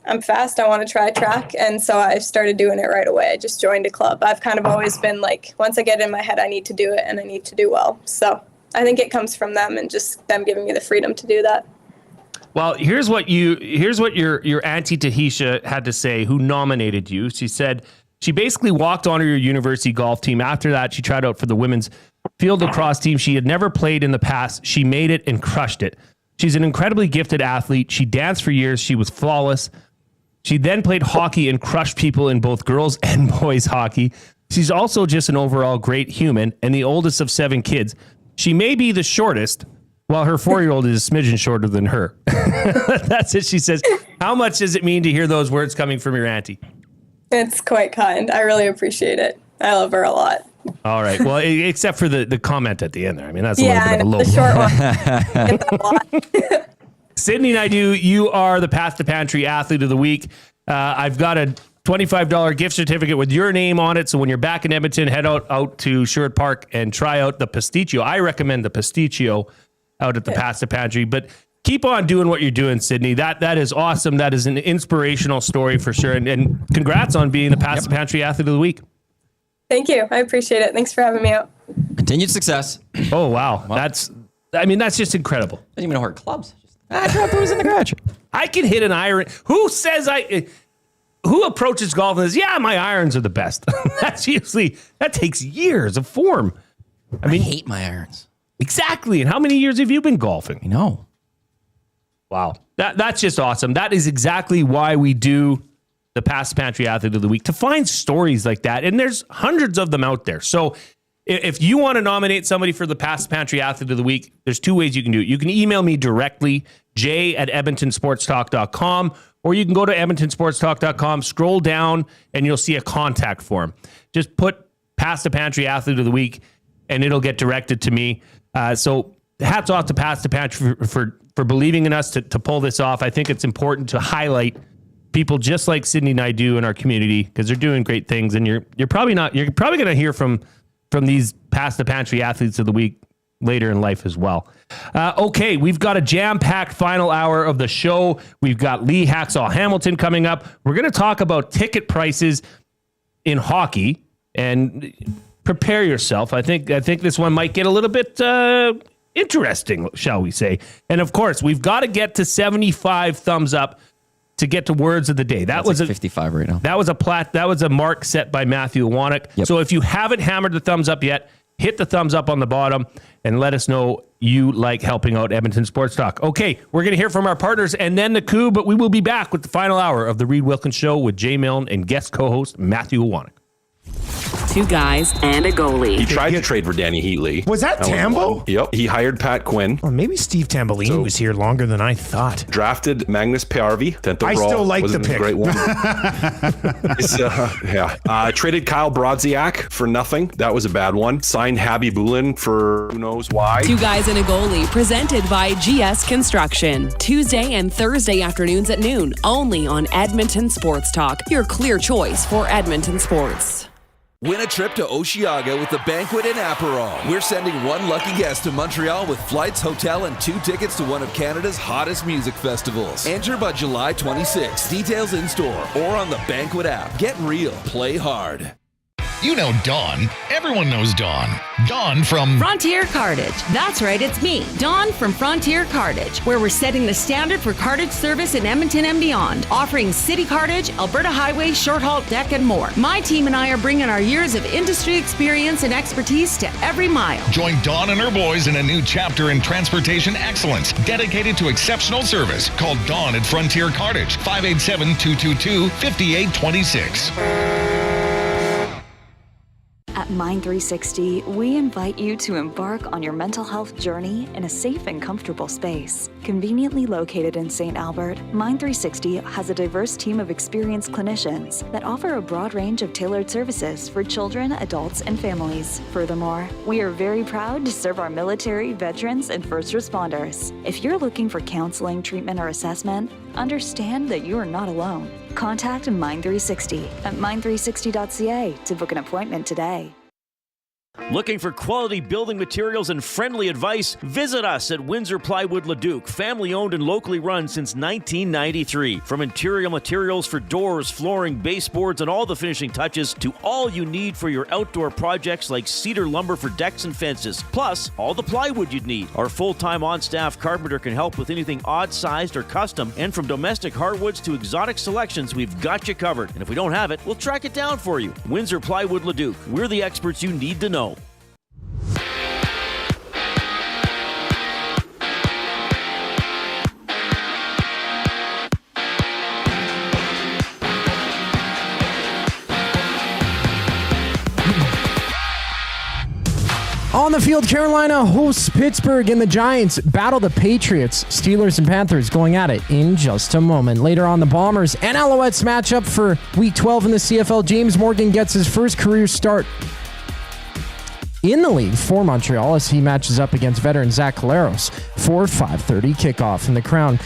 I'm fast, I want to try track. And so I started doing it right away. I just joined a club. I've kind of always been like, once I get in my head, I need to do it and I need to do well. So I think it comes from them and just them giving me the freedom to do that. Well, here's what your auntie Tahisha had to say, who nominated you. She said she basically walked onto your university golf team. After that, she tried out for the women's field lacrosse team. She had never played in the past. She made it and crushed it. She's an incredibly gifted athlete. She danced for years. She was flawless. She then played hockey and crushed people in both girls and boys hockey. She's also just an overall great human and the oldest of 7 kids. She may be the shortest, while her 4-year-old is a smidgen shorter than her. That's it. She says, how much does it mean to hear those words coming from your auntie? It's quite kind. I really appreciate it. I love her a lot. All right. Well, except for the comment at the end there. I mean, that's a little bit of a low. The short one. Sydney Naidu, you are the Pasta Pantry Athlete of the Week. I've got a $25 gift certificate with your name on it. So when you're back in Edmonton, head out to Sherwood Park and try out the pasticcio. I recommend the pasticcio out at the Pasta Pantry. But keep on doing what you're doing, Sydney. That is awesome. That is an inspirational story for sure. And congrats on being the Pasta Pantry Athlete of the Week. Thank you. I appreciate it. Thanks for having me out. Continued success. Oh, wow. That's just incredible. I didn't even know her clubs. Drop those in the garage. I can hit an iron. Who approaches golf and says, yeah, my irons are the best? That takes years of form. I hate my irons. Exactly. And how many years have you been golfing? I know. Wow. That's just awesome. That is exactly why we do the Pasta Pantry Athlete of the Week, to find stories like that. And there's hundreds of them out there. So if you want to nominate somebody for the Pasta Pantry Athlete of the Week, there's 2 ways you can do it. You can email me directly, j@edmontonsportstalk.com, or you can go to edmontonsportstalk.com, scroll down, and you'll see a contact form. Just put Pasta Pantry Athlete of the Week, and it'll get directed to me. So hats off to Pasta Pantry for believing in us to pull this off. I think it's important to highlight people just like Sydney Naidu in our community, because they're doing great things, and you're probably going to hear from these Pasta Pantry Athletes of the Week later in life as well. Okay, we've got a jam-packed final hour of the show. We've got Lee Hacksaw Hamilton coming up. We're going to talk about ticket prices in hockey, and prepare yourself. I think this one might get a little bit interesting, shall we say. And of course, we've got to get to 75 thumbs up to get to words of the day. That was 55 right now. That was a mark set by Matthew Iwanyk. Yep. So if you haven't hammered the thumbs up yet, hit the thumbs up on the bottom and let us know you like helping out Edmonton Sports Talk. Okay, we're going to hear from our partners and then the Koob, but we will be back with the final hour of the Reid Wilkins Show with Jay Milne and guest co-host Matthew Iwanyk. 2 guys and a goalie. He tried to trade for Danny Heatley. Was that Tambo? Yep. He hired Pat Quinn. Well, maybe Steve Tambolini was here longer than I thought. Drafted Magnus Piarvi, 10th overall. I still like the pick. Great one. Traded Kyle Brodziak for nothing. That was a bad one. Signed Habby Bulin for who knows why. 2 guys and a goalie, presented by GS Construction. Tuesday and Thursday afternoons at noon, only on Edmonton Sports Talk, your clear choice for Edmonton sports. Win a trip to Osheaga with the Banquet in Aperol. We're sending one lucky guest to Montreal with flights, hotel, and 2 tickets to one of Canada's hottest music festivals. Enter by July 26. Details in store or on the Banquet app. Get real. Play hard. You know Dawn. Everyone knows Dawn. Dawn from Frontier Cartage. That's right, it's me, Dawn from Frontier Cartage, where we're setting the standard for cartage service in Edmonton and beyond, offering city cartage, Alberta Highway, short haul deck, and more. My team and I are bringing our years of industry experience and expertise to every mile. Join Dawn and her boys in a new chapter in transportation excellence, dedicated to exceptional service. Call Dawn at Frontier Cartage, 587-222-5826. At Mind360, we invite you to embark on your mental health journey in a safe and comfortable space. Conveniently located in St. Albert, Mind360 has a diverse team of experienced clinicians that offer a broad range of tailored services for children, adults, and families. Furthermore, we are very proud to serve our military, veterans, and first responders. If you're looking for counseling, treatment, or assessment, understand that you are not alone. Contact Mind360 at mind360.ca to book an appointment today. Looking for quality building materials and friendly advice? Visit us at Windsor Plywood Leduc, family owned and locally run since 1993. From interior materials for doors, flooring, baseboards, and all the finishing touches to all you need for your outdoor projects like cedar lumber for decks and fences, plus all the plywood you'd need. Our full-time on-staff carpenter can help with anything odd-sized or custom, and from domestic hardwoods to exotic selections, we've got you covered. And if we don't have it, we'll track it down for you. Windsor Plywood Leduc. We're the experts you need to know. On the field, Carolina hosts Pittsburgh, and the Giants battle the Patriots. Steelers and Panthers going at it in just a moment. Later on, the Bombers and Alouettes match up for Week 12 in the CFL. James Morgan gets his first career start in the league for Montreal as he matches up against veteran Zach Kubusch for 5:30 kickoff. And the Crown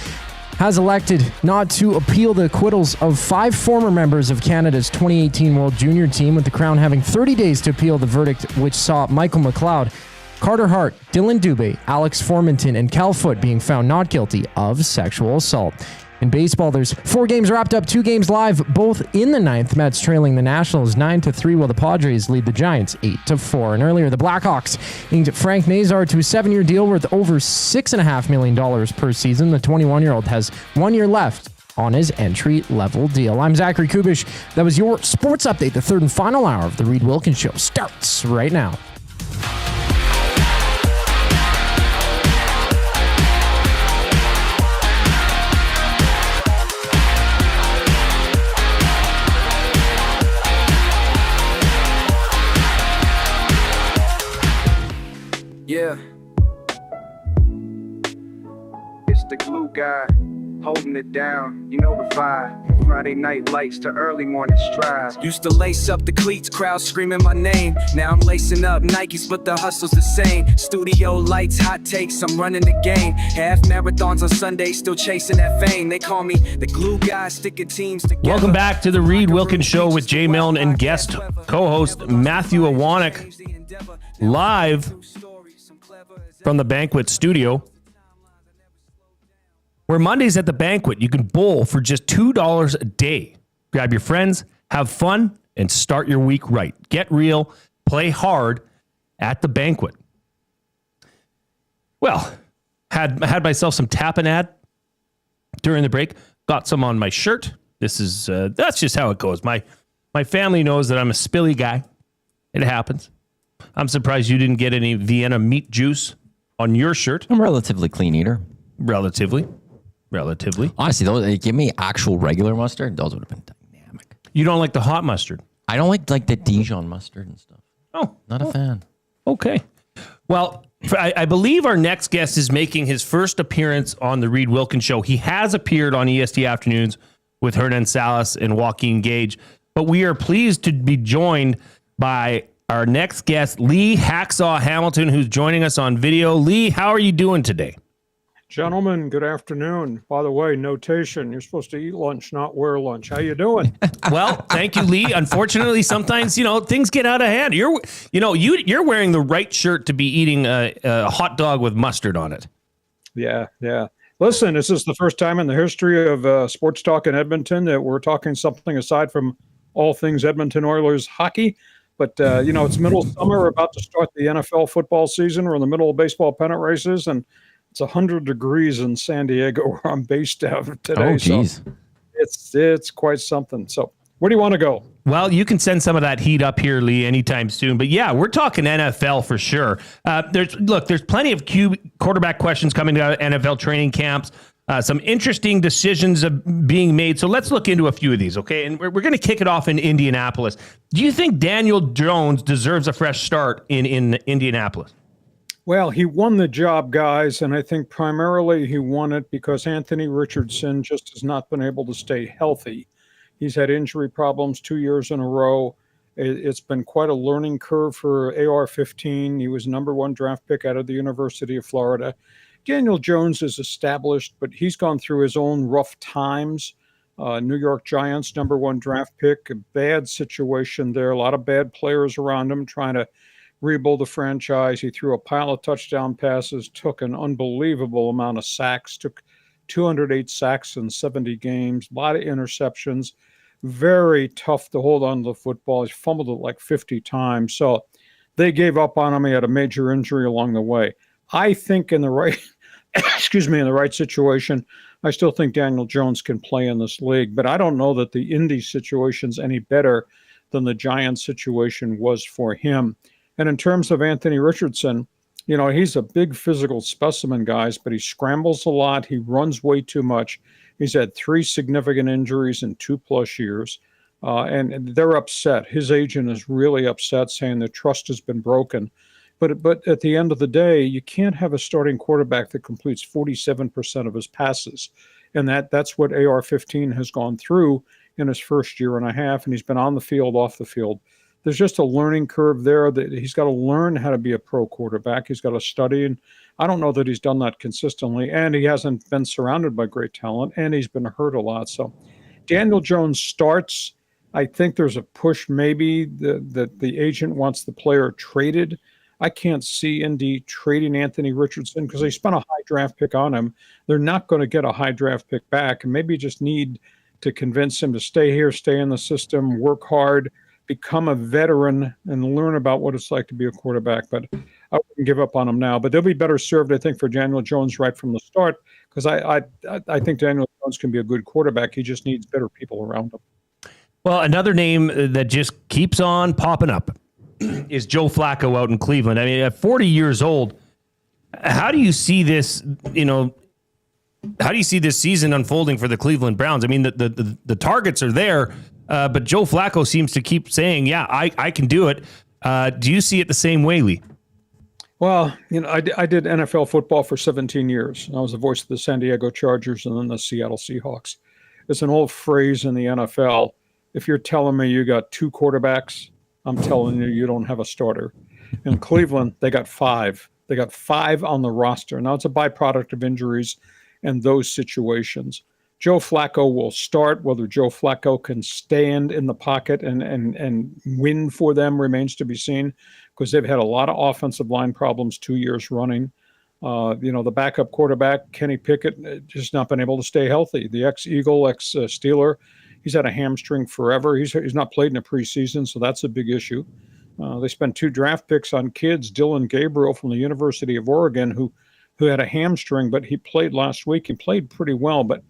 has elected not to appeal the acquittals of 5 former members of Canada's 2018 World Junior team, with the Crown having 30 days to appeal the verdict, which saw Michael McLeod, Carter Hart, Dylan Dubé, Alex Formanton, and Cal Foote being found not guilty of sexual assault. In baseball, there's 4 games wrapped up, 2 games live, both in the 9th. Mets trailing the Nationals 9-3, while the Padres lead the Giants 8-4. And earlier, the Blackhawks inked Frank Nazar to a 7-year deal worth over $6.5 million per season. The 21-year-old has 1 year left on his entry-level deal. I'm Zach Kubusch. That was your sports update. The third and final hour of the Reid Wilkins Show starts right now. Yeah, it's the glue guy, holding it down, you know the vibe. Friday night lights to early morning strides. Used to lace up the cleats, crowd screaming my name. Now I'm lacing up Nikes, but the hustle's the same. Studio lights, hot takes, I'm running the game. Half marathons on Sunday, still chasing that fame. They call me the glue guy, sticking teams together. Welcome back to the Reid Wilkins Show with Jay Milne and guest co-host Matthew Iwanyk, live from the Banquet studio, where Mondays at the Banquet, you can bowl for just $2 a day. Grab your friends, have fun, and start your week right. Get real, play hard at the Banquet. Well, had myself some tapenade during the break. Got some on my shirt. This is that's just how it goes. My family knows that I'm a spilly guy. It happens. I'm surprised you didn't get any Vienna meat juice on your shirt. I'm a relatively clean eater. Relatively. Honestly, though, they give me actual regular mustard. Those would have been dynamic. You don't like the hot mustard? I don't like the Dijon mustard and stuff. Oh. Not a fan. Okay. Well, I believe our next guest is making his first appearance on the Reid Wilkins Show. He has appeared on EST Afternoons with Hernan Salas and Joaquin Gage, but we are pleased to be joined by our next guest, Lee Hacksaw Hamilton, who's joining us on video. Lee, how are you doing today? Gentlemen, good afternoon. By the way, notation, you're supposed to eat lunch, not wear lunch. How you doing? Well, thank you, Lee. Unfortunately, sometimes, things get out of hand. You're wearing the right shirt to be eating a hot dog with mustard on it. Yeah. Listen, this is the first time in the history of Sports Talk in Edmonton that we're talking something aside from all things Edmonton Oilers hockey. But, it's middle of summer. We're about to start the NFL football season. We're in the middle of baseball pennant races, and it's 100 degrees in San Diego where I'm based out of today. Oh, geez. So it's quite something. So where do you want to go? Well, you can send some of that heat up here, Lee, anytime soon. But yeah, we're talking NFL for sure. There's plenty of quarterback questions coming out of NFL training camps. Some interesting decisions being made. So let's look into a few of these, okay? And we're going to kick it off in Indianapolis. Do you think Daniel Jones deserves a fresh start in Indianapolis? Well, he won the job, guys, and I think primarily he won it because Anthony Richardson just has not been able to stay healthy. He's had injury problems 2 years in a row. It's been quite a learning curve for AR-15. He was number 1 draft pick out of the University of Florida. Daniel Jones is established, but he's gone through his own rough times. New York Giants, number 1 draft pick, a bad situation there. A lot of bad players around him trying to rebuild the franchise. He threw a pile of touchdown passes, took an unbelievable amount of sacks, took 208 sacks in 70 games, a lot of interceptions. Very tough to hold on to the football. He fumbled it like 50 times. So they gave up on him. He had a major injury along the way. I think in the right situation, I still think Daniel Jones can play in this league, but I don't know that the Indy situation's any better than the Giants situation was for him. And in terms of Anthony Richardson, he's a big physical specimen, guys, but he scrambles a lot. He runs way too much. He's had 3 significant injuries in 2+ years, and they're upset. His agent is really upset, saying the trust has been broken. But at the end of the day, you can't have a starting quarterback that completes 47% of his passes. And that's what AR-15 has gone through in his first year and a half, and he's been on the field, off the field. There's just a learning curve there that he's got to learn how to be a pro quarterback. He's got to study, and I don't know that he's done that consistently, and he hasn't been surrounded by great talent, and he's been hurt a lot. So Daniel Jones starts. I think there's a push maybe that the agent wants the player traded. I can't see Indy trading Anthony Richardson because they spent a high draft pick on him. They're not going to get a high draft pick back, and maybe just need to convince him to stay here, stay in the system, work hard, become a veteran, and learn about what it's like to be a quarterback. But I wouldn't give up on him now. But they'll be better served, I think, for Daniel Jones right from the start, because I think Daniel Jones can be a good quarterback. He just needs better people around him. Well, another name that just keeps on popping up is Joe Flacco out in Cleveland. I mean, at 40 years old, how do you see this, how do you see this season unfolding for the Cleveland Browns? I mean, the targets are there, but Joe Flacco seems to keep saying, yeah, I can do it. Do you see it the same way, Lee? Well, I did NFL football for 17 years. I was the voice of the San Diego Chargers and then the Seattle Seahawks. It's an old phrase in the NFL. If you're telling me you got 2 quarterbacks, I'm telling you don't have a starter. In Cleveland, they got 5. They got 5 on the roster. Now, it's a byproduct of injuries and those situations. Joe Flacco will start. Whether Joe Flacco can stand in the pocket and win for them remains to be seen, because they've had a lot of offensive line problems 2 years running. The backup quarterback, Kenny Pickett, just not been able to stay healthy. The ex-Eagle, ex-Steeler, he's had a hamstring forever. He's not played in a preseason, so that's a big issue. They spent 2 draft picks on kids, Dylan Gabriel from the University of Oregon, who had a hamstring, but he played last week. He played pretty well, but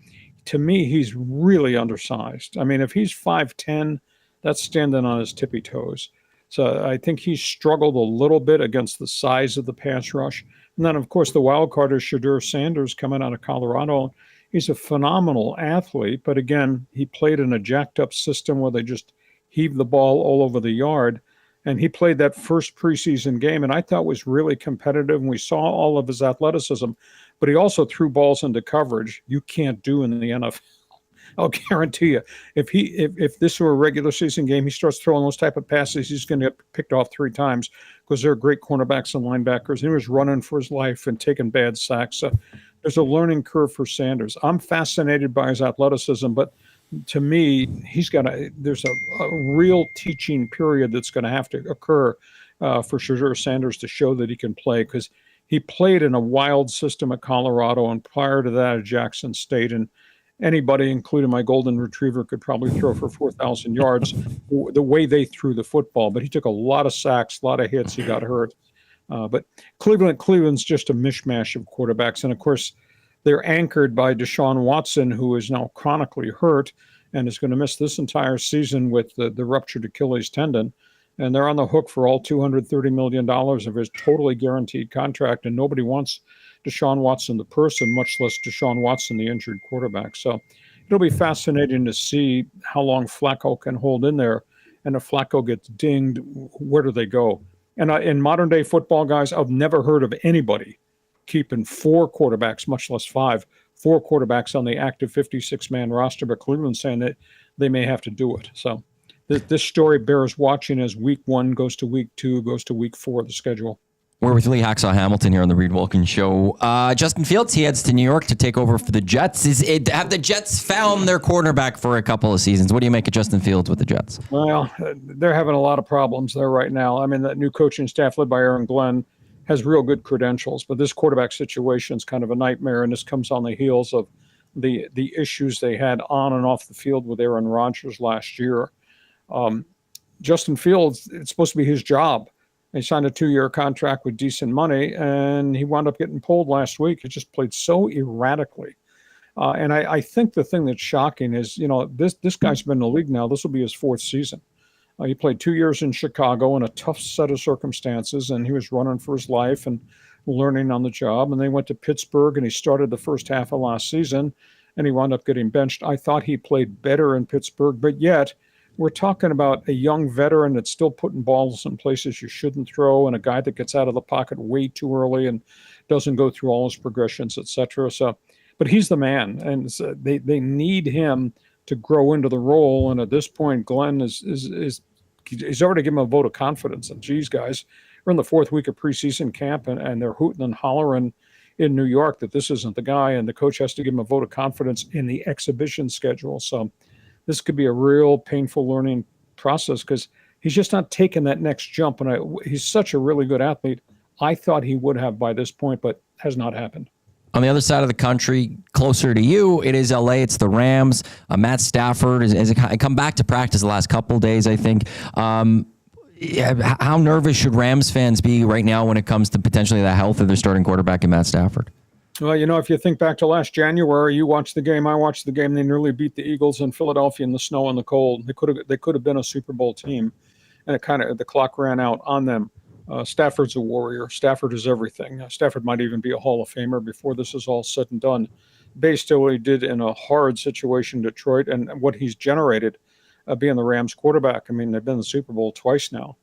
to me, he's really undersized. I mean, if he's 5'10", that's standing on his tippy toes. So I think he's struggled a little bit against the size of the pass rush. And then, of course, the wild card is Shedeur Sanders coming out of Colorado. He's a phenomenal athlete, but again, he played in a jacked-up system where they just heaved the ball all over the yard. And he played that first preseason game, and I thought was really competitive, and we saw all of his athleticism. But he also threw balls into coverage you can't do in the NFL. I'll guarantee you, if this were a regular season game, he starts throwing those type of passes, he's going to get picked off 3 times because they're great cornerbacks and linebackers. And he was running for his life and taking bad sacks. So there's a learning curve for Sanders. I'm fascinated by his athleticism, but to me, there's a real teaching period that's going to have to occur for Shadur Sanders to show that he can play, because he played in a wild system at Colorado and prior to that at Jackson State. And anybody, including my golden retriever, could probably throw for 4,000 yards the way they threw the football. But he took a lot of sacks, a lot of hits. He got hurt. But Cleveland's just a mishmash of quarterbacks. And, of course, they're anchored by Deshaun Watson, who is now chronically hurt and is going to miss this entire season with the ruptured Achilles tendon. And they're on the hook for all $230 million of his totally guaranteed contract. And nobody wants Deshaun Watson, the person, much less Deshaun Watson, the injured quarterback. So it'll be fascinating to see how long Flacco can hold in there. And if Flacco gets dinged, where do they go? And in modern day football, guys, I've never heard of anybody keeping 4 quarterbacks, much less 5, 4 quarterbacks on the active 56-man roster. But Cleveland's saying that they may have to do it. So this story bears watching as week 1 goes to week 2, goes to week 4 of the schedule. We're with Lee Hacksaw Hamilton here on the Reid Wilkins Show. Justin Fields, he heads to New York to take over for the Jets. Have the Jets found their quarterback for a couple of seasons? What do you make of Justin Fields with the Jets? Well, they're having a lot of problems there right now. I mean, that new coaching staff led by Aaron Glenn has real good credentials, but this quarterback situation is kind of a nightmare, and this comes on the heels of the issues they had on and off the field with Aaron Rodgers last year. Justin Fields, it's supposed to be his job. He signed a 2-year contract with decent money, and he wound up getting pulled last week. He just played so erratically. And I think the thing that's shocking is, this guy's been in the league now. This will be his 4th season. He played 2 years in Chicago in a tough set of circumstances, and he was running for his life and learning on the job. And then he went to Pittsburgh, and he started the first half of last season, and he wound up getting benched. I thought he played better in Pittsburgh, but yet we're talking about a young veteran that's still putting balls in places you shouldn't throw, and a guy that gets out of the pocket way too early and doesn't go through all his progressions, et cetera. So, but he's the man, and they need him to grow into the role. And at this point, Glenn he's already given him a vote of confidence. And geez, guys, we're in the 4th week of preseason camp, and they're hooting and hollering in New York that this isn't the guy, and the coach has to give him a vote of confidence in the exhibition schedule. So this could be a real painful learning process, because he's just not taking that next jump. And he's such a really good athlete. I thought he would have by this point, but has not happened. On the other side of the country, closer to you, it is LA. It's the Rams. Matt Stafford has come back to practice the last couple of days, I think. How nervous should Rams fans be right now when it comes to potentially the health of their starting quarterback in Matt Stafford? Well, if you think back to last January, you watched the game, I watched the game. They nearly beat the Eagles in Philadelphia in the snow and the cold. They could have been a Super Bowl team, and the clock ran out on them. Stafford's a warrior. Stafford is everything. Stafford might even be a Hall of Famer before this is all said and done, based on what he did in a hard situation in Detroit and what he's generated being the Rams quarterback. I mean, they've been in the Super Bowl twice now.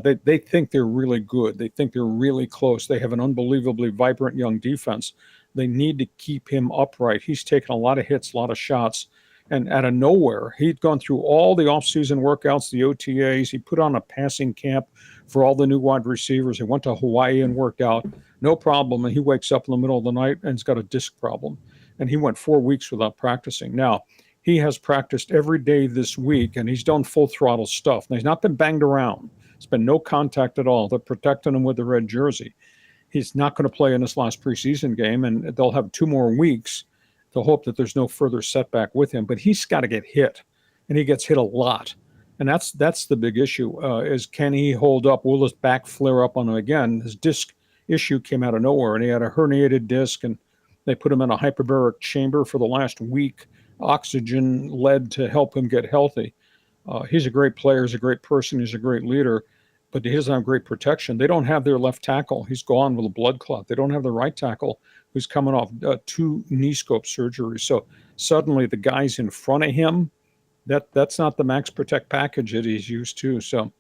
They think they're really good. They think they're really close. They have an unbelievably vibrant young defense. They need to keep him upright. He's taken a lot of hits, a lot of shots. And out of nowhere, he'd gone through all the offseason workouts, the OTAs. He put on a passing camp for all the new wide receivers. He went to Hawaii and worked out. No problem. And he wakes up in the middle of the night and he's got a disc problem. And he went 4 weeks without practicing. Now, he has practiced every day this week, and he's done full throttle stuff. Now, he's not been banged around. It's been no contact at all. They're protecting him with the red jersey. He's not going to play in this last preseason game, and they'll have 2 more weeks to hope that there's no further setback with him. But he's got to get hit, and he gets hit a lot. And that's the big issue, is can he hold up? Will his back flare up on him again? His disc issue came out of nowhere, and he had a herniated disc, and they put him in a hyperbaric chamber for the last week, oxygen led to help him get healthy. He's a great player. He's a great person. He's a great leader, but he doesn't have great protection. They don't have their left tackle. He's gone with a blood clot. They don't have the right tackle, who's coming off 2 knee scope surgeries. So suddenly the guys in front of him, that's not the Max Protect package that he's used to. So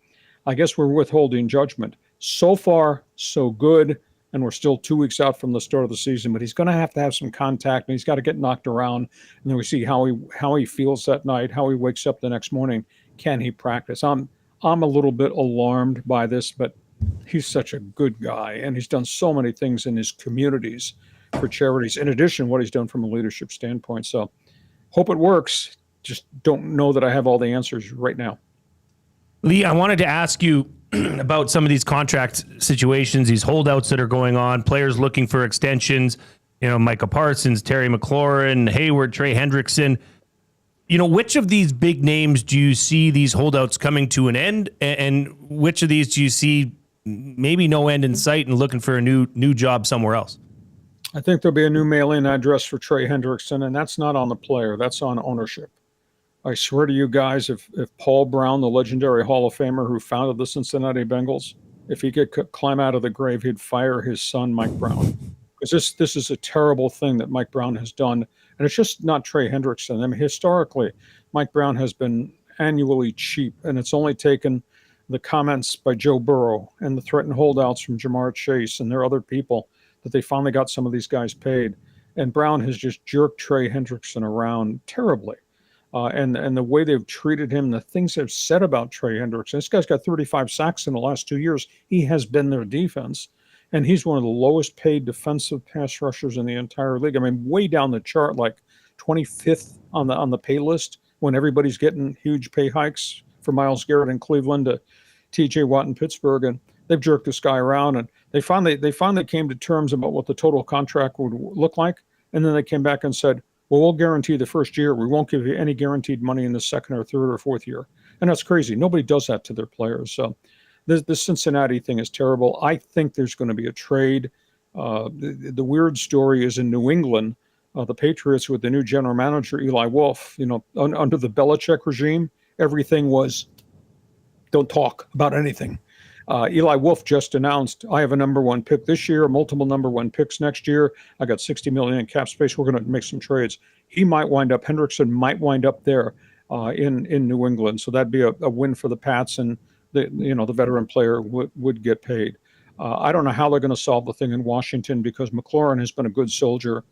I guess we're withholding judgment. So far, so good. And we're still 2 weeks out from the start of the season, but he's going to have some contact, and he's got to get knocked around. And then we see how he feels that night, how he wakes up the next morning. Can he practice? I'm a little bit alarmed by this, but he's such a good guy, and he's done so many things in his communities for charities, in addition to what he's done from a leadership standpoint. So hope it works. Just don't know that I have all the answers right now. Lee, I wanted to ask you about some of these contract situations, these holdouts that are going on, players looking for extensions, Micah Parsons, Terry McLaurin, Hayward, Trey Hendrickson. Which of these big names do you see these holdouts coming to an end, and which of these do you see maybe no end in sight and looking for a new job somewhere else? I think there'll be a new mailing address for Trey Hendrickson, and that's not on the player. That's on ownership. I swear to you guys, if Paul Brown, the legendary Hall of Famer who founded the Cincinnati Bengals, if he could climb out of the grave, he'd fire his son, Mike Brown. Because this is a terrible thing that Mike Brown has done. And it's just not Trey Hendrickson. I mean, historically, Mike Brown has been annually cheap, and it's only taken the comments by Joe Burrow and the threatened holdouts from Jamar Chase and their other people that they finally got some of these guys paid. And Brown has just jerked Trey Hendrickson around terribly. And the way they've treated him, the things they've said about Trey Hendrickson. This guy's got 35 sacks in the last 2 years. He has been their defense. And he's one of the lowest paid defensive pass rushers in the entire league. I mean, way down the chart, like 25th on the pay list, when everybody's getting huge pay hikes, for Myles Garrett in Cleveland to T.J. Watt in Pittsburgh. And they've jerked this guy around. And they finally came to terms about what the total contract would look like. And then they came back and said, well, we'll guarantee the first year. We won't give you any guaranteed money in the second or third or fourth year. And that's crazy. Nobody does that to their players. So this Cincinnati thing is terrible. I think there's going to be a trade. The weird story is in New England, the Patriots with the new general manager, Eli Wolf, under the Belichick regime, everything was don't talk about anything. Eli Wolf just announced, I have a number one pick this year, multiple number one picks next year. I got $60 million in cap space. We're going to make some trades. Hendrickson might wind up there in New England. So that'd be a win for the Pats, and the veteran player would get paid. I don't know how they're going to solve the thing in Washington, because McLaurin has been a good soldier.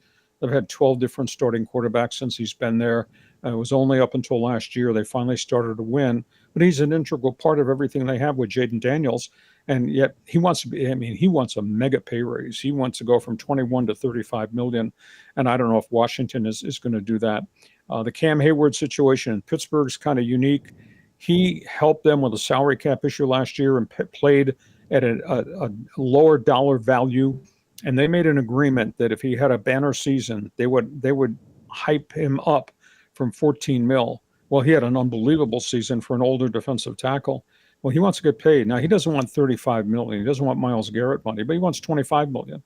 They've had 12 different starting quarterbacks since he's been there. It was only up until last year they finally started to win. But he's an integral part of everything they have with Jaden Daniels. And yet he wants a mega pay raise. He wants to go from 21 to 35 million. And I don't know if Washington is going to do that. The Cam Hayward situation in Pittsburgh is kind of unique. He helped them with a salary cap issue last year and played at a lower dollar value. And they made an agreement that if he had a banner season, they would hype him up from 14 mil. Well, he had an unbelievable season for an older defensive tackle. Well, he wants to get paid. Now, he doesn't want 35 million. He doesn't want Myles Garrett money, but he wants 25 million.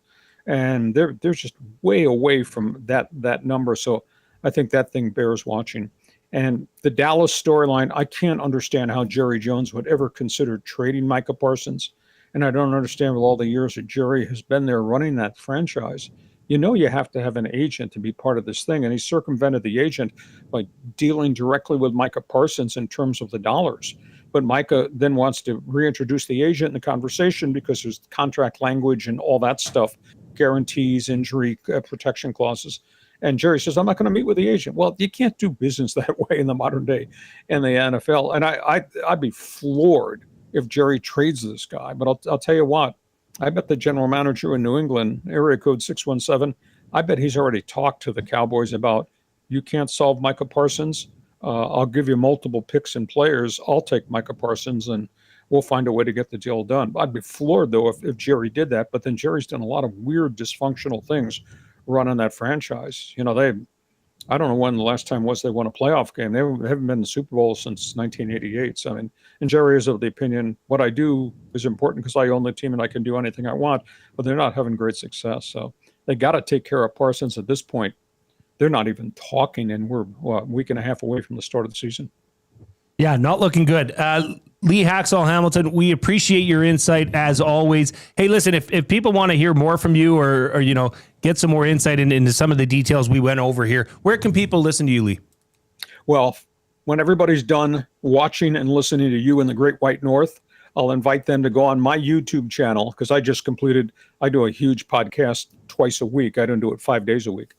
And they're just way away from that number. So I think that thing bears watching. And the Dallas storyline, I can't understand how Jerry Jones would ever consider trading Micah Parsons. And I don't understand, with all the years that Jerry has been there running that franchise, you have to have an agent to be part of this thing. And he circumvented the agent by dealing directly with Micah Parsons in terms of the dollars. But Micah then wants to reintroduce the agent in the conversation because there's contract language and all that stuff, guarantees, injury protection clauses. And Jerry says, I'm not going to meet with the agent. Well, you can't do business that way in the modern day in the NFL. And I'd be floored if Jerry trades this guy. But I'll tell you what, I bet the general manager in New England, area code 617, I bet he's already talked to the Cowboys about, you can't solve Micah Parsons. I'll give you multiple picks and players. I'll take Micah Parsons, and we'll find a way to get the deal done. I'd be floored, though, if Jerry did that. But then Jerry's done a lot of weird, dysfunctional things running that franchise. I don't know when the last time was they won a playoff game. They haven't been in the Super Bowl since 1988. So, and Jerry is of the opinion, what I do is important because I own the team and I can do anything I want, but they're not having great success. So they got to take care of Parsons at this point. They're not even talking, and we're a week and a half away from the start of the season. Yeah, not looking good. Lee Hacksaw Hamilton, we appreciate your insight as always. Hey, listen, if people want to hear more from you or get some more insight into some of the details we went over here, where can people listen to you, Lee? Well, when everybody's done watching and listening to you in the Great White North, I'll invite them to go on my YouTube channel, because I do a huge podcast twice a week. I don't do it 5 days a week.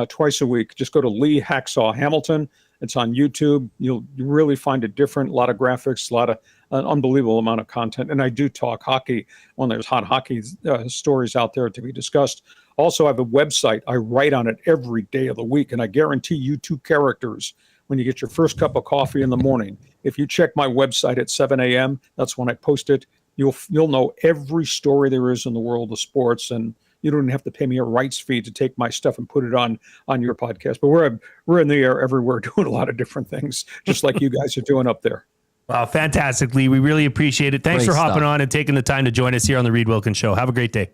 Twice a week. Just go to Lee Hacksaw Hamilton. It's on YouTube. You'll really find it different. A lot of graphics, a lot of an unbelievable amount of content. And I do talk hockey when there's hot hockey stories out there to be discussed. Also, I have a website. I write on it every day of the week, and I guarantee you 2 characters when you get your first cup of coffee in the morning. If you check my website at 7 a.m., that's when I post it. You'll know every story there is in the world of sports, and you don't even have to pay me a rights fee to take my stuff and put it on your podcast. But we're in the air everywhere doing a lot of different things, just like you guys are doing up there. Wow, fantastically. We really appreciate it. Thanks Great for hopping stuff. on and taking the time to join us here on the Reid Wilkins Show. Have a great day.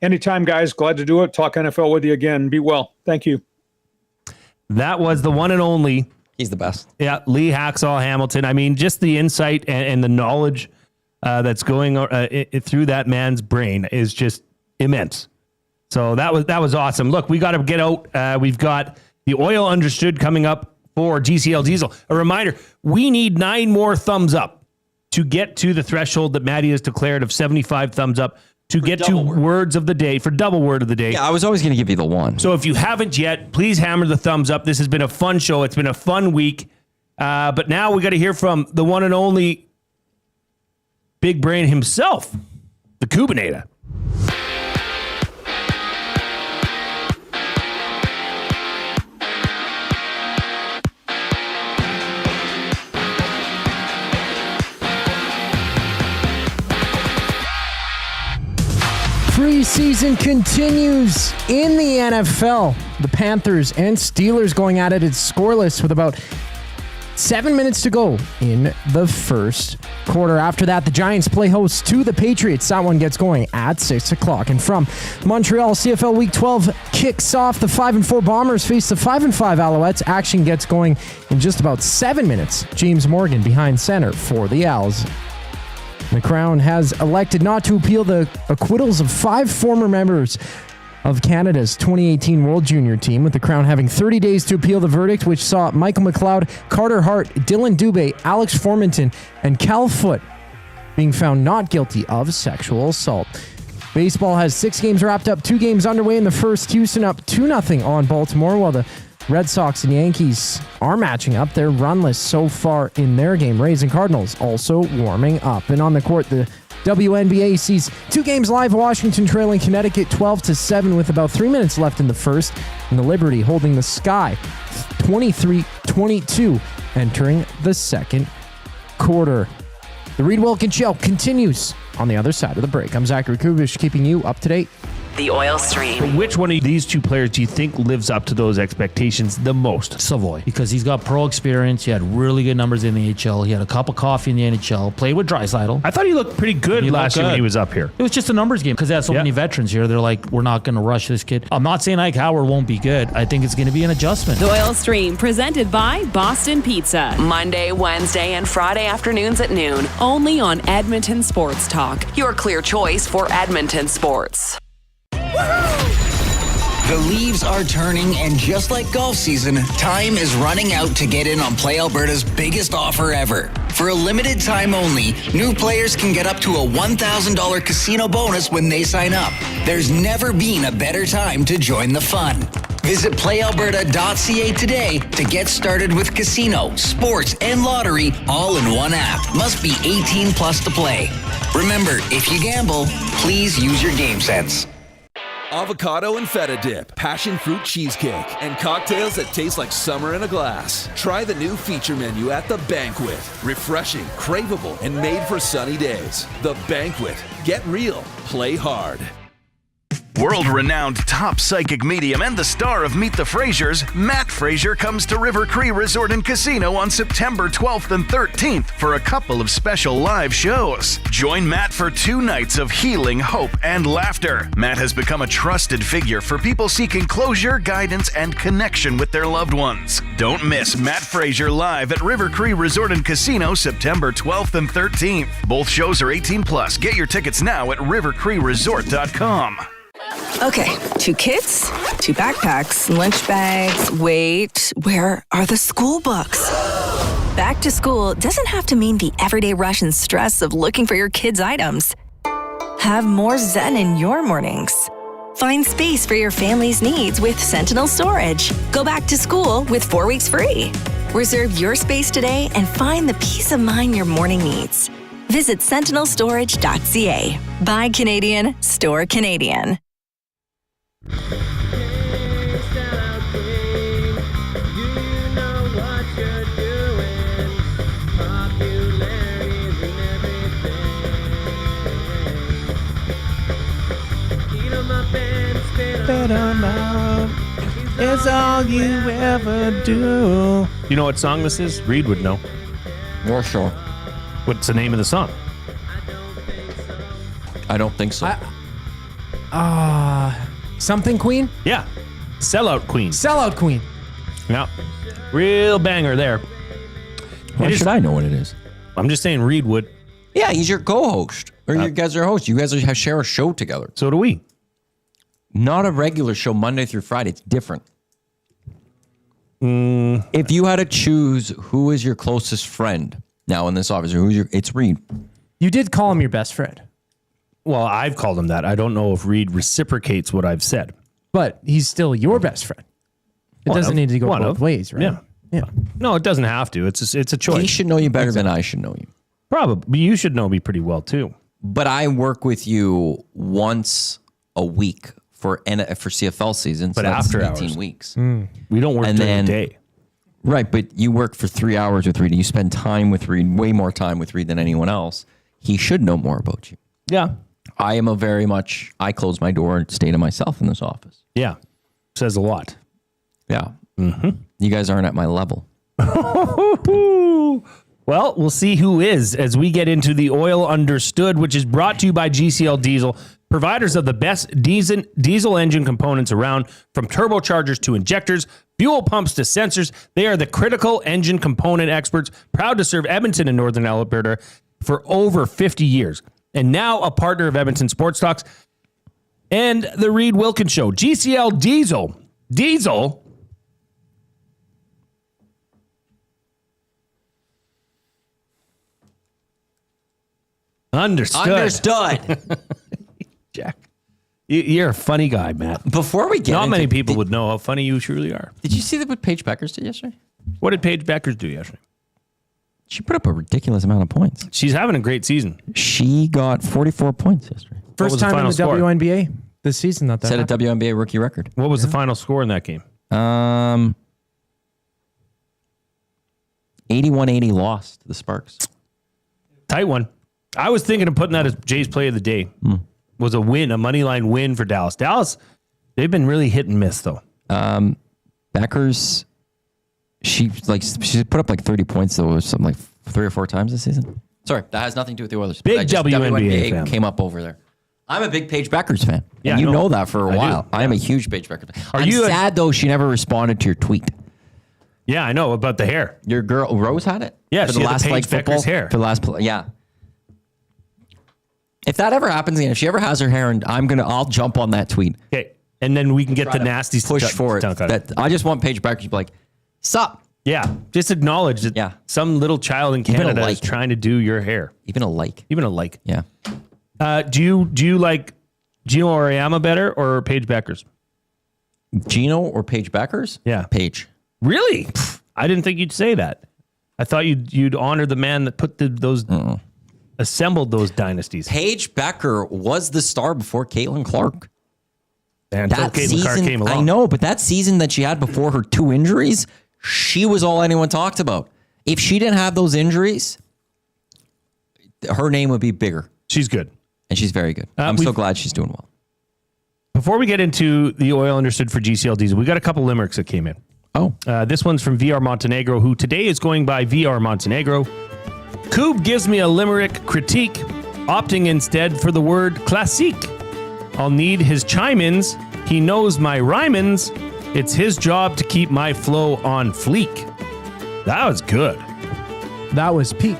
Anytime, guys. Glad to do it. Talk NFL with you again. Be well. Thank you. That was the one and only. He's the best. Yeah, Lee Hacksaw Hamilton. I mean, just the insight and the knowledge that's going through that man's brain is just immense. So that was awesome. Look, we got to get out. We've got the oil understood coming up for GCL Diesel. A reminder, we need 9 more thumbs up to get to the threshold that Maddie has declared of 75 thumbs up to get to words of the day, for double word of the day. Yeah, I was always going to give you the 1. So if you haven't yet, please hammer the thumbs up. This has been a fun show. It's been a fun week. But now we got to hear from the one and only big brain himself, the Koobinator. Preseason continues in the NFL. The Panthers and Steelers going at it. It's scoreless with about 7 minutes to go in the first quarter. After that, the Giants play host to the Patriots. That one gets going at 6 o'clock. And from Montreal, CFL Week 12 kicks off. The 5-4 Bombers face the 5-5 Alouettes. Action gets going in just about 7 minutes. James Morgan behind center for the Owls. The Crown has elected not to appeal the acquittals of 5 former members of Canada's 2018 World Junior team, with the Crown having 30 days to appeal the verdict, which saw Michael McLeod, Carter Hart, Dylan Dubé, Alex Formanton, and Cal Foote being found not guilty of sexual assault. Baseball has 6 games wrapped up, 2 games underway in the first. Houston up 2-0 on Baltimore, while the Red Sox and Yankees are matching up. They're runless so far in their game. Rays and Cardinals also warming up. And on the court, the WNBA sees 2 games live. Washington trailing Connecticut 12-7 with about 3 minutes left in the first. And the Liberty holding the Sky 23-22 entering the second quarter. The Reid Wilkins Show continues on the other side of the break. I'm Zach Kubusch, keeping you up to date. The oil stream. But which one of these 2 players do you think lives up to those expectations the most? Savoy, because he's got pro experience. He had really good numbers in the AHL. He had a cup of coffee in the NHL. Played with Draisaitl. I thought he looked pretty good last year when he was up here. It was just a numbers game because they had so many veterans here. They're like, we're not going to rush this kid. I'm not saying Ike Howard won't be good. I think it's going to be an adjustment. The oil stream presented by Boston Pizza. Monday, Wednesday, and Friday afternoons at noon. Only on Edmonton Sports Talk. Your clear choice for Edmonton sports. The leaves are turning, and just like golf season, time is running out to get in on Play Alberta's biggest offer ever. For a limited time only, new players can get up to a $1,000 casino bonus when they sign up. There's never been a better time to join the fun. Visit playalberta.ca today to get started with casino, sports, and lottery all in one app. Must be 18 plus to play. Remember, if you gamble, please use your game sense. Avocado and feta dip, passion fruit cheesecake, and cocktails that taste like summer in a glass. Try the new feature menu at The Banquet. Refreshing, craveable, and made for sunny days. The Banquet. Get real. Play hard. World-renowned top psychic medium and the star of Meet the Frasers, Matt Fraser comes to River Cree Resort and Casino on September 12th and 13th for a couple of special live shows. Join Matt for 2 nights of healing, hope, and laughter. Matt has become a trusted figure for people seeking closure, guidance, and connection with their loved ones. Don't miss Matt Fraser live at River Cree Resort and Casino September 12th and 13th. Both shows are 18 plus. Get your tickets now at rivercreeresort.com. Okay, 2 kids, 2 backpacks, lunch bags. Wait, where are the school books? Back to school doesn't have to mean the everyday rush and stress of looking for your kids' items. Have more zen in your mornings. Find space for your family's needs with Sentinel Storage. Go back to school with 4 weeks free. Reserve your space today and find the peace of mind your morning needs. Visit sentinelstorage.ca. Buy Canadian, store Canadian. It's all you ever do. You know what song this is? Reid would know. More sure. What's the name of the song? I don't think so. Something Queen? Yeah. Sellout Queen. Sellout Queen. Yeah. Real banger there. Why should I know what it is? I'm just saying Reid would. Yeah, he's your co-host. Or you guys are hosts. You guys share a show together. So do we. Not a regular show Monday through Friday. It's different. If you had to choose who is your closest friend now in this office, it's Reid. You did call him your best friend. Well, I've called him that. I don't know if Reid reciprocates what I've said. But he's still your best friend. It doesn't need to go both ways, right? Yeah. No, it doesn't have to. It's a choice. He should know you better than I should know you. Probably. You should know me pretty well, too. But I work with you once a week for CFL season. But so that's after 18 hours. weeks. We don't work during the day. Right, but you work for 3 hours with Reid. You spend time with Reid, way more time with Reid than anyone else. He should know more about you. Yeah. I am I close my door and stay to myself in this office. Yeah. Says a lot. Yeah. Mm-hmm. You guys aren't at my level. Well, we'll see who is as we get into the Oil Understood, which is brought to you by GCL Diesel, providers of the best diesel engine components around, from turbochargers to injectors, fuel pumps to sensors. They are the critical engine component experts, proud to serve Edmonton and Northern Alberta for over 50 years. And now a partner of Edmonton Sports Talks and the Reid Wilkins Show. GCL Diesel. Understood. Jack. You're a funny guy, Matt. Before we get Not many people would know how funny you truly are. Did you see what Paige Beckers did yesterday? What did Paige Beckers do yesterday? She put up a ridiculous amount of points. She's having a great season. She got 44 points yesterday. First time in the WNBA this season. Not that set a WNBA rookie record. What was the final score in that game? 81-80 lost to the Sparks. Tight one. I was thinking of putting that as Jay's play of the day. Was a win, a money line win for Dallas. Dallas, they've been really hit and miss though. Beckers, she put up like 30 points though, something like 3 or 4 times this season. Sorry, that has nothing to do with the Oilers. Big WNBA fan. Came up over there. I'm a big Paige Beckers fan. Yeah, and you know that for a while. I am a huge Paige Beckers fan. I'm sad though she never responded to your tweet. Yeah, I know about the hair. Your girl Rose had it. Yeah, for she the had last the Paige Beckers hair. For the last yeah. If that ever happens again, if she ever has her hair, and I'll jump on that tweet. Okay, and then we can get the nasty push for it. I just want Paige Beckers to be like, "Sup." Yeah, just acknowledge that some little child in Canada is trying to do your hair. Even a like. Yeah. Do you like Gino Auriemma better or Paige Beckers? Gino or Paige Beckers? Yeah. Paige. Really? I didn't think you'd say that. I thought you'd honor the man that put assembled those dynasties. Paige Becker was the star before Caitlin Clark. And until Caitlin Clark came along. I know, but that season that she had before her 2 injuries, she was all anyone talked about. If she didn't have those injuries, her name would be bigger. She's good. And she's very good. I'm so glad she's doing well. Before we get into the Oil Understood for GCL Diesel, we got a couple limericks that came in. Oh. This one's from VR Montenegro, who today is going by VR Montenegro. Koob gives me a limerick critique, opting instead for the word classique. I'll need his chime-ins. He knows my rhyme-ins. It's his job to keep my flow on fleek. That was good. That was peak.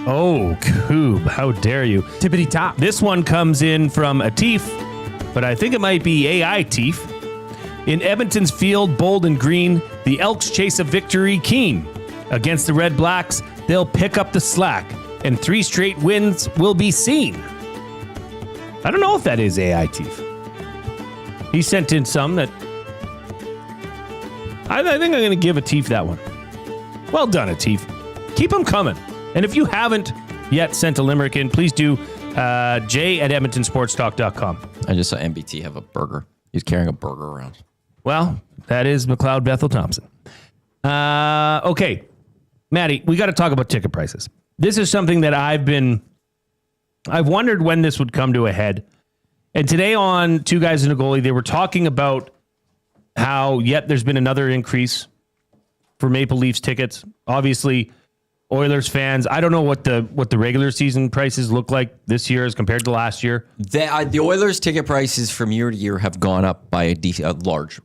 Oh, Koob, how dare you. Tippity top. This one comes in from Atif, but I think it might be AI Teef. In Edmonton's field, bold and green, the Elks chase a victory keen. Against the Redblacks, they'll pick up the slack, and 3 straight wins will be seen. I don't know if that is AI Teef. He sent in some that I think I'm going to give Atif that one. Well done, Atif. Keep them coming. And if you haven't yet sent a limerick in, please do Jay@EdmontonSportsTalk.com. I just saw MBT have a burger. He's carrying a burger around. Well, that is McLeod Bethel Thompson. Okay, Maddie, we got to talk about ticket prices. This is something that I've wondered when this would come to a head. And today on Two Guys and a Goalie, they were talking about how, there's been another increase for Maple Leafs tickets. Obviously, Oilers fans, I don't know what the regular season prices look like this year as compared to last year. The Oilers ticket prices from year to year have gone up by a large.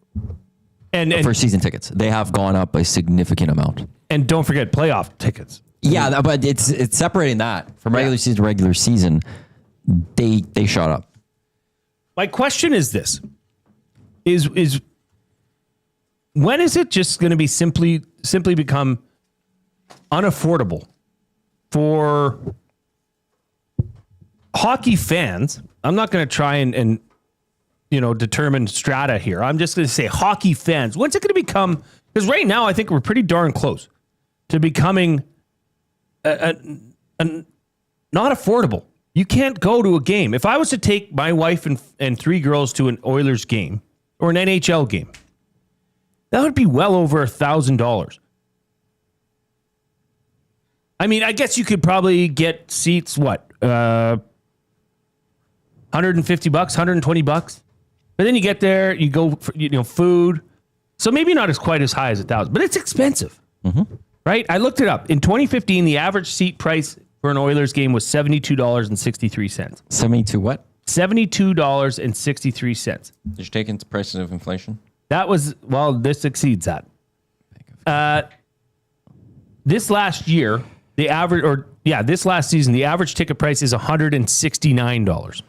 And for season tickets, they have gone up a significant amount. And don't forget playoff tickets. Yeah, but it's separating that from regular season to regular season. They shot up. My question is this: is when is it just going to be simply become unaffordable for hockey fans? I'm not going to try and determine strata here. I'm just going to say hockey fans. When's it going to become? Because right now, I think we're pretty darn close to becoming not affordable. You can't go to a game. If I was to take my wife and three girls to an Oilers game or an NHL game, that would be well over $1,000. I mean, I guess you could probably get seats, $150, $120. But then you get there, you go for, food. So maybe not quite as high as $1,000, but it's expensive, right? I looked it up. In 2015, the average seat price for an Oilers game was $72.63. 72 what? $72.63. Did you take into prices of inflation? That was, this exceeds that. This last year, this last season, the average ticket price is $169.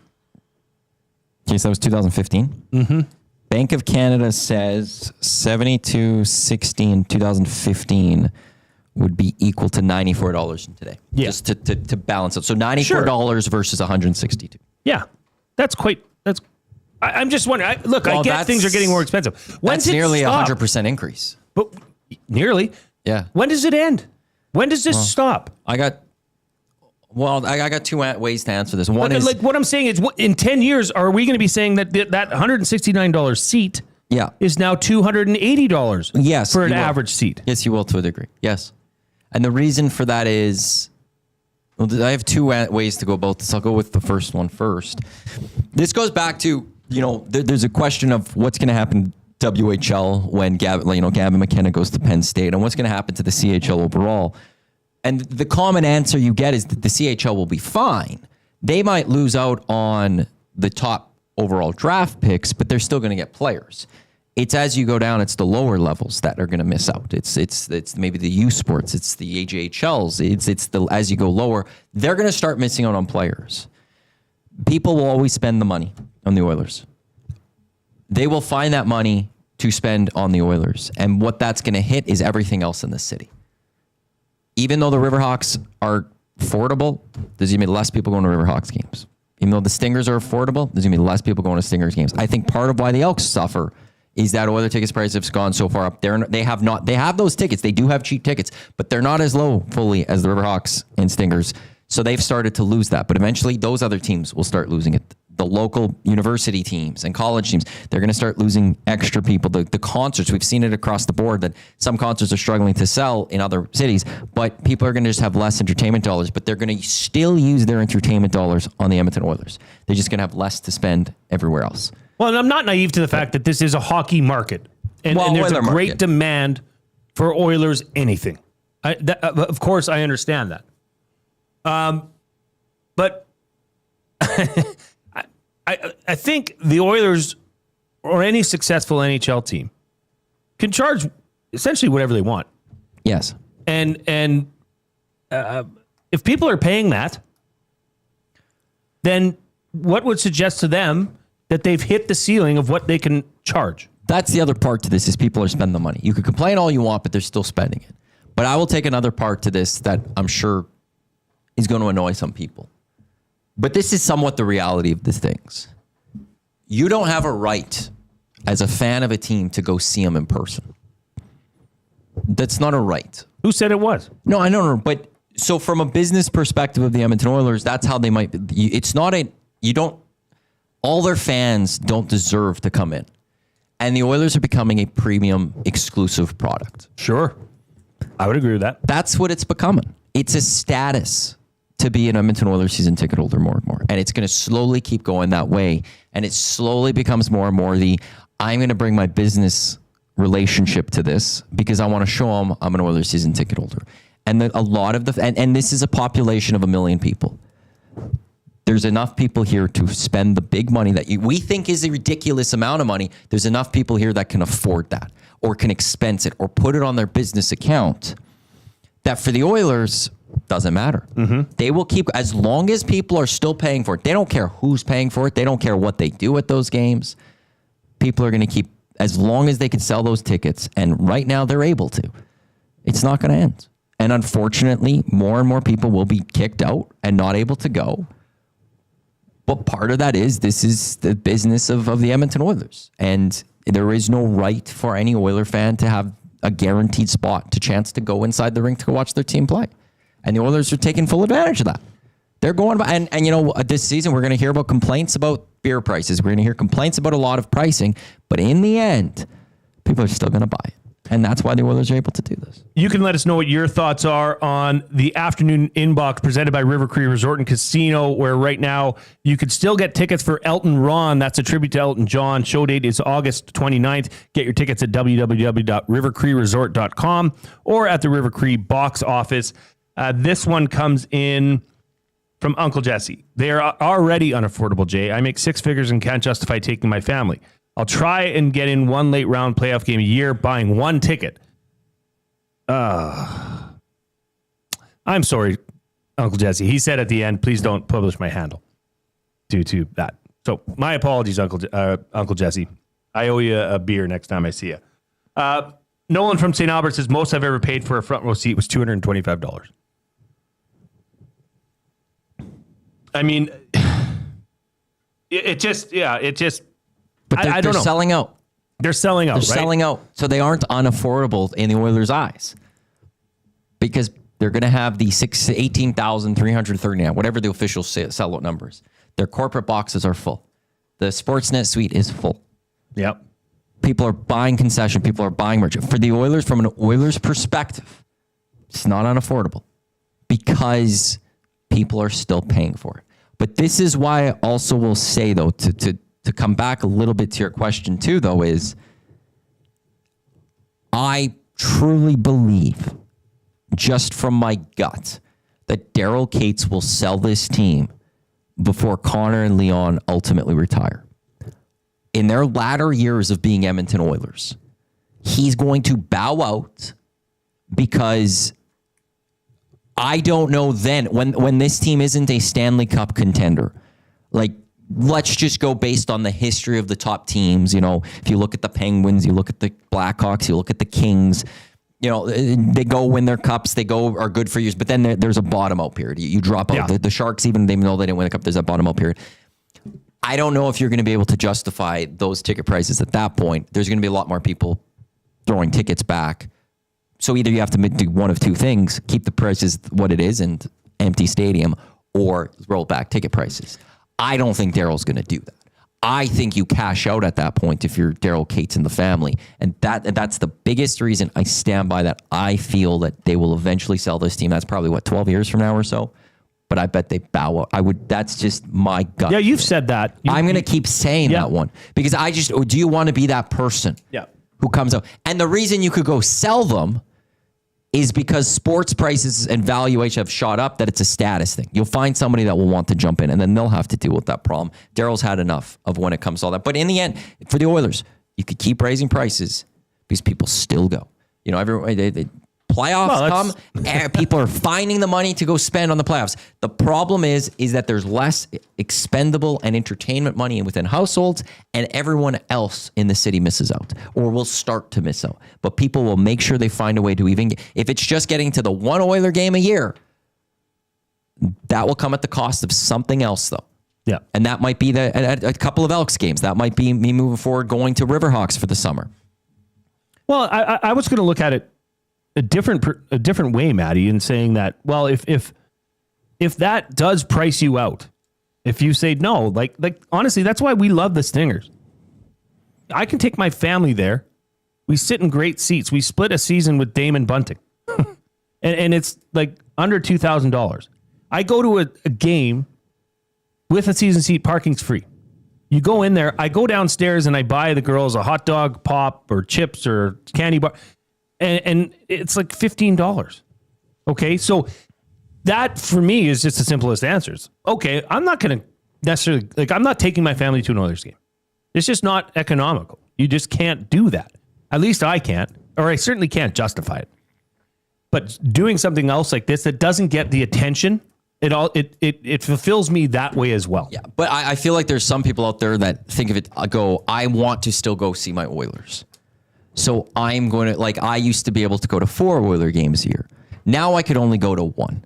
Okay, so that was 2015? Mm-hmm. Bank of Canada says $72.60 in 2015 would be equal to $94 today. Yeah. Just to balance it. So $94 versus $162. Yeah. I'm just wondering. I get things are getting more expensive. That's nearly a 100% increase. But nearly. Yeah. When does it end? When does this stop? I got two ways to answer this. One is what I'm saying is, in 10 years, are we going to be saying that $169 seat is now $280? Yes, for an average seat. Yes, you will to a degree. Yes, and the reason for that is, I have two ways to go about this. I'll go with the first one first. This goes back to there's a question of what's going to happen to WHL when Gavin McKenna goes to Penn State, and what's going to happen to the CHL overall. And the common answer you get is that the CHL will be fine. They might lose out on the top overall draft picks, but they're still going to get players. It's as you go down, it's the lower levels that are going to miss out. It's maybe the U Sports, it's the AJHLs. It's the as you go lower, they're going to start missing out on players. People will always spend the money on the Oilers. They will find that money to spend on the Oilers, and what that's going to hit is everything else in the city. Even though the Riverhawks are affordable, there's going to be less people going to Riverhawks games. Even though the Stingers are affordable, there's going to be less people going to Stingers games. I think part of why the Elks suffer is that Oiler tickets prices have gone so far up. They have those tickets. They do have cheap tickets, but they're not as low fully as the Riverhawks and Stingers. So they've started to lose that. But eventually those other teams will start losing it. The local university teams and college teams, they're going to start losing extra people. The concerts, we've seen it across the board that some concerts are struggling to sell in other cities, but people are going to just have less entertainment dollars, but they're going to still use their entertainment dollars on the Edmonton Oilers. They're just going to have less to spend everywhere else. Well, and I'm not naive to the fact that this is a hockey market, and there's a great demand for Oilers anything. Of course, I understand that. But I think the Oilers or any successful NHL team can charge essentially whatever they want. Yes. And if people are paying that, then what would suggest to them that they've hit the ceiling of what they can charge? That's the other part to this is people are spending the money. You could complain all you want, but they're still spending it. But I will take another part to this that I'm sure is going to annoy some people. But this is somewhat the reality of these things. You don't have a right as a fan of a team to go see them in person. That's not a right. Who said it was? No, I don't know. But So from a business perspective of the Edmonton Oilers, that's how they might be. It's not all their fans don't deserve to come in. And the Oilers are becoming a premium exclusive product. Sure. I would agree with that. That's what it's becoming. It's a status to be an Edmonton Oilers season ticket holder more and more. And it's going to slowly keep going that way. And it slowly becomes more and more I'm going to bring my business relationship to this because I want to show them I'm an Oilers season ticket holder. And a lot of and this is a population of 1 million people. There's enough people here to spend the big money that we think is a ridiculous amount of money. There's enough people here that can afford that or can expense it or put it on their business account. That for the Oilers doesn't matter. They will keep, as long as people are still paying for it. They don't care who's paying for it. They don't care what they do at those games. People are going to keep, as long as they can sell those tickets. And right now they're able to. It's not going to end. And unfortunately, more and more people will be kicked out and not able to go. But part of that is this is the business of the Edmonton Oilers. And there is no right for any Oiler fan to have a guaranteed spot to chance to go inside the rink to go watch their team play. And the Oilers are taking full advantage of that. They're going by, and you know, this season we're going to hear about complaints about beer prices. We're going to hear complaints about a lot of pricing. But in the end, people are still going to buy it. And that's why the Oilers are able to do this. You can let us know what your thoughts are on the afternoon inbox presented by River Cree Resort and Casino, where right now you could still get tickets for Elton Ron. That's a tribute to Elton John. Show date is August 29th. Get your tickets at www.rivercreeresort.com or at the River Cree box office. This one comes in from Uncle Jesse. They are already unaffordable, Jay. I make 6 figures and can't justify taking my family. I'll try and get in one late round playoff game a year, buying one ticket. I'm sorry, Uncle Jesse. He said at the end, please don't publish my handle due to that. So my apologies, Uncle Jesse. I owe you a beer next time I see you. Nolan from St. Albert says, most I've ever paid for a front row seat was $225. I mean, it just. But they're don't know. selling out. They're selling out. They're selling out. So they aren't unaffordable in the Oilers' eyes because they're going to have the 18,339, whatever the official sellout numbers. Their corporate boxes are full. The Sportsnet suite is full. Yep. People are buying concession. People are buying merch. For the Oilers, from an Oilers perspective, it's not unaffordable because people are still paying for it. But this is why I also will say, though, to come back a little bit to your question too, though, is I truly believe, just from my gut, that Daryl Cates will sell this team before Connor and Leon ultimately retire. In their latter years of being Edmonton Oilers, he's going to bow out because I don't know then, when this team isn't a Stanley Cup contender, like, let's just go based on the history of the top teams. You know, if you look at the Penguins, you look at the Blackhawks, you look at the Kings, you know, they go win their cups, are good for years, but then there's a bottom out period. You drop out. The Sharks, even though they didn't win the cup, there's a bottom out period. I don't know if you're going to be able to justify those ticket prices at that point. There's going to be a lot more people throwing tickets back. So either you have to do one of two things, keep the prices what it is and empty stadium, or roll back ticket prices. I don't think Daryl's going to do that. I think you cash out at that point if you're Daryl Cates and the family. And that's the biggest reason I stand by that. I feel that they will eventually sell this team. That's probably, 12 years from now or so? But I bet they bow out. That's just my gut. Yeah, you've said that. I'm going to keep saying that one. Because do you want to be that person who comes out? And the reason you could go sell them is because sports prices and valuation have shot up, that it's a status thing. You'll find somebody that will want to jump in, and then they'll have to deal with that problem. Daryl's had enough of when it comes to all that. But in the end, for the Oilers, you could keep raising prices because people still go. You know, playoffs come, and people are finding the money to go spend on the playoffs. The problem is that there's less expendable and entertainment money within households, and everyone else in the city misses out or will start to miss out. But people will make sure they find a way to even if it's just getting to the one Oiler game a year, that will come at the cost of something else, though. Yeah. And that might be a couple of Elks games. That might be me moving forward, going to Riverhawks for the summer. Well, I was going to look at it a different way, Maddie, in saying that, well, if that does price you out, if you say no, like honestly, that's why we love the Stingers. I can take my family there. We sit in great seats. We split a season with Damon Bunting. and it's like under $2,000. I go to a game with a season seat, parking's free. You go in there, I go downstairs and I buy the girls a hot dog, pop, or chips, or candy bar, and it's like $15. Okay, so that for me is just the simplest answers. Okay, I'm not going to necessarily, I'm not taking my family to an Oilers game. It's just not economical. You just can't do that. At least I can't, or I certainly can't justify it. But doing something else like this that doesn't get the attention, it fulfills me that way as well. Yeah, but I feel like there's some people out there that think of it, I want to still go see my Oilers. So I'm going to, like, I used to be able to go to 4 Oiler games a year. Now I could only go to 1.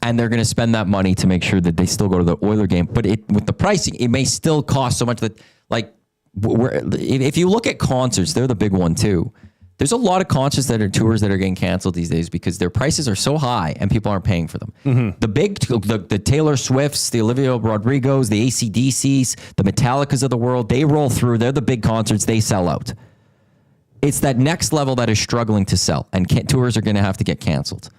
And they're going to spend that money to make sure that they still go to the Oiler game. But with the pricing, it may still cost so much that, like, if you look at concerts, they're the big one too. There's a lot of concerts that are tours that are getting canceled these days because their prices are so high and people aren't paying for them. Mm-hmm. The Taylor Swifts, the Olivia Rodrigos, the AC/DCs, the Metallicas of the world, they roll through. They're the big concerts. They sell out. It's that next level that is struggling to sell, and tours are going to have to get canceled.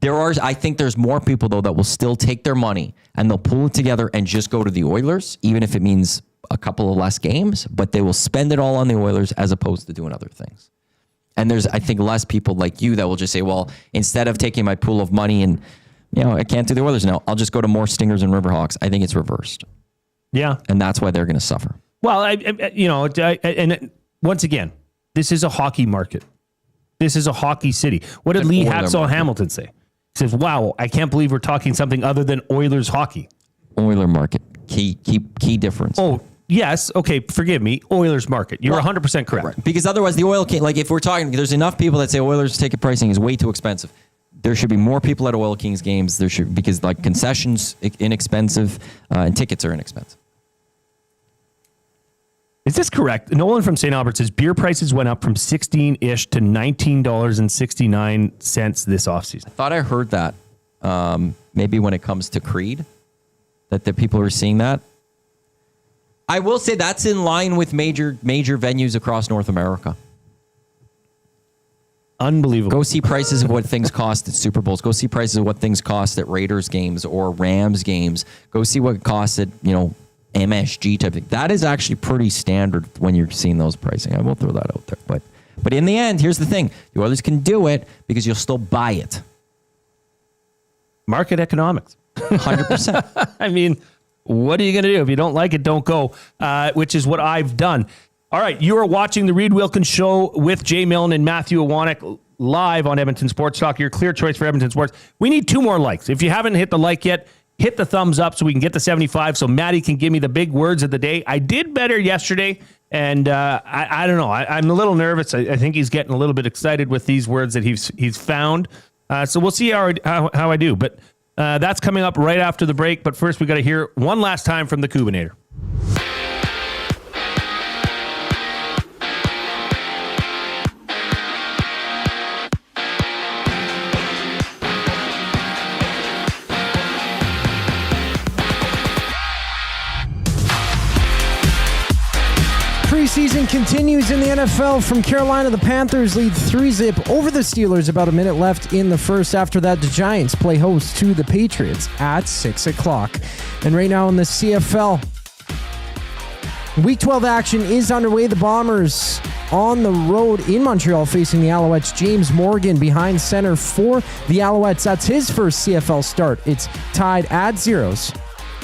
I think there's more people though that will still take their money and they'll pull it together and just go to the Oilers, even if it means a couple of less games, but they will spend it all on the Oilers as opposed to doing other things. And there's, I think, less people like you that will just say, well, instead of taking my pool of money and, I can't do the Oilers now, I'll just go to more Stingers and Riverhawks. I think it's reversed. Yeah. And that's why they're going to suffer. Well, and once again, this is a hockey market. This is a hockey city. What did Lee Hacksaw Hamilton say? He says, wow, I can't believe we're talking something other than Oilers hockey. Oiler market. Key difference. Oh, yes. Okay, forgive me. Oilers market. You're 100% correct. Right. Because otherwise the Oil King, like if we're talking, there's enough people that say Oilers ticket pricing is way too expensive. There should be more people at Oil Kings games. Because like concessions inexpensive and tickets are inexpensive. Is this correct? Nolan from St. Albert says beer prices went up from $16-ish to $19.69 this offseason. I thought I heard that maybe when it comes to Creed, that the people are seeing that. I will say that's in line with major venues across North America. Unbelievable. Go see prices of what things cost at Super Bowls. Go see prices of what things cost at Raiders games or Rams games. Go see what it costs at, MSG type thing. That is actually pretty standard when you're seeing those pricing. I will throw that out there. But in the end, here's the thing. The Oilers can do it because you'll still buy it. Market economics. 100%. I mean, what are you going to do? If you don't like it, don't go, which is what I've done. All right, you are watching the Reid Wilkins Show with Jay Milne and Matthew Iwanyk live on Edmonton Sports Talk, your clear choice for Edmonton Sports. We need 2 more likes. If you haven't hit the like yet, hit the thumbs up so we can get to 75 so Maddie can give me the big words of the day. I did better yesterday, and I don't know. I'm a little nervous. I think he's getting a little bit excited with these words that he's found. So we'll see how I do. But that's coming up right after the break. But first, we got to hear one last time from the Koobinator. Preseason continues in the NFL. From Carolina, the Panthers lead 3-0 over the Steelers. About a minute left in the first. After that, the Giants play host to the Patriots at 6 o'clock. And right now in the CFL, Week 12 action is underway. The Bombers on the road in Montreal facing the Alouettes. James Morgan behind center for the Alouettes. That's his first CFL start. It's tied at zeros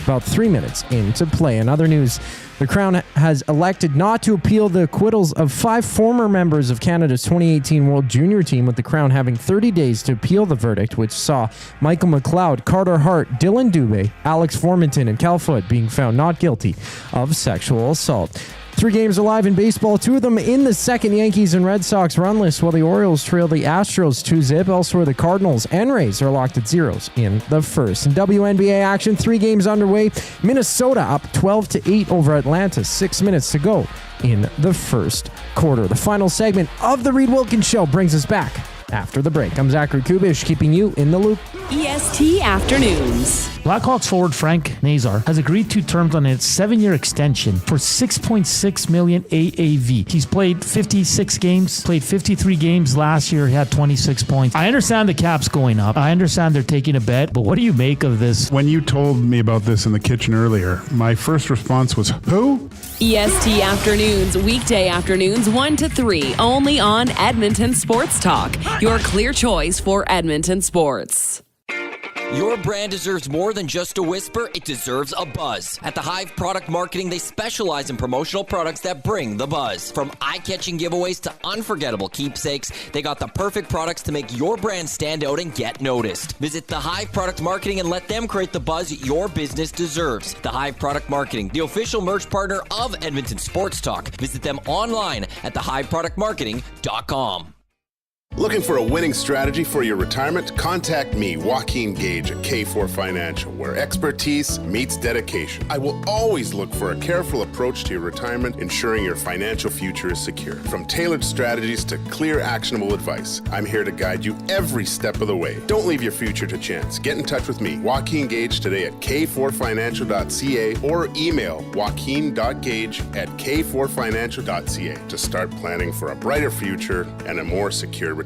about 3 minutes into play. In other news, the Crown has elected not to appeal the acquittals of 5 former members of Canada's 2018 World Junior team, with the Crown having 30 days to appeal the verdict, which saw Michael McLeod, Carter Hart, Dylan Dubé, Alex Formanton, and Cal Foote being found not guilty of sexual assault. 3 games alive in baseball, 2 of them in the second. Yankees and Red Sox runless, while the Orioles trail the Astros 2-0. Elsewhere, the Cardinals and Rays are locked at zeros in the first. In WNBA action, 3 games underway. Minnesota up 12-8 over Atlanta. 6 minutes to go in the first quarter. The final segment of the Reid Wilkins Show brings us back after the break. I'm Zach Kubusch, keeping you in the loop. EST Afternoons. Blackhawks forward Frank Nazar has agreed to terms on a 7-year extension for $6.6 million AAV. He's played 56 games, played 53 games last year. He had 26 points. I understand the cap's going up. I understand they're taking a bet, but what do you make of this? When you told me about this in the kitchen earlier, my first response was, who? EST Afternoons, weekday afternoons 1 to 3, only on Edmonton Sports Talk. Your clear choice for Edmonton sports. Your brand deserves more than just a whisper, it deserves a buzz. At the Hive Product Marketing, they specialize in promotional products that bring the buzz. From eye-catching giveaways to unforgettable keepsakes, they got the perfect products to make your brand stand out and get noticed. Visit the Hive Product Marketing and let them create the buzz your business deserves. The Hive Product Marketing, the official merch partner of Edmonton Sports Talk. Visit them online at thehiveproductmarketing.com. Looking for a winning strategy for your retirement? Contact me, Joaquin Gage at K4 Financial, where expertise meets dedication. I will always look for a careful approach to your retirement, ensuring your financial future is secure. From tailored strategies to clear, actionable advice, I'm here to guide you every step of the way. Don't leave your future to chance. Get in touch with me, Joaquin Gage, today at k4financial.ca or email joaquin.gage@k4financial.ca to start planning for a brighter future and a more secure retirement.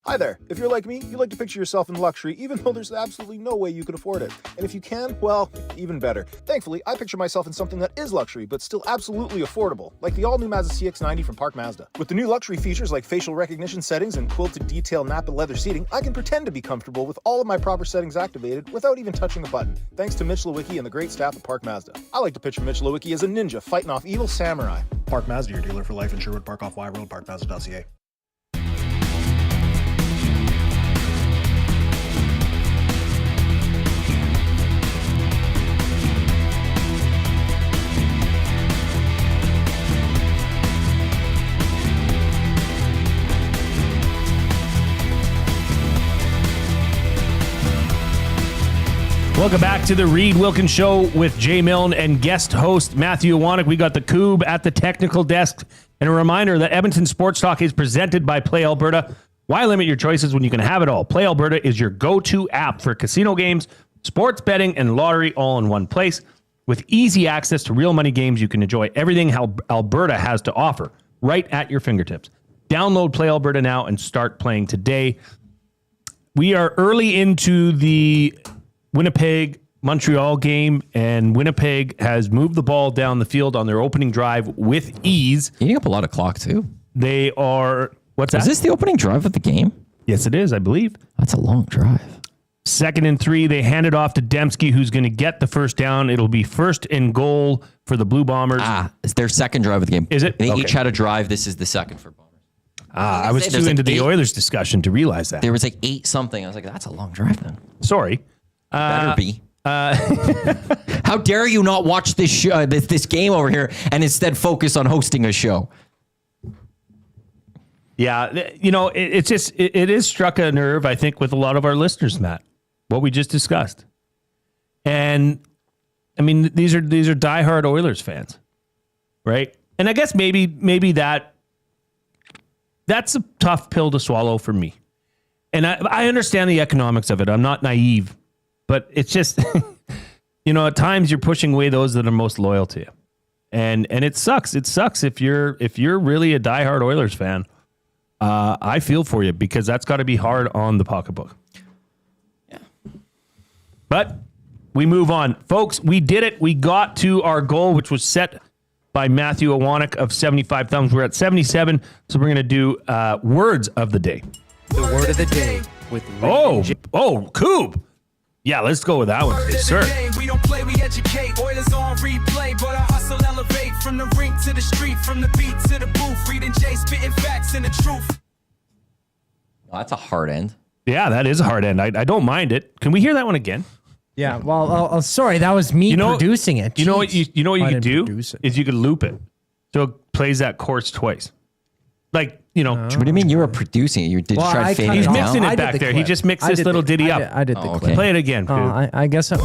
Hi there. If you're like me, you like to picture yourself in luxury, even though there's absolutely no way you could afford it. And if you can, well, even better. Thankfully, I picture myself in something that is luxury, but still absolutely affordable, like the all-new Mazda CX-90 from Park Mazda. With the new luxury features like facial recognition settings and quilted detail Napa leather seating, I can pretend to be comfortable with all of my proper settings activated without even touching a button, thanks to Mitch Lewicki and the great staff at Park Mazda. I like to picture Mitch Lewicki as a ninja fighting off evil samurai. Park Mazda, your dealer for life in Sherwood Park off Y Road, parkmazda.ca. Welcome back to the Reid Wilkins Show with Jay Milne and guest host Matthew Iwanyk. We got the Koob at the technical desk. And a reminder that Edmonton Sports Talk is presented by Play Alberta. Why limit your choices when you can have it all? Play Alberta is your go-to app for casino games, sports betting, and lottery all in one place. With easy access to real money games, you can enjoy everything Alberta has to offer right at your fingertips. Download Play Alberta now and start playing today. We are early into the Winnipeg-Montreal game, and Winnipeg has moved the ball down the field on their opening drive with ease. Eating up a lot of clock, too. They are... What's that? Is this the opening drive of the game? Yes, it is, I believe. That's a long drive. 2nd and 3, they hand it off to Dembski, who's going to get the first down. It'll be 1st and goal for the Blue Bombers. It's their second drive of the game. Is it? They each had a drive. This is the second for Bombers. I was too into the Oilers discussion to realize that. There was like 8 something. I was like, that's a long drive then. Sorry. Better be. How dare you not watch this show, this game over here and instead focus on hosting a show? Yeah, you know, it is struck a nerve, I think, with a lot of our listeners, Matt, what we just discussed. And I mean, these are diehard Oilers fans, right? And I guess maybe that's a tough pill to swallow for me. And I understand the economics of it. I'm not naive. But it's just, you know, at times you're pushing away those that are most loyal to you. And it sucks. It sucks if you're really a diehard Oilers fan. I feel for you because that's got to be hard on the pocketbook. Yeah. But we move on. Folks, we did it. We got to our goal, which was set by Matthew Iwanyk of 75 thumbs. We're at 77. So we're going to do words of the day. The word of the day with Koob. Yeah, let's go with that one, sir. We don't play, we educate. Oilers on replay, but I hustle elevate from the rink to the street, from the beat to the booth. Reading Jay, spitting facts and the truth. Oh, that's a hard end. Yeah, that is a hard end. I don't mind it. Can we hear that one again? Yeah. Well, sorry, that was me producing it. You know what you could do is you could loop it so it plays that chorus twice. Like, you know. What do you mean you were producing it? You did try to fade it down? He's mixing it back there. He just mixed this little ditty up. I did the clip. Play it again. I guess so.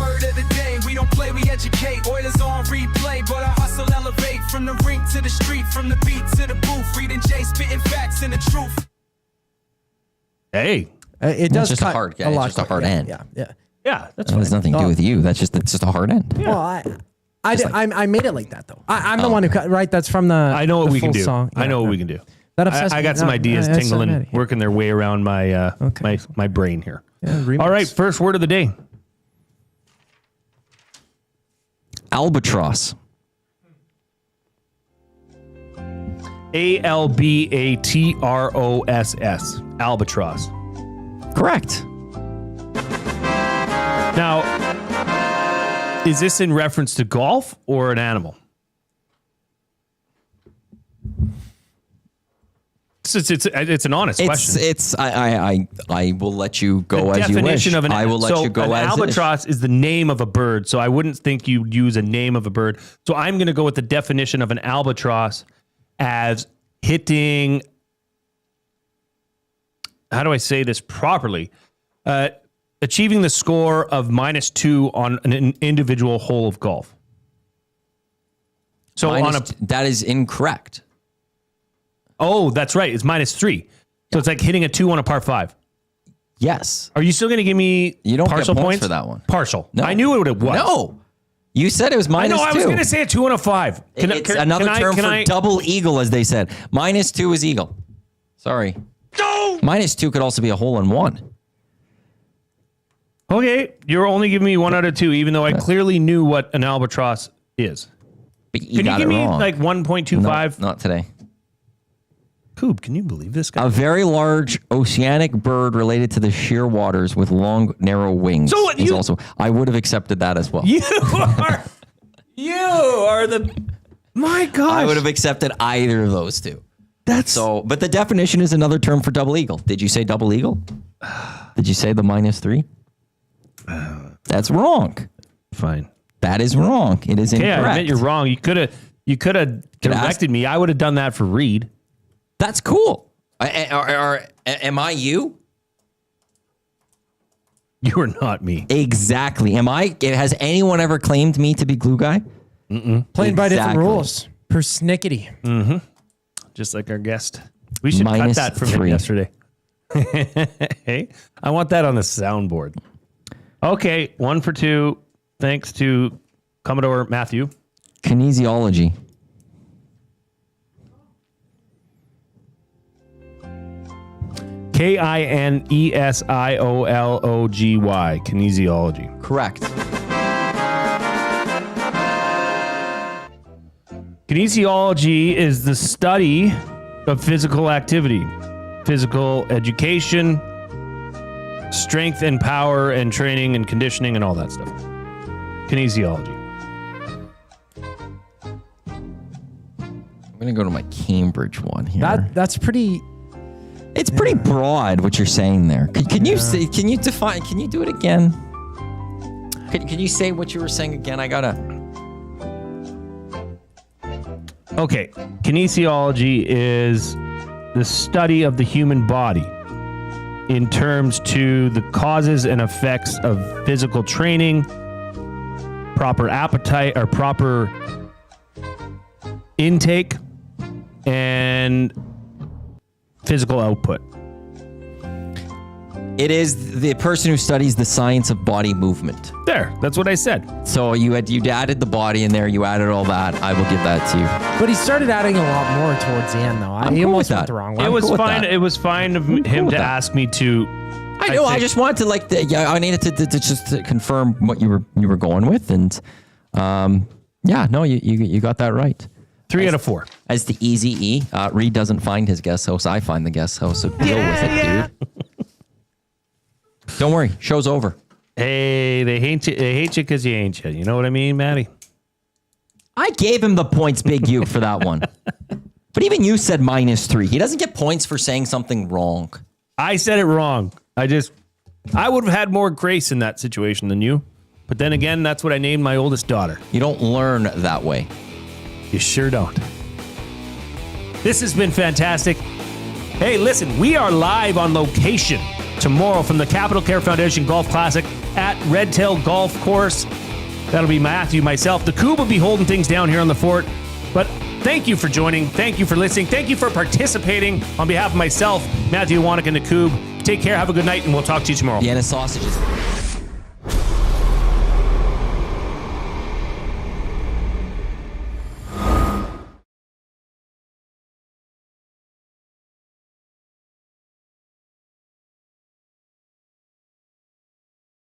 play, we educate. Oilers on replay, but I hustle elevate. From the rink to the street, from the beat to the booth. Reading Jay, spitting facts and the truth. Hey. It does just cut a hard, a lot. it's just a hard end. Yeah, that's It has nothing to do with you. That's just a hard end. Well, I made it like that though. I'm the one who cut. Right, that's from the. I know what we can do. Song. I know what we can do. That obsessed I me. got some No, ideas that's tingling, already. working their way around my my brain here. All right, first word of the day. Albatross. Albatross. Albatross. Correct. Now, is this in reference to golf or an animal? It's an honest question. I will let you go The as you wish. definition of I will let you go an as albatross is the name of a bird, so I wouldn't think you'd use a name of a bird. So I'm going to go with the definition of an albatross as hitting. How do I say this properly? Achieving the score of -2 on an individual hole of golf. So that is incorrect. Oh, that's right. It's -3. So it's like hitting a 2 on a par 5. Yes. Are you still going to give me You don't partial get points for that one. Partial. No. I knew what it was. No. You said it was -2. I know. I was going to say a 2 and a 5. It's another term for double eagle, as they said. -2 is eagle. Sorry. No! -2 could also be a hole in one. Okay. You're only giving me 1 out of 2, even though I clearly knew what an albatross is. But Can you give me like 1.25? No, not today. Koob, can you believe this guy? A very large oceanic bird related to the sheer waters with long, narrow wings. So is also, I would have accepted that as well. You are the. My gosh. I would have accepted either of those two. But the definition is another term for double eagle. Did you say double eagle? Did you say the -3? That's wrong. Fine. That is wrong. It is incorrect. I admit you're wrong. You could have directed me. I would have done that for Reid. That's cool. Am I you? You are not me. Exactly. Am I? Has anyone ever claimed me to be glue guy? Playing by different rules. Persnickety. Mm-hmm. Just like our guest. We should cut that from him yesterday. Hey, I want that on the soundboard. Okay, 1 for 2. Thanks to Commodore Matthew. Kinesiology. Kinesiology. Kinesiology. Correct. Kinesiology is the study of physical activity, physical education, strength and power and training and conditioning and all that stuff. Kinesiology. I'm going to go to my Cambridge one here. That's pretty... It's pretty broad what you're saying there. Can you say? Can you define? Can you do it again? Can you say what you were saying again? I gotta. Okay, kinesiology is the study of the human body in terms to the causes and effects of physical training, proper appetite or proper intake, and physical output. It is the person who studies the science of body movement. There, that's what I said. So you added the body in there. You added all that. I will give that to you. But he started adding a lot more towards the end, though. He almost went the wrong way. It was fine. It was fine of him to ask me to. I know. I just wanted to I needed to just to confirm what you were going with, and you got that right. 3 out of 4. As the easy E, Reid doesn't find his guest host. I find the guest host. So deal with it, dude. Don't worry. Show's over. Hey, they hate you. They hate you because you ain't you. You know what I mean, Matty? I gave him the points, Big U, for that one. But even you said -3. He doesn't get points for saying something wrong. I said it wrong. I would have had more grace in that situation than you. But then again, that's what I named my oldest daughter. You don't learn that way. You sure don't. This has been fantastic. Hey, listen, we are live on location tomorrow from the Capital Care Foundation Golf Classic at Redtail Golf Course. That'll be Matthew, myself. The Koob will be holding things down here on the fort. But thank you for joining. Thank you for listening. Thank you for participating. On behalf of myself, Matthew Iwanyk, and the Koob, take care. Have a good night, and we'll talk to you tomorrow. Vienna sausages.